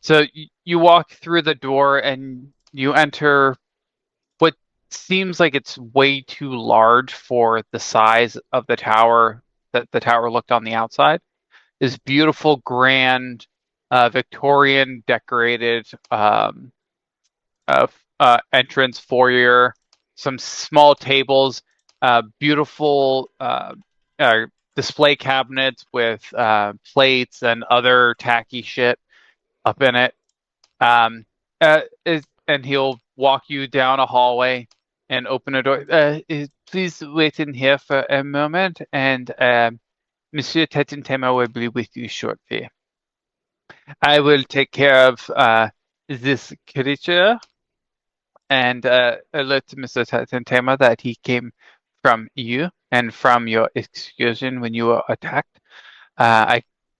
So you walk through the door and you enter what seems like it's way too large for the size of the tower that the tower looked on the outside. This beautiful, grand, Victorian decorated entrance foyer, some small tables, beautiful display cabinets with plates and other tacky shit up in it. And he'll walk you down a hallway and open a door. Please wait in here for a moment, and Monsieur Tetintema will be with you shortly. I will take care of this creature and alert Mr. Tetintema that he came from you and from your excursion when you were attacked.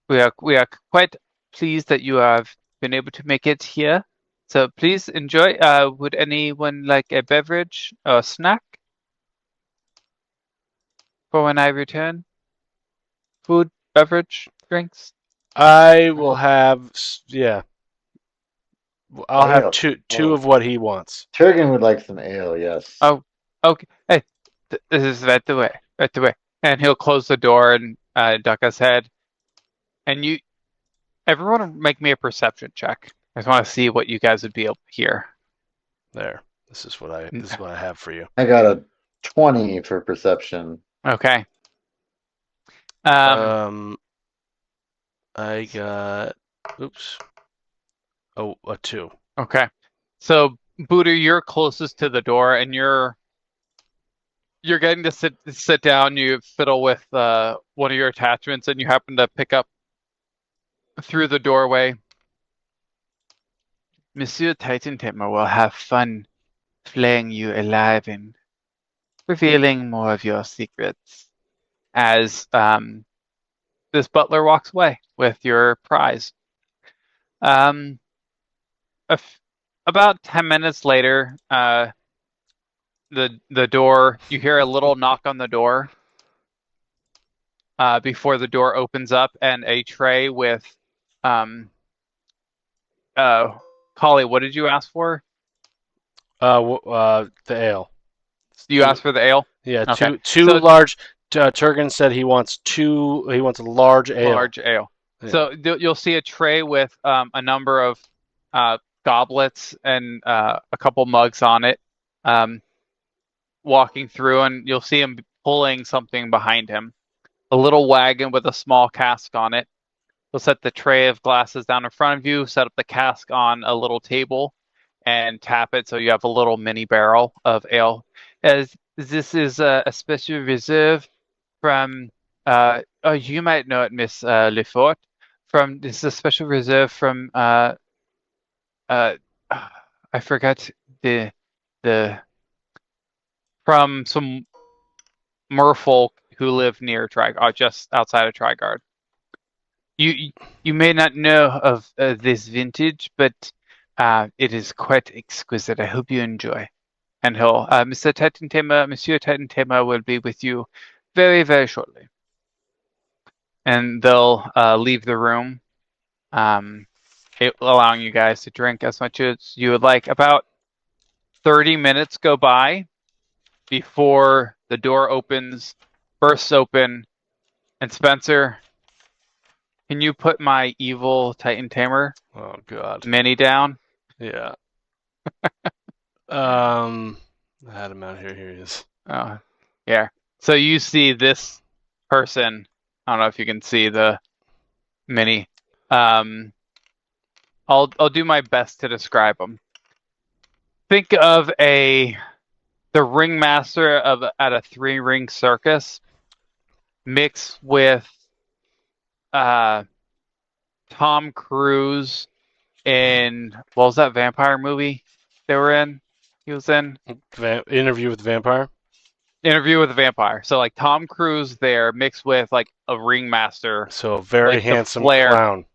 We are quite pleased that you have been able to make it here. So please enjoy. Would anyone like a beverage or snack for when I return? Food, beverage, drinks? I will have, yeah. I'll have two of what he wants. Turgan would like some ale, yes. Oh, okay. Hey, this is right the way. And he'll close the door and duck his head. And everyone make me a perception check. I just want to see what you guys would be able to hear. There. This is what I have for you. I got a 20 for perception. Okay. I got a 2. Okay. So Buddha, you're closest to the door and you're getting to sit down, you fiddle with one of your attachments and you happen to pick up through the doorway. Monsieur Tetintema will have fun flaying you alive and revealing more of your secrets. as this butler walks away with your prize. About 10 minutes later, the door, you hear a little knock on the door before the door opens up, and a tray with Collie, what did you ask for? The ale. You asked for the ale? Yeah, Okay. two So- large. Turgan said he wants two. He wants a large ale. Large ale. Yeah. So you'll see a tray with a number of goblets and a couple mugs on it, walking through, and you'll see him pulling something behind him. A little wagon with a small cask on it. He'll set the tray of glasses down in front of you, set up the cask on a little table, and tap it so you have a little mini barrel of ale. As this is a special reserve from, you might know it, Miss Lefort. This is a special reserve from, I forgot from some merfolk who live near just outside of Trigard. You may not know of this vintage, but it is quite exquisite. I hope you enjoy. And Monsieur Titan Tamer will be with you very, very shortly. And they'll leave the room, allowing you guys to drink as much as you would like. About 30 minutes go by before the door bursts open, and Spencer, can you put my evil Titan Tamer mini down? Yeah. I had him out here. Here he is. Oh, yeah. So you see this person. I don't know if you can see the mini. I'll do my best to describe him. Think of the ringmaster at a 3-ring circus mixed with Tom Cruise in, what was that vampire movie they were in? He was in Interview with the Vampire. Interview with the Vampire. So like Tom Cruise there mixed with like a ringmaster. So a very like handsome clown.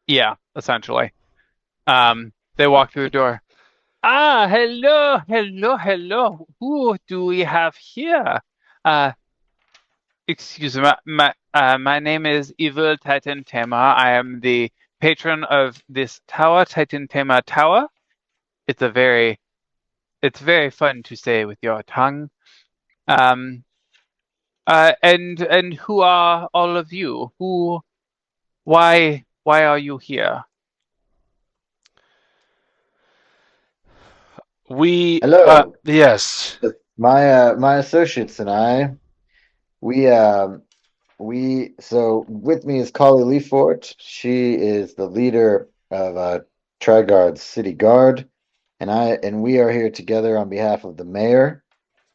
Yeah, essentially. They walk through the door. Ah, hello. Who do we have here? Excuse me, my name is Evil Titan Tamer. I am the patron of this tower, Titan Tamer Tower. It's very fun to say with your tongue. And who are all of you? Why are you here? Hello. Yes. My associates and I, so with me is Collie Lefort. She is the leader of Trigard's City Guard, and we are here together on behalf of the mayor.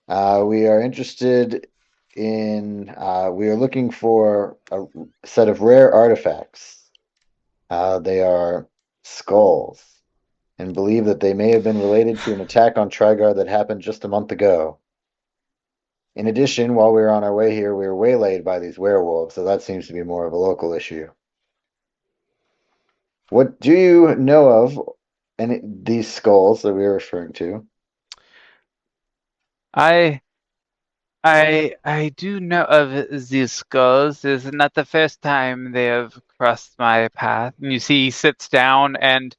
We are interested in we are looking for a set of rare artifacts. They are skulls, and believe that they may have been related to an attack on Trigard that happened just a month ago. In addition, while we were on our way here, we were waylaid by these werewolves, so that seems to be more of a local issue. What do you know of these skulls that we were referring to? I do know of these skulls. This is not the first time they have crossed my path. And you see he sits down, and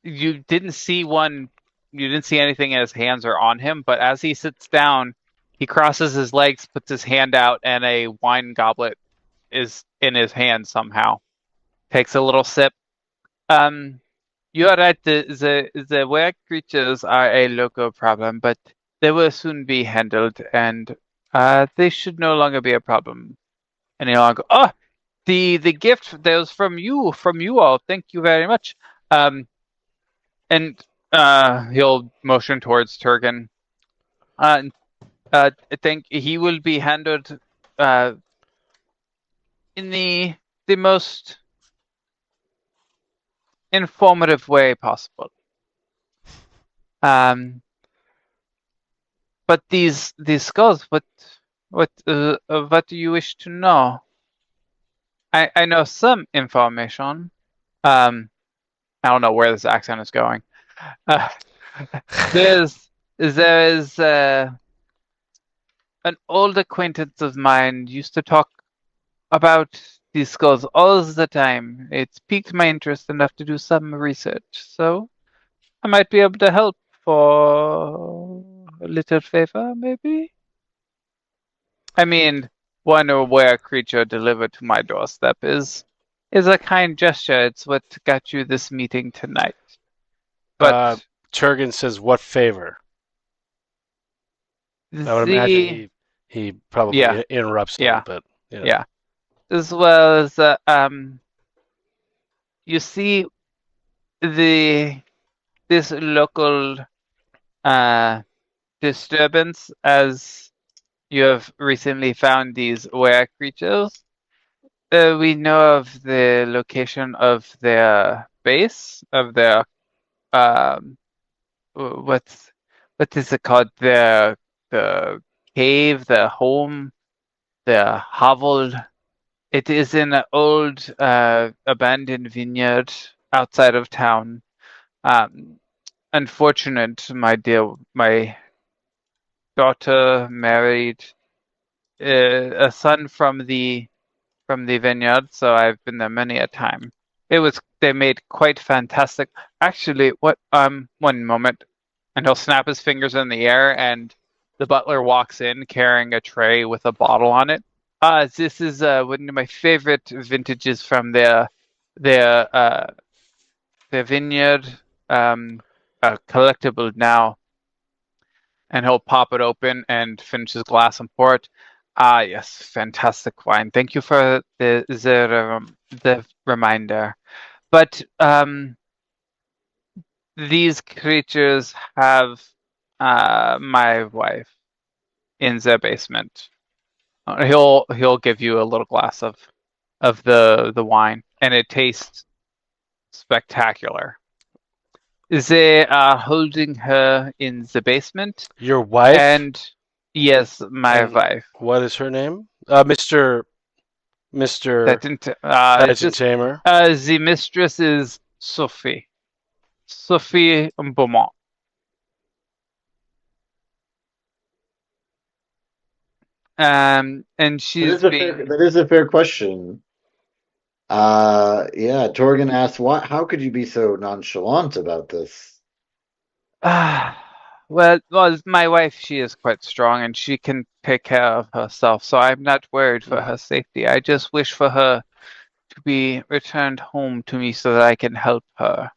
you didn't see anything in his hands or on him, but as he sits down, he crosses his legs, puts his hand out, and a wine goblet is in his hand somehow. Takes a little sip. You are right, the were creatures are a local problem, but they will soon be handled, and they should no longer be a problem any longer. Oh, the gift that was from you all. Thank you very much. And he'll motion towards Turgan. I think he will be handled in the most informative way possible. But these skulls, What do you wish to know? I know some information. I don't know where this accent is going. There's an old acquaintance of mine used to talk about these skulls all the time. It's piqued my interest enough to do some research, so I might be able to help for a little favor, maybe? I mean, one rare creature delivered to my doorstep is a kind gesture. It's what got you this meeting tonight. But Turgan says, "What favor?" I would imagine he probably interrupts them, but yeah. As well as you see this local disturbance, as you have recently found these rare creatures. We know of the location of their base, of their what is it called? The cave, the home, the hovel. It is in an old abandoned vineyard outside of town. Unfortunate, my daughter married a son from the vineyard, so I've been there many a time. They made quite fantastic. Actually, one moment, and he'll snap his fingers in the air, and the butler walks in carrying a tray with a bottle on it. This is one of my favorite vintages from their vineyard, a collectible now. And he'll pop it open and finish his glass and pour it. Ah, yes, fantastic wine. Thank you for the reminder. But these creatures have my wife in their basement. He'll give you a little glass of the wine, and it tastes spectacular. They are holding her in the basement. Your wife? And yes, my wife. What is her name? Mr. Tamer. The mistress is Sophie. Sophie Beaumont. And she's that is a fair question. Yeah, Torgan asks, how could you be so nonchalant about this? Well, my wife, she is quite strong and she can take care of herself, so I'm not worried for her safety. I just wish for her to be returned home to me so that I can help her.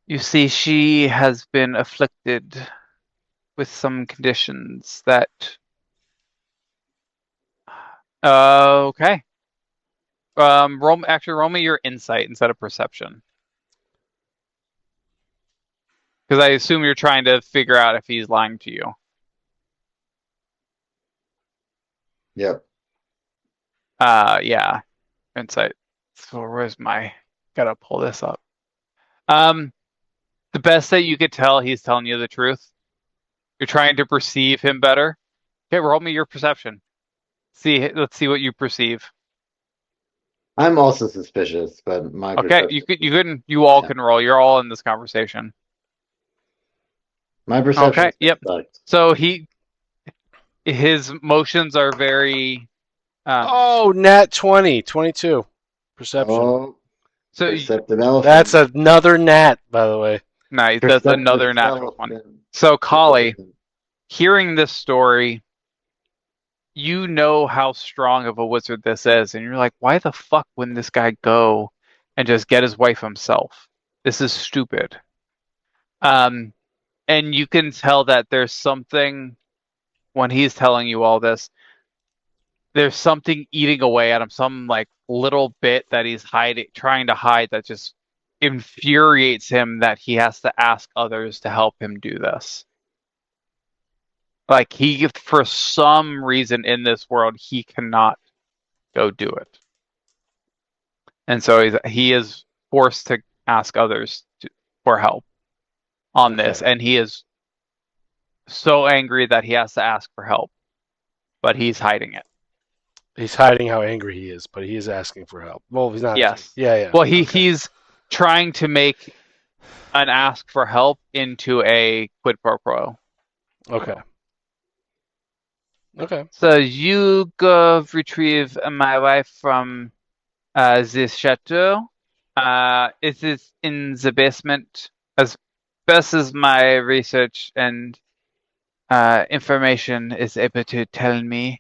You see, she has been afflicted with some conditions that... Okay. Roll me your insight instead of perception. Because I assume you're trying to figure out if he's lying to you. Yep. Yeah. Insight. So where's my... Gotta pull this up. The best that you could tell, he's telling you the truth. You're trying to perceive him better. Okay, roll me your perception. Let's see what you perceive. I'm also suspicious, but my okay, you all can roll. You're all in this conversation. My perception. Okay, yep. So his motions are very. Nat 20, 22 perception. Oh, so perceptive elephant. That's another nat, by the way. Nice. That's another natural one. So Kali, hearing this story, you know how strong of a wizard this is, and you're like, why the fuck wouldn't this guy go and just get his wife himself? This is stupid. And you can tell that there's something, when he's telling you all this, there's something eating away at him, some like little bit that he's trying to hide that just infuriates him, that he has to ask others to help him do this. Like, he, for some reason in this world, he cannot go do it. And so he is forced to ask others for help on this. And he is so angry that he has to ask for help. but he's hiding it. He's hiding how angry he is, but he is asking for help. Well, he's not. Yes. Yeah. Well, Okay. he's trying to make an ask for help into a quid pro quo. Okay. So you go retrieve my wife from this chateau. It is in the basement. As best as my research and information is able to tell me,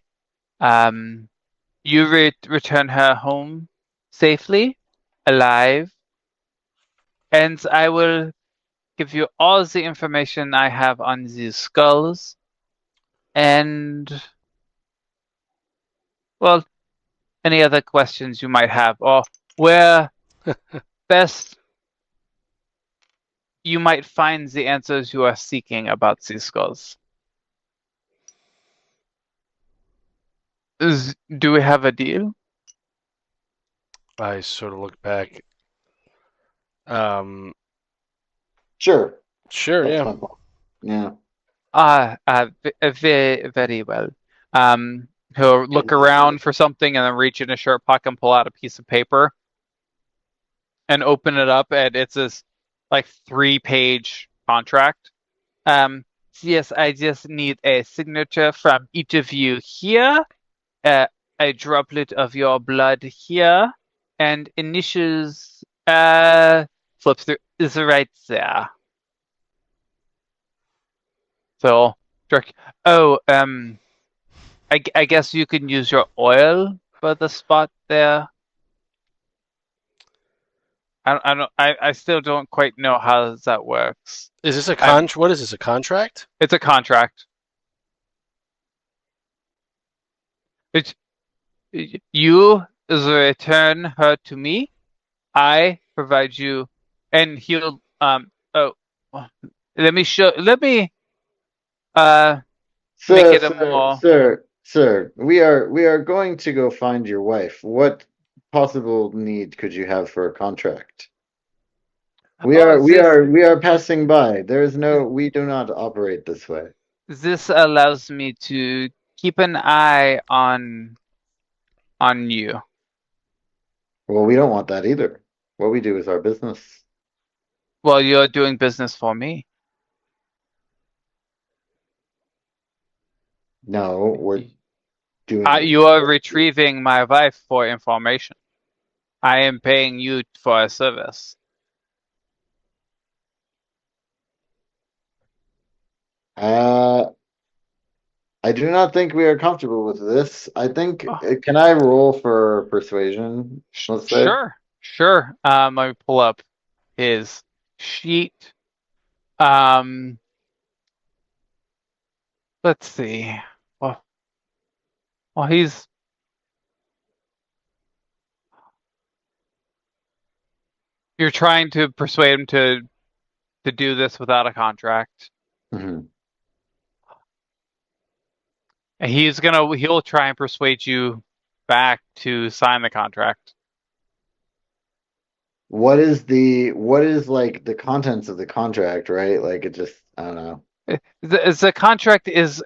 you return her home safely, alive, and I will give you all the information I have on these skulls. And, well, any other questions you might have, or where best you might find the answers you are seeking about these skulls. Do we have a deal? I sort of look back. Sure. Sure. That's Yeah. my fault. Yeah. Very, very well. He'll look around for something and then reach in his shirt pocket and pull out a piece of paper and open it up, and it's this like 3-page contract. Yes, I just need a signature from each of you here, a droplet of your blood here, and initials flips through is right there. So, I guess you can use your oil for the spot there. I still don't quite know how that works. Is this a What is this? A contract? It's a contract. You return her to me. I provide you, and he'll let me make it a more. Sir, we are going to go find your wife. What possible need could you have for a contract? We are passing by. We do not operate this way. This allows me to keep an eye on you. Well, we don't want that either. What we do is our business. Well, you're doing business for me. No, we're doing. You are retrieving my wife for information. I am paying you for a service. I do not think we are comfortable with this. I think, can I roll for persuasion? Let's say? Sure. Let me pull up his sheet. Let's see. Well, he's. You're trying to persuade him to do this without a contract. Mm-hmm. And he'll try and persuade you back to sign the contract. What is like the contents of the contract, right? Like it just, I don't know. The contract is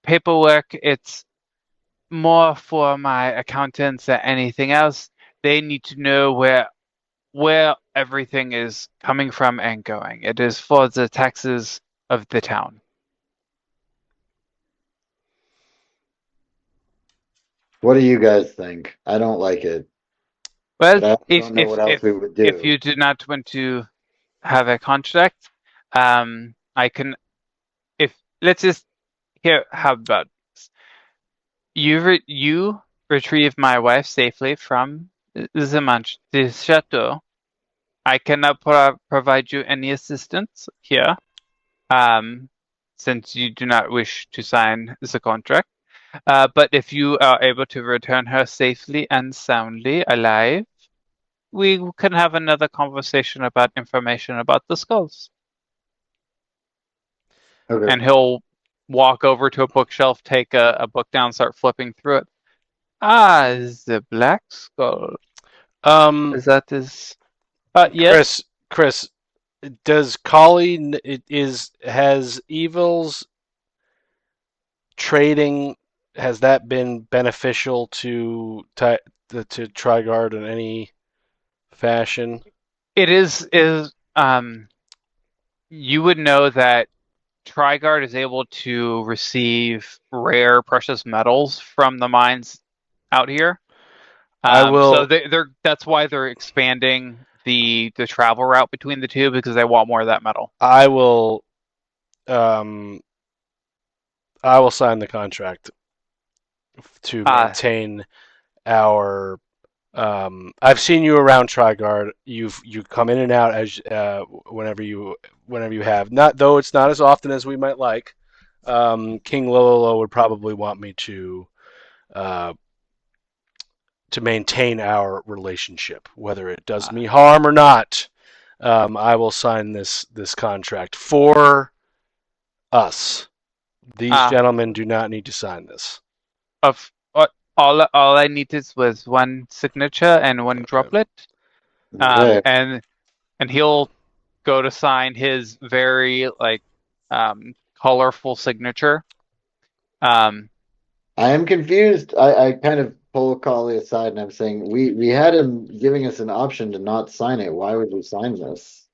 paperwork. It's more for my accountants than anything else. They need to know where everything is coming from and going. It is for the taxes of the town. What do you guys think? I don't like it. Well, if you do not want to have a contract, I can. Let's just hear how about this. You retrieve my wife safely from the chateau. I cannot provide you any assistance here, since you do not wish to sign the contract. But if you are able to return her safely and soundly alive, we can have another conversation about information about the skulls. Okay. And he'll walk over to a bookshelf, take a book down, start flipping through it. The Black Skull. Yes. Chris, does Kali has Evil's trading has that been beneficial to Trigard in any fashion? It is you would know that Trigard is able to receive rare precious metals from the mines out here. I will. So that's why they're expanding the travel route between the two, because they want more of that metal. I will. I will sign the contract to maintain our. I've seen you around Trigard. You come in and out as whenever you have. Not though it's not as often as we might like. King Lilolo would probably want me to maintain our relationship, whether it does me harm or not. I will sign this contract for us. These gentlemen do not need to sign this. All I needed was one signature and one droplet, and he'll go to sign his very colorful signature. I am confused. I kind of pull Kali aside and I'm saying we had him giving us an option to not sign it. Why would we sign this?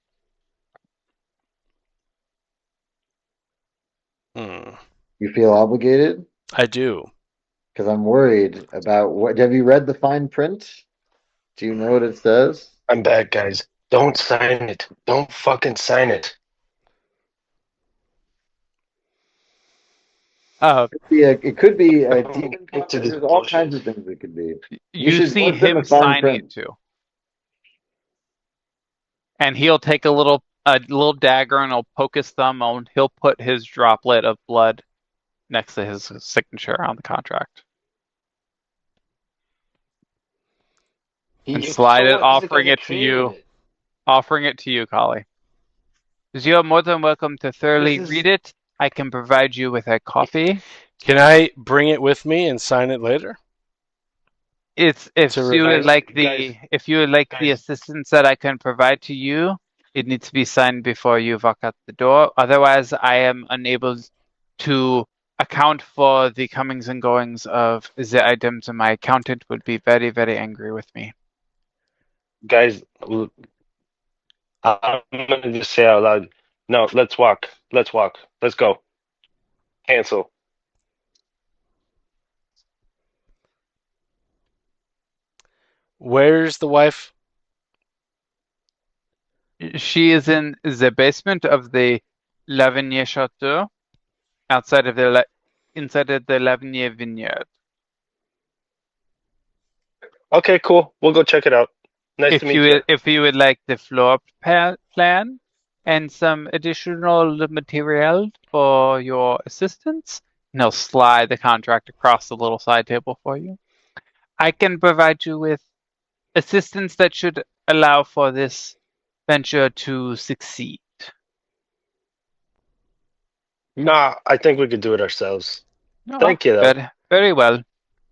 You feel obligated? I do. Because I'm worried about what. Have you read the fine print? Do you know what it says? I'm back, guys. Don't sign it. Don't fucking sign it. It could be a demon. There's all kinds of things it could be. You see him signing it too, and he'll take a little dagger and he'll poke his thumb on. He'll put his droplet of blood next to his signature on the contract, and slide it, offering it to you. Offering it to you, Kali. You are more than welcome to thoroughly read it. I can provide you with a copy. Can I bring it with me and sign it later? If you would like the assistance that I can provide to you, it needs to be signed before you walk out the door. Otherwise, I am unable to account for the comings and goings of the items, and my accountant would be very, very angry with me. Guys, I'm gonna just say out loud, no, let's walk. Let's walk. Let's go. Cancel. Where's the wife? She is in the basement of the Lavinier Chateau, inside of the Lavinier Vineyard. Okay, cool. We'll go check it out. Nice to meet you. If you would like the floor plan and some additional material for your assistance, and he'll slide the contract across the little side table for you. I can provide you with assistance that should allow for this venture to succeed. Nah, I think we could do it ourselves. Thank you, though. Very well.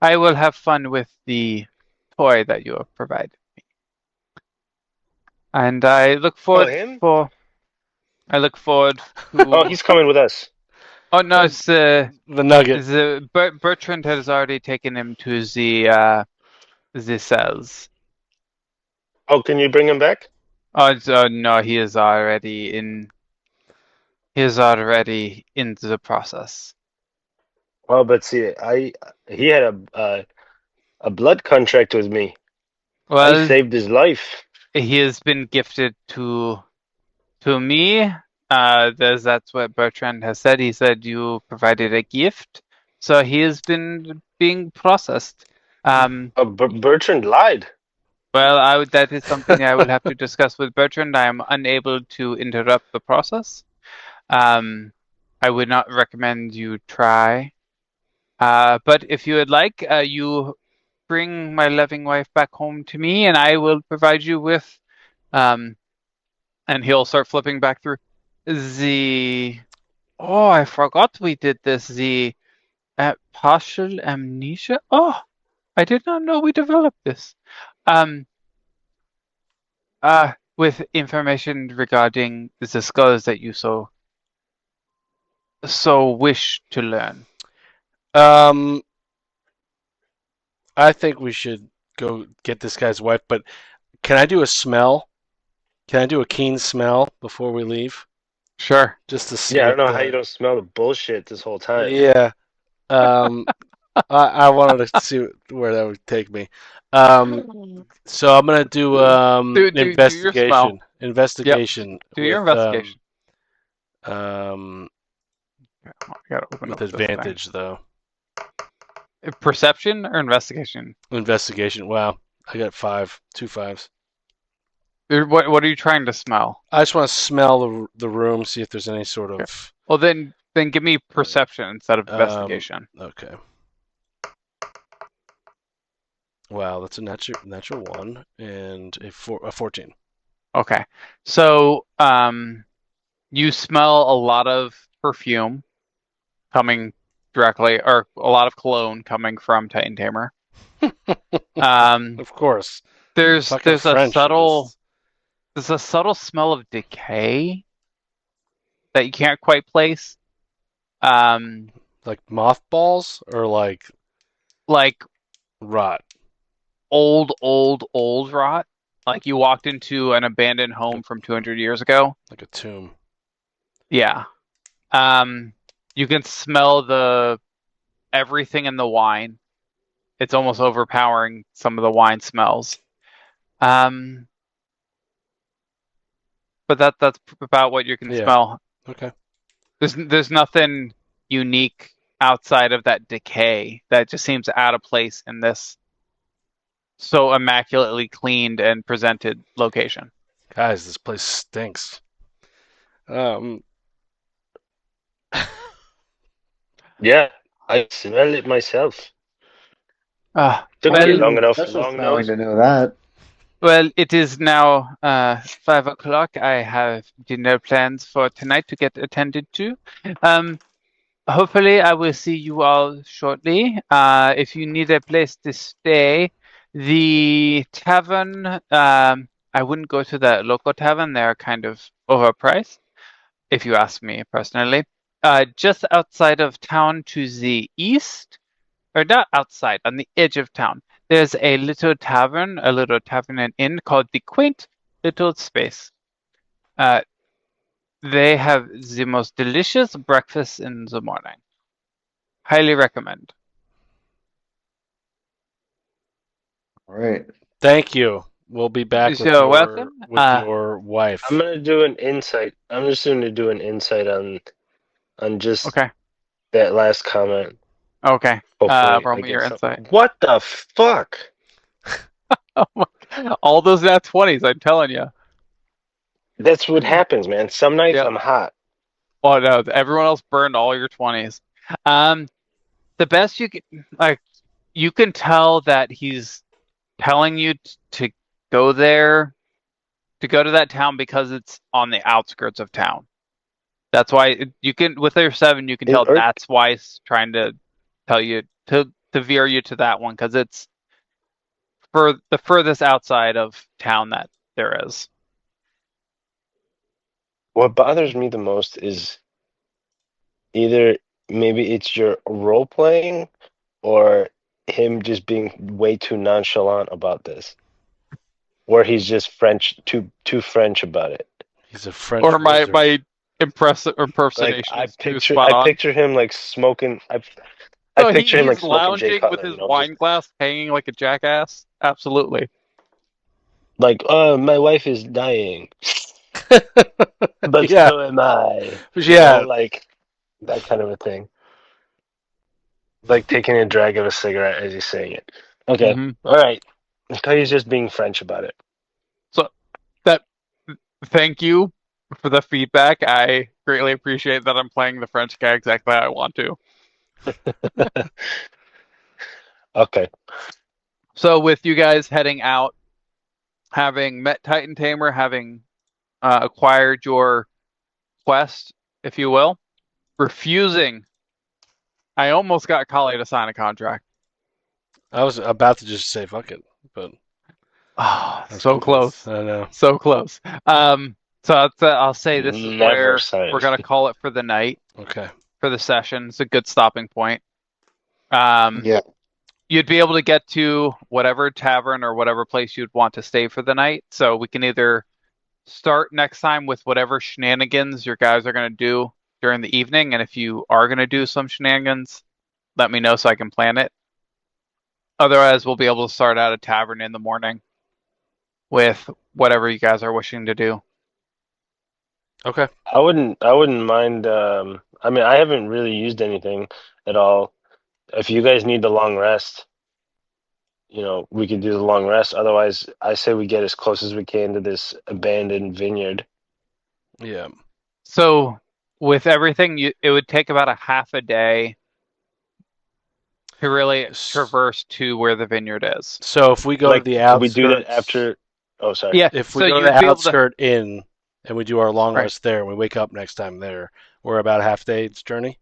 I will have fun with the toy that you have provided me. And I look forward I look forward to... Oh, he's coming with us. Oh, no, it's the Nugget. Bertrand has already taken him to the cells. Oh, can you bring him back? Oh, no, he is already in the process. Well, but see, he had a blood contract with me. Well, I saved his life. He has been gifted to me. That's what Bertrand has said. He said you provided a gift, so he has been being processed. Bertrand lied. Well, that is something I will have to discuss with Bertrand. I am unable to interrupt the process. I would not recommend you try. But if you would like, you bring my loving wife back home to me, and I will provide you with, and he'll start flipping back through oh, I forgot we did this, the partial amnesia. Oh, I did not know we developed this. With information regarding the skulls that you so wish to learn. I think we should go get this guy's wife. But can I do a smell? Can I do a keen smell before we leave? Sure. Just to see Yeah, I what don't know how you don't smell the bullshit this whole time. Yeah. Um, I wanted to see where that would take me. So I'm gonna do Do your smell. investigation Do your with investigation. um I gotta open with up this thing. advantage though. Perception or investigation? Investigation. Wow, I got 2 5s. What are you trying to smell? I just want to smell the room, see if there's any sort Okay. of. Well, then give me perception instead of investigation. Okay. Wow, that's a natural 1 and a 14. Okay, so you smell a lot of perfume coming directly, or a lot of cologne coming from Titan Tamer. Of course. There's Fucking a French, subtle smell of decay that you can't quite place. Like mothballs or like rot. Old rot. Like you walked into an abandoned home from 200 years ago. Like a tomb. Yeah. You can smell everything in the wine. It's almost overpowering some of the wine smells. But that's about what you can smell. Okay. There's nothing unique outside of that decay that just seems out of place in this so immaculately cleaned and presented location. Guys, this place stinks. Yeah, I smell it myself. Took Well, me long enough. Special Long smelling nose. to know that. Well, it is now 5 o'clock. I have dinner plans for tonight to get attended to. Hopefully, I will see you all shortly. If you need a place to stay, the tavern, I wouldn't go to the local tavern. They're kind of overpriced, if you ask me personally. Just outside of town to the east, or not outside, on the edge of town, there's a little tavern and inn called the Quaint Little Space. They have the most delicious breakfast in the morning. Highly recommend. All right. Thank you. We'll be back with You're welcome. your wife. I'm gonna do an insight. I'm just gonna do an insight on just Okay. that last comment. Okay. Hopefully, Roll I me get your something. insight. What the fuck? Oh my God. All those nat 20s, I'm telling you. That's what happens, man. Some nights Yep. I'm hot. Oh no, everyone else burned all your 20s. The best you can tell that he's telling you to go there, to go to that town because it's on the outskirts of town. That's why with your 7, you can tell that's why he's trying to tell you to veer you to that one, because it's for the furthest outside of town that there is. What bothers me the most is either maybe it's your role playing or him just being way too nonchalant about this, or he's just too French about it. He's a French. Or my Like impersonation. I picture him like smoking. I picture him like smoking lounging Jay Cutler, with his wine glass, hanging like a jackass. Absolutely. Like, my wife is dying, but Yeah. so am I. Yeah. You know, like that kind of a thing. Like taking a drag of a cigarette as he's saying it. Okay, all right. I thought he's just being French about it. So thank you for the feedback. I greatly appreciate that I'm playing the French guy exactly how I want to. Okay. So with you guys heading out, having met Titan Tamer, having acquired your quest, if you will, refusing. I almost got Kali to sign a contract. I was about to just say fuck it, but so close. I know. So close. So I'll say this is Never where signed. we're gonna call it for the night. Okay. For the session, it's a good stopping point. Yeah. you'd be able to get to whatever tavern or whatever place you'd want to stay for the night. So we can either start next time with whatever shenanigans your guys are going to do during the evening, and if you are going to do some shenanigans, let me know so I can plan it. Otherwise, we'll be able to start at a tavern in the morning with whatever you guys are wishing to do. Okay. I wouldn't mind. I mean, I haven't really used anything at all. If you guys need the long rest, we could do the long rest. Otherwise, I say we get as close as we can to this abandoned vineyard. Yeah. So with everything, it would take about a half a day to really traverse to where the vineyard is. So if we go to the outskirts, we do that after. Oh, sorry. Yeah. If we so go to you'd the be able to- outskirt inn and we do our long Right. rest there, and we wake up next time there, we're about a half day's journey.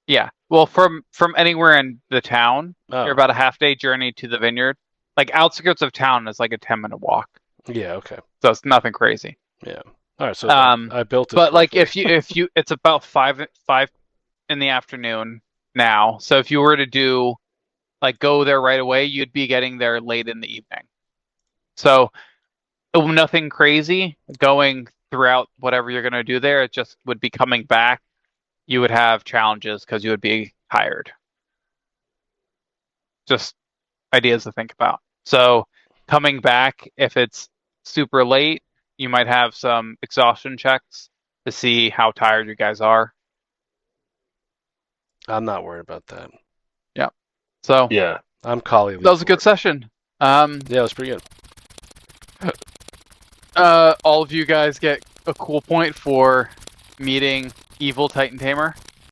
Yeah. Well, from anywhere in the town, Oh. you're about a half day journey to the vineyard. Like outskirts of town is like a 10-minute walk. Yeah. Okay. So it's nothing crazy. Yeah. All right. So I built it. But like correctly. if you it's about 5 in the afternoon now. So if you were to do like go there right away, you'd be getting there late in the evening. So nothing crazy going throughout whatever you're going to do there. It just would be coming back. You would have challenges because you would be tired. Just ideas to think about. So coming back, if it's super late, you might have some exhaustion checks to see how tired you guys are. I'm not worried about that. So Yeah. I'm Kali. that was a good session. Yeah, it was pretty good. All of you guys get a cool point for meeting Evil Titan Tamer.